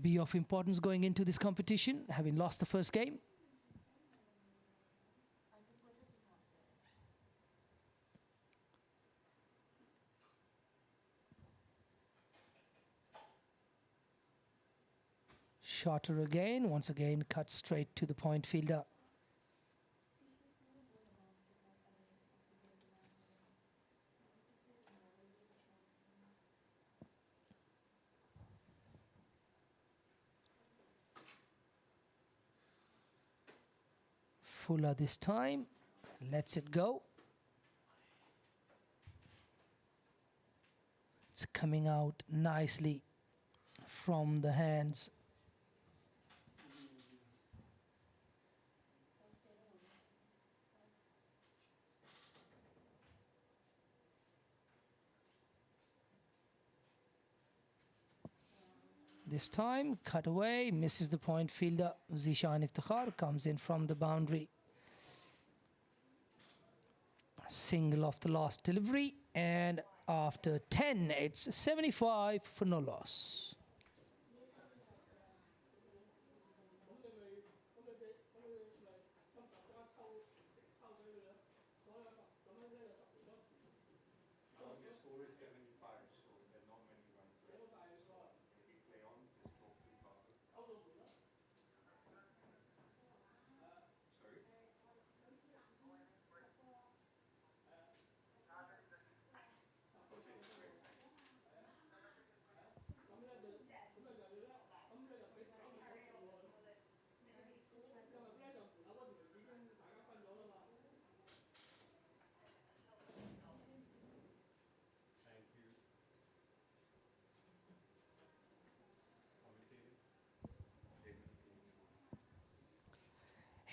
be of importance going into this competition, having lost the first game. अंकित को अच्छा सिखाते हैं Shorter again, once again cut straight to the point fielder. Fuller this time, lets it go. It's coming out nicely from the hands. This time, cut away, misses the point fielder. Zishan Iftikhar comes in from the boundary. Single off the last delivery, and after 10, it's 75 for no loss. Your score is 75, so there are not many runs left. So maybe play on, just talk to Babu. Sorry? Okay, great, thanks.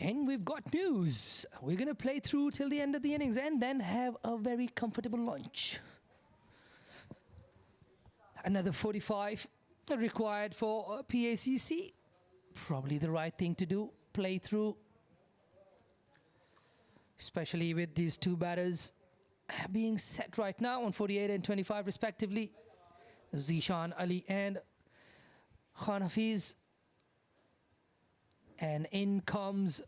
And we've got news. We're going to play through till the end of the innings and then have a very comfortable lunch. Another 45 required for PACC. Probably the right thing to do. Play through. Especially with these two batters being set right now on 48 and 25 respectively. Zishan Ali and Khan Hafiz. And in comes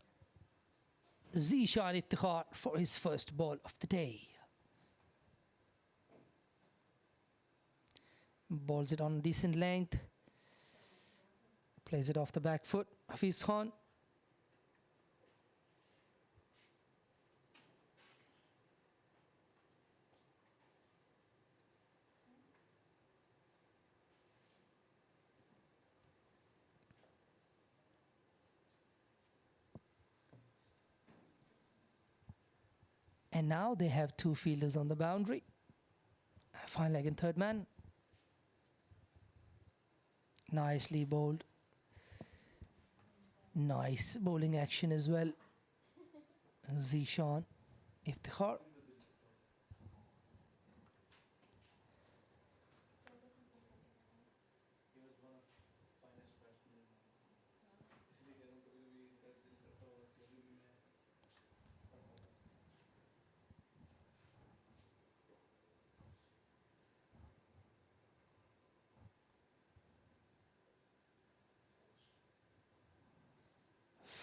Zishan Iftikhar for his first ball of the day. Balls it on decent length. Plays it off the back foot. Hafiz Khan. And now they have two fielders on the boundary. Fine leg and third man. Nicely bowled. Nice bowling action as well. Zishan Iftikhar.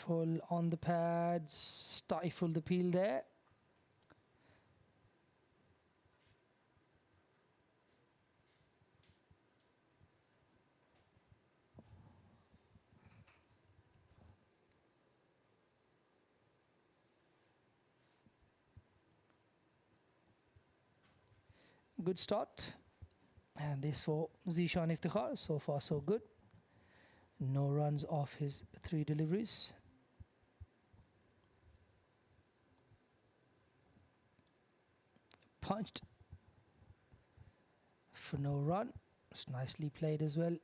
Full on the pads, stifle the peel there. Good start. And this for Zishan Iftikhar. So far so good. No runs off his 3 deliveries. Punched for no run. It's nicely played as well.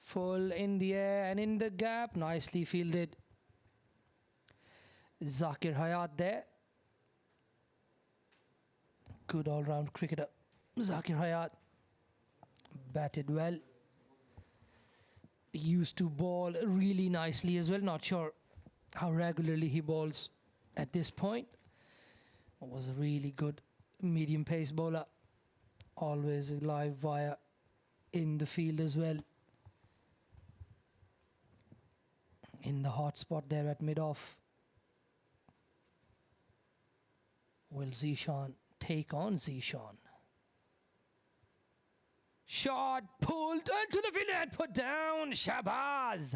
Full in the air and in the gap. Nicely fielded. Zakir Hayat there. Good all-round cricketer. Zakir Hayat batted well. Used to ball really nicely as well. Not sure how regularly he bowls at this point. Was a really good medium pace bowler. Always a live wire in the field as well. In the hot spot there at mid-off. Will Zishan take on Zishan? Shot pulled into the field and put down. Shabazz.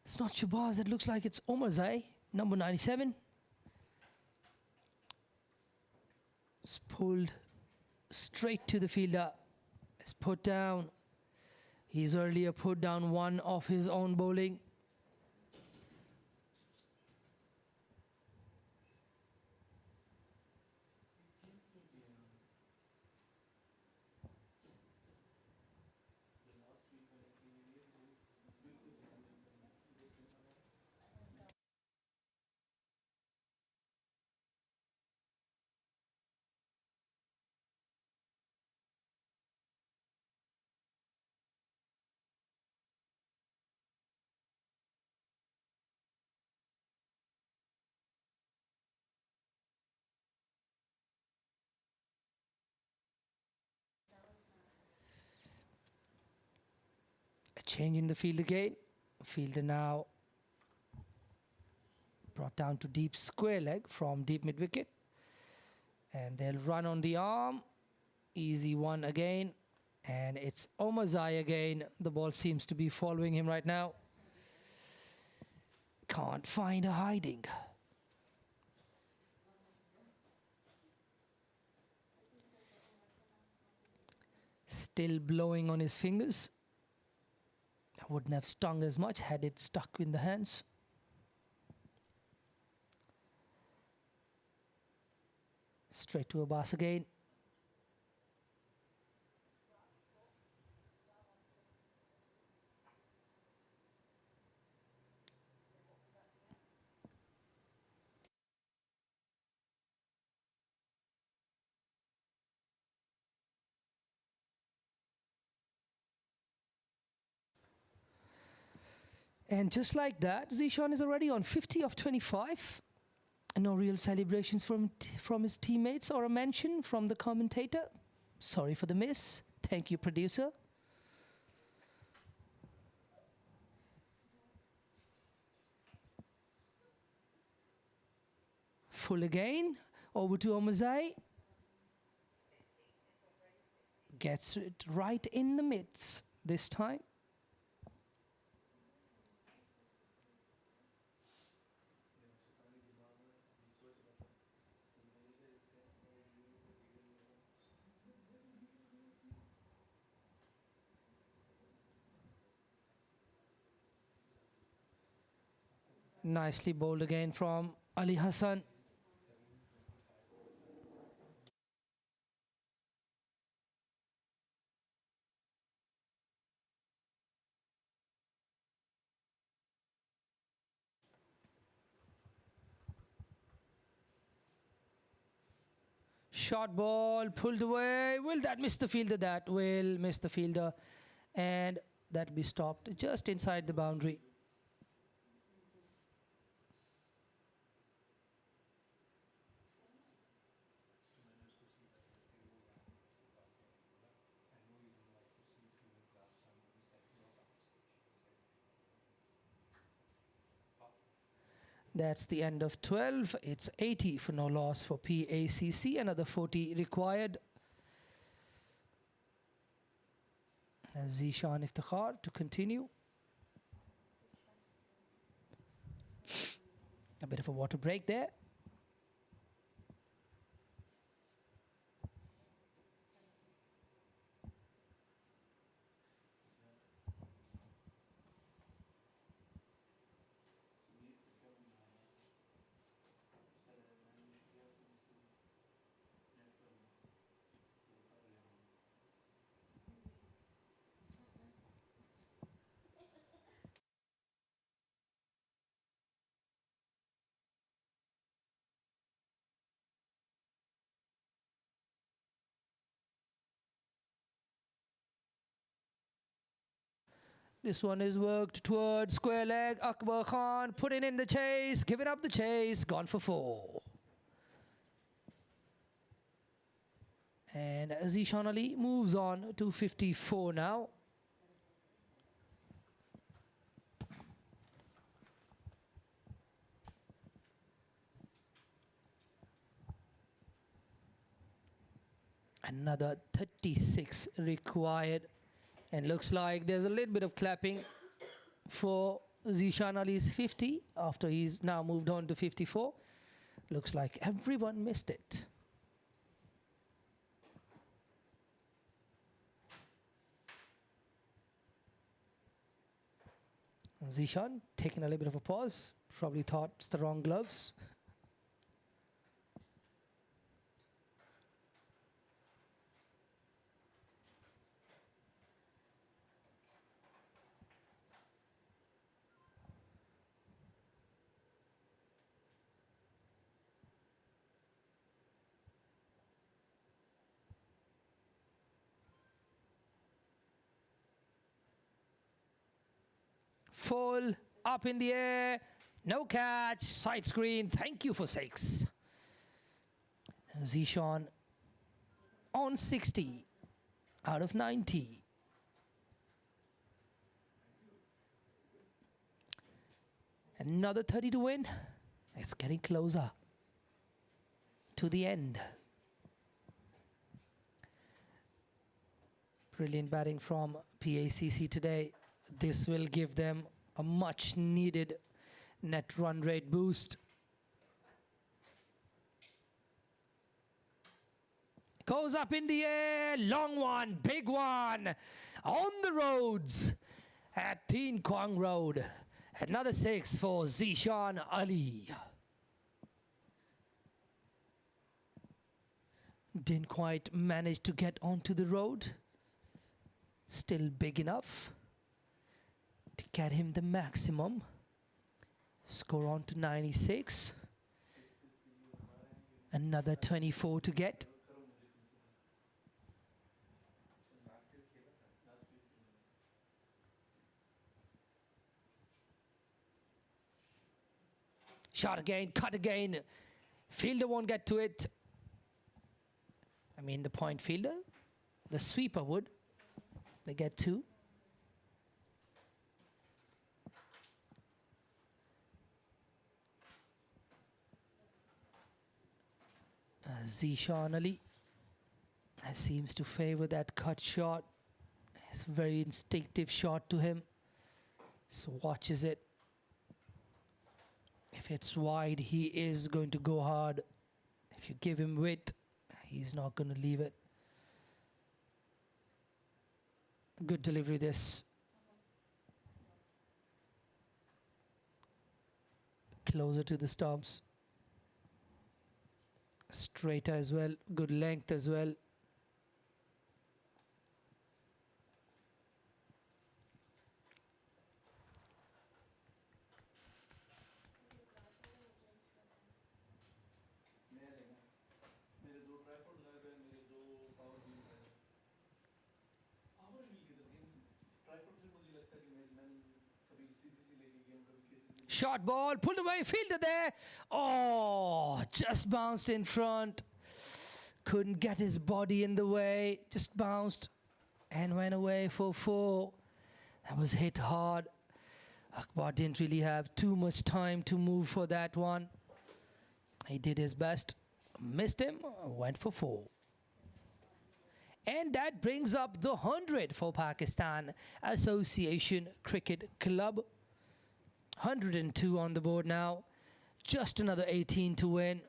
It's not Shabazz. It looks like it's Omarzai, number 97. It's pulled straight to the fielder. It's put down. He's earlier put down one of his own bowling. A change in the field again. Fielder now brought down to deep square leg from deep mid wicket. And they'll run on the arm. Easy one again. And it's Omarzai again. The ball seems to be following him right now. Can't find a hiding. Still blowing on his fingers. Wouldn't have stung as much had it stuck in the hands. Straight to Abbas again. And just like that, Zishan is already on 50 of 25. No real celebrations from his teammates or a mention from the commentator. Sorry for the miss. Thank you, producer. Full again. Over to Omazai. Gets it right in the midst this time. Nicely bowled again from Ali Hassan. Short ball, pulled away. Will that miss the fielder? That will miss the fielder. And that'll be stopped just inside the boundary. That's the end of 12. It's 80 for no loss for PACC. Another 40 required. Zishan Iftikhar to continue. A bit of a water break there. This one is worked towards square leg. Akbar Khan putting in the chase, giving up the chase, gone for 4. And Zishan Ali moves on to 54 now. Another 36 required. And looks like there's a little bit of clapping for Zishan Ali's 50 after he's now moved on to 54. Looks like everyone missed it. Zishan taking a little bit of a pause. Probably thought it's the wrong gloves. Full, up in the air, no catch, side screen, thank you for 6. Zishan on 60 out of 90. Another 30 to win. It's getting closer to the end. Brilliant batting from PACC today. This will give them a much needed net run rate boost. Goes up in the air. Long one. Big one. On the roads at Teen Kwang Road. Another 6 for Zishan Ali. Didn't quite manage to get onto the road. Still big enough to get him the maximum. Score on to 96. Another 24 to get. Shot again, cut again. Fielder won't get to it. I mean the point fielder. The sweeper would. They get 2. Zishan Ali seems to favor that cut shot. It's a very instinctive shot to him. So watches it. If it's wide, he is going to go hard. If you give him width, he's not going to leave it. Good delivery this. Closer to the stumps. Straighter as well. Good length as well. Short ball, pulled away, fielder there. Oh, just bounced in front. Couldn't get his body in the way. Just bounced and went away for 4. That was hit hard. Akbar didn't really have too much time to move for that one. He did his best. Missed him, went for 4. And that brings up the 100 for Pakistan Association Cricket Club. 102 on the board now. Just another 18 to win.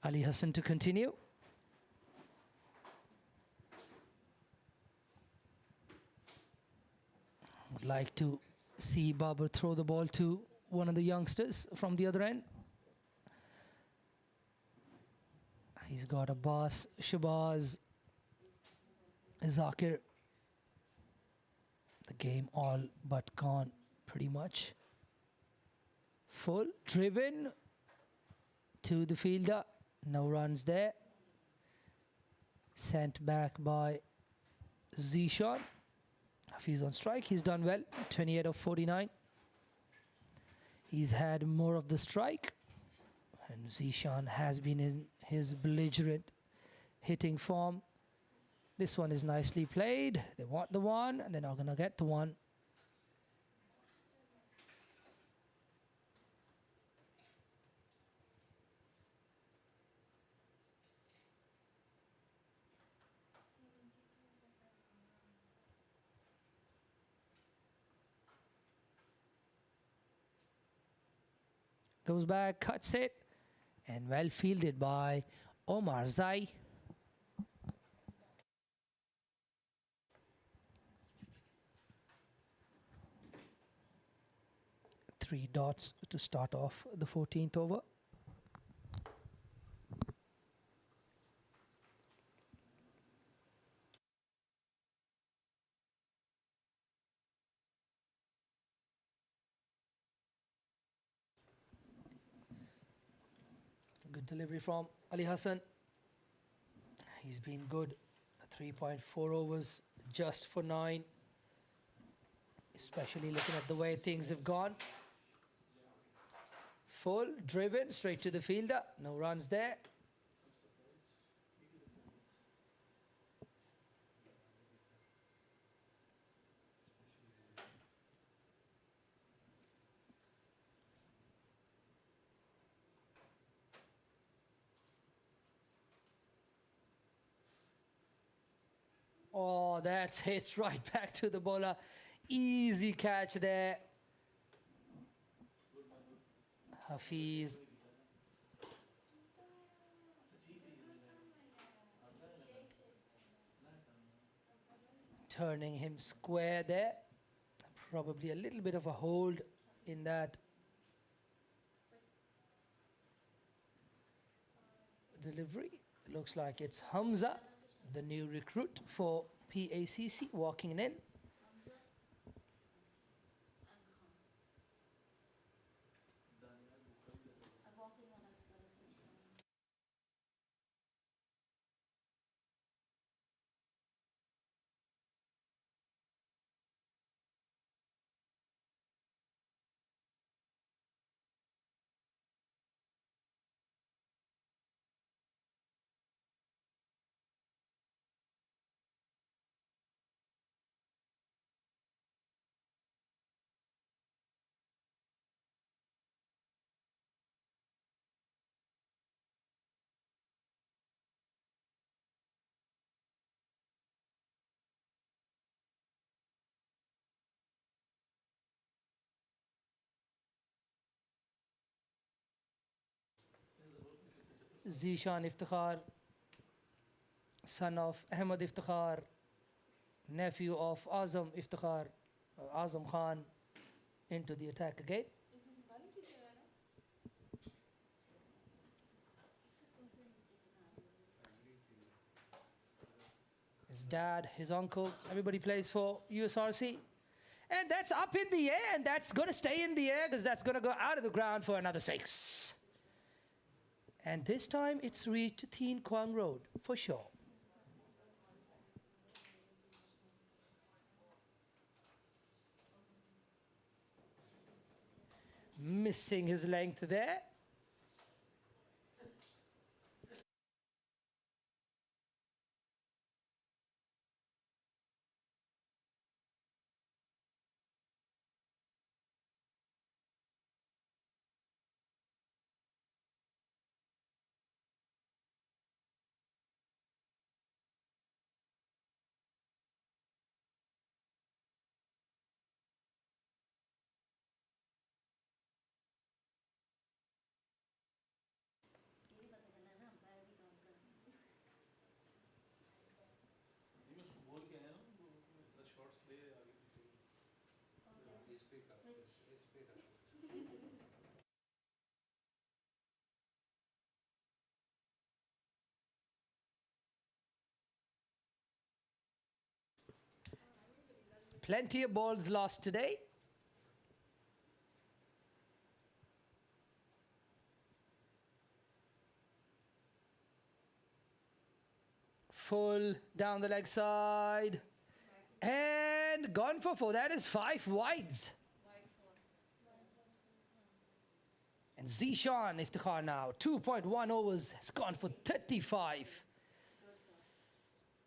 Ali Hassan to continue. Would like to see Babar throw the ball to one of the youngsters from the other end. He's got Abbas, Shabazz, Zakir. The game all but gone pretty much. Full driven to the fielder. No runs there. Sent back by Zishan. If he's on strike, he's done well. 28 of 49. He's had more of the strike. And Zishan has been in his belligerent hitting form. This one is nicely played. They want the one, and they're not going to get the one. Goes back, cuts it, and well fielded by Omar Zai. Three dots to start off the 14th over. delivery from Ali Hassan. He's been good. 3.4 overs just for 9. Especially looking at the way things have gone. Full, driven, straight to the fielder. No runs there. Oh, that's hit right back to the bowler. Easy catch there. Hafiz. Turning him square there. Probably a little bit of a hold in that delivery. Looks like it's Hamza, the new recruit for PACC, walking in. I'm walking on a switch. Zishan Iftikhar, son of Ahmad Iftikhar, nephew of Azam Iftikhar, Azam Khan, into the attack again. His dad, his uncle, everybody plays for USRC. And that's up in the air, and that's going to stay in the air because that's going to go out of the ground for another 6. And this time it's reached Thien Quang Road for sure. Missing his length there. ये भी पता चला ना umpire भी काम कर नहीं मैं उसको बोल के आया हूँ वो इस तरह शॉट्स ले आगे पीछे इस पे कर Switch. इस पे कर Plenty of balls lost today. Full down the leg side. And gone for 4. That is 5 wides. And Zishan Iftikhar now, 2.1 overs, has gone for 35.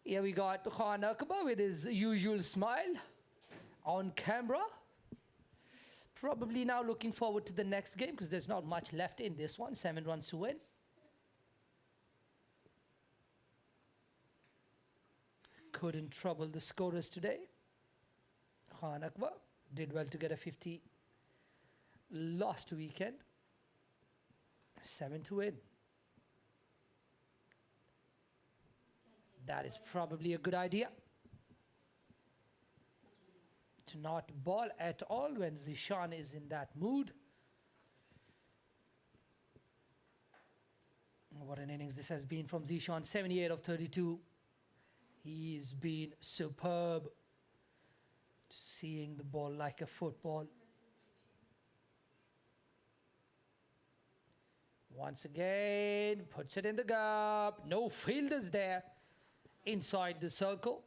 Here we got Khan Akbar with his usual smile on camera. Probably now looking forward to the next game because there's not much left in this one. 7 runs to win. Couldn't trouble the scorers today. Khan Akbar did well to get a 50 last weekend. 7 to win. That is probably a good idea. To not ball at all when Zishan is in that mood. What an innings this has been from Zishan. 78 of 32. He's been superb. Seeing the ball like a football. Once again, puts it in the gap. No fielders there inside the circle.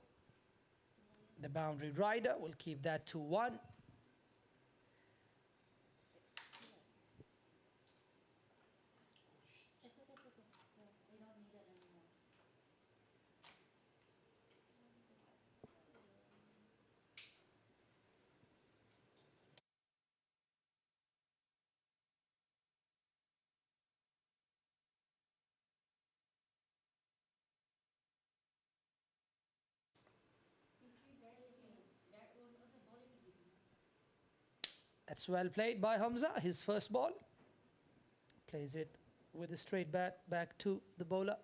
The boundary rider will keep that to 1. 6. It's okay, it's okay. So we don't need it anymore. That's well played by Hamza. His first ball. Plays it with a straight bat back to the bowler.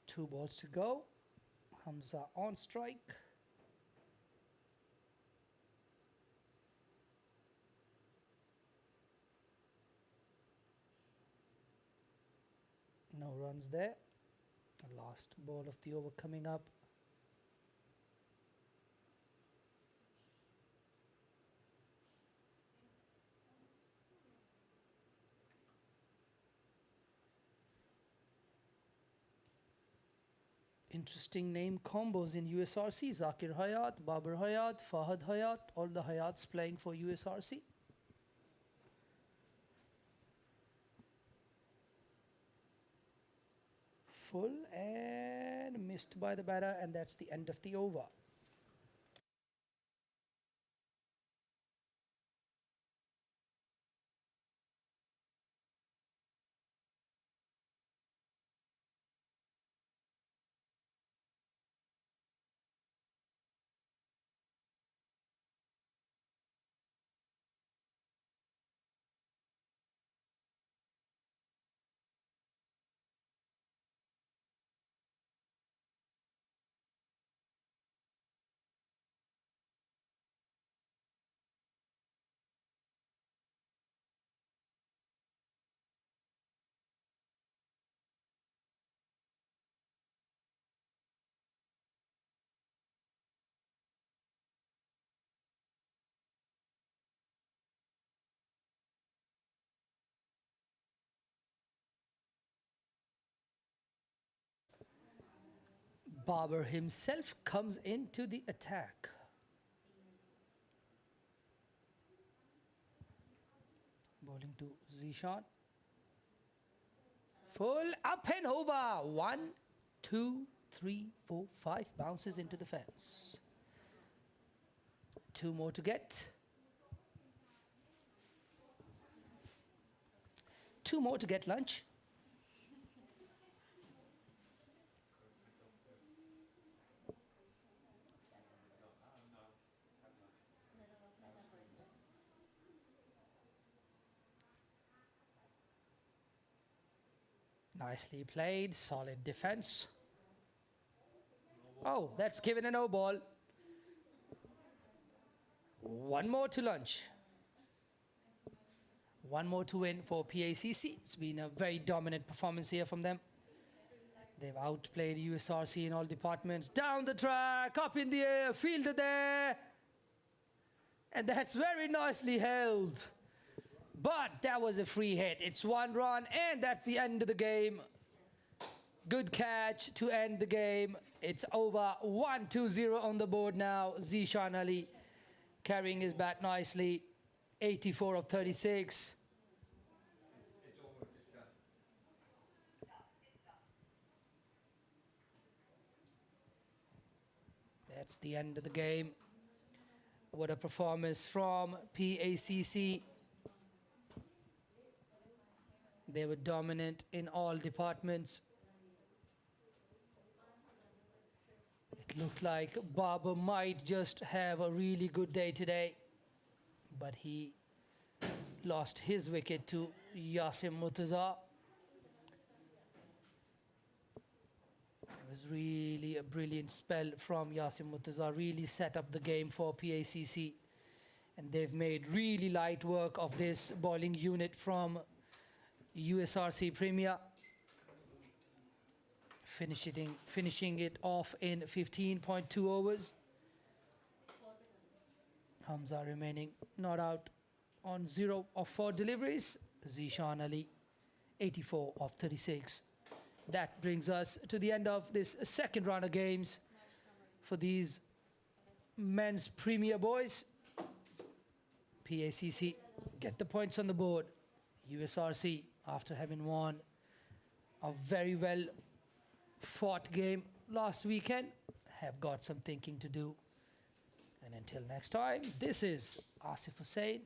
Two balls to go. Hamza on strike. No runs there. The last ball of the over coming up. Interesting name combos in USRC. Zakir Hayat, Babar Hayat, Fahad Hayat, all the Hayats playing for USRC. Full and missed by the batter, and that's the end of the over. Babar himself comes into the attack. Bowling to Zishan. Full up and over. 1, 2, 3, 4, 5 bounces into the fence. 2 more to get. 2 more to get lunch. Nicely played, solid defense. Oh, that's given a no ball. 1 more to lunch. 1 more to win for PACC. It's been a very dominant performance here from them. They've outplayed USRC in all departments. Down the track, up in the air, fielder there. And that's very nicely held. But that was a free hit. It's 1 run, and that's the end of the game. Good catch to end the game. It's over. 1-2-0 on the board now. Zishan Ali carrying his bat nicely. 84 of 36. That's the end of the game. What a performance from PACC. They were dominant in all departments. It looked like Barber might just have a really good day today, but he lost his wicket to Yasim Murtaza. It was really a brilliant spell from Yasim Murtaza, really set up the game for PACC. And they've made really light work of this bowling unit from USRC Premier, finishing it off in 15.2 overs. Hamza remaining not out on 0 of 4 deliveries. Zishan Ali, 84 of 36. That brings us to the end of this second round of games for these men's Premier boys. PACC get the points on the board. USRC, after having won a very well fought game last weekend, have got some thinking to do. And until next time, this is Asif Hussain.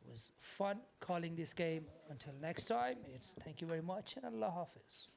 It was fun calling this game. Until next time, it's thank you very much and Allah Hafiz.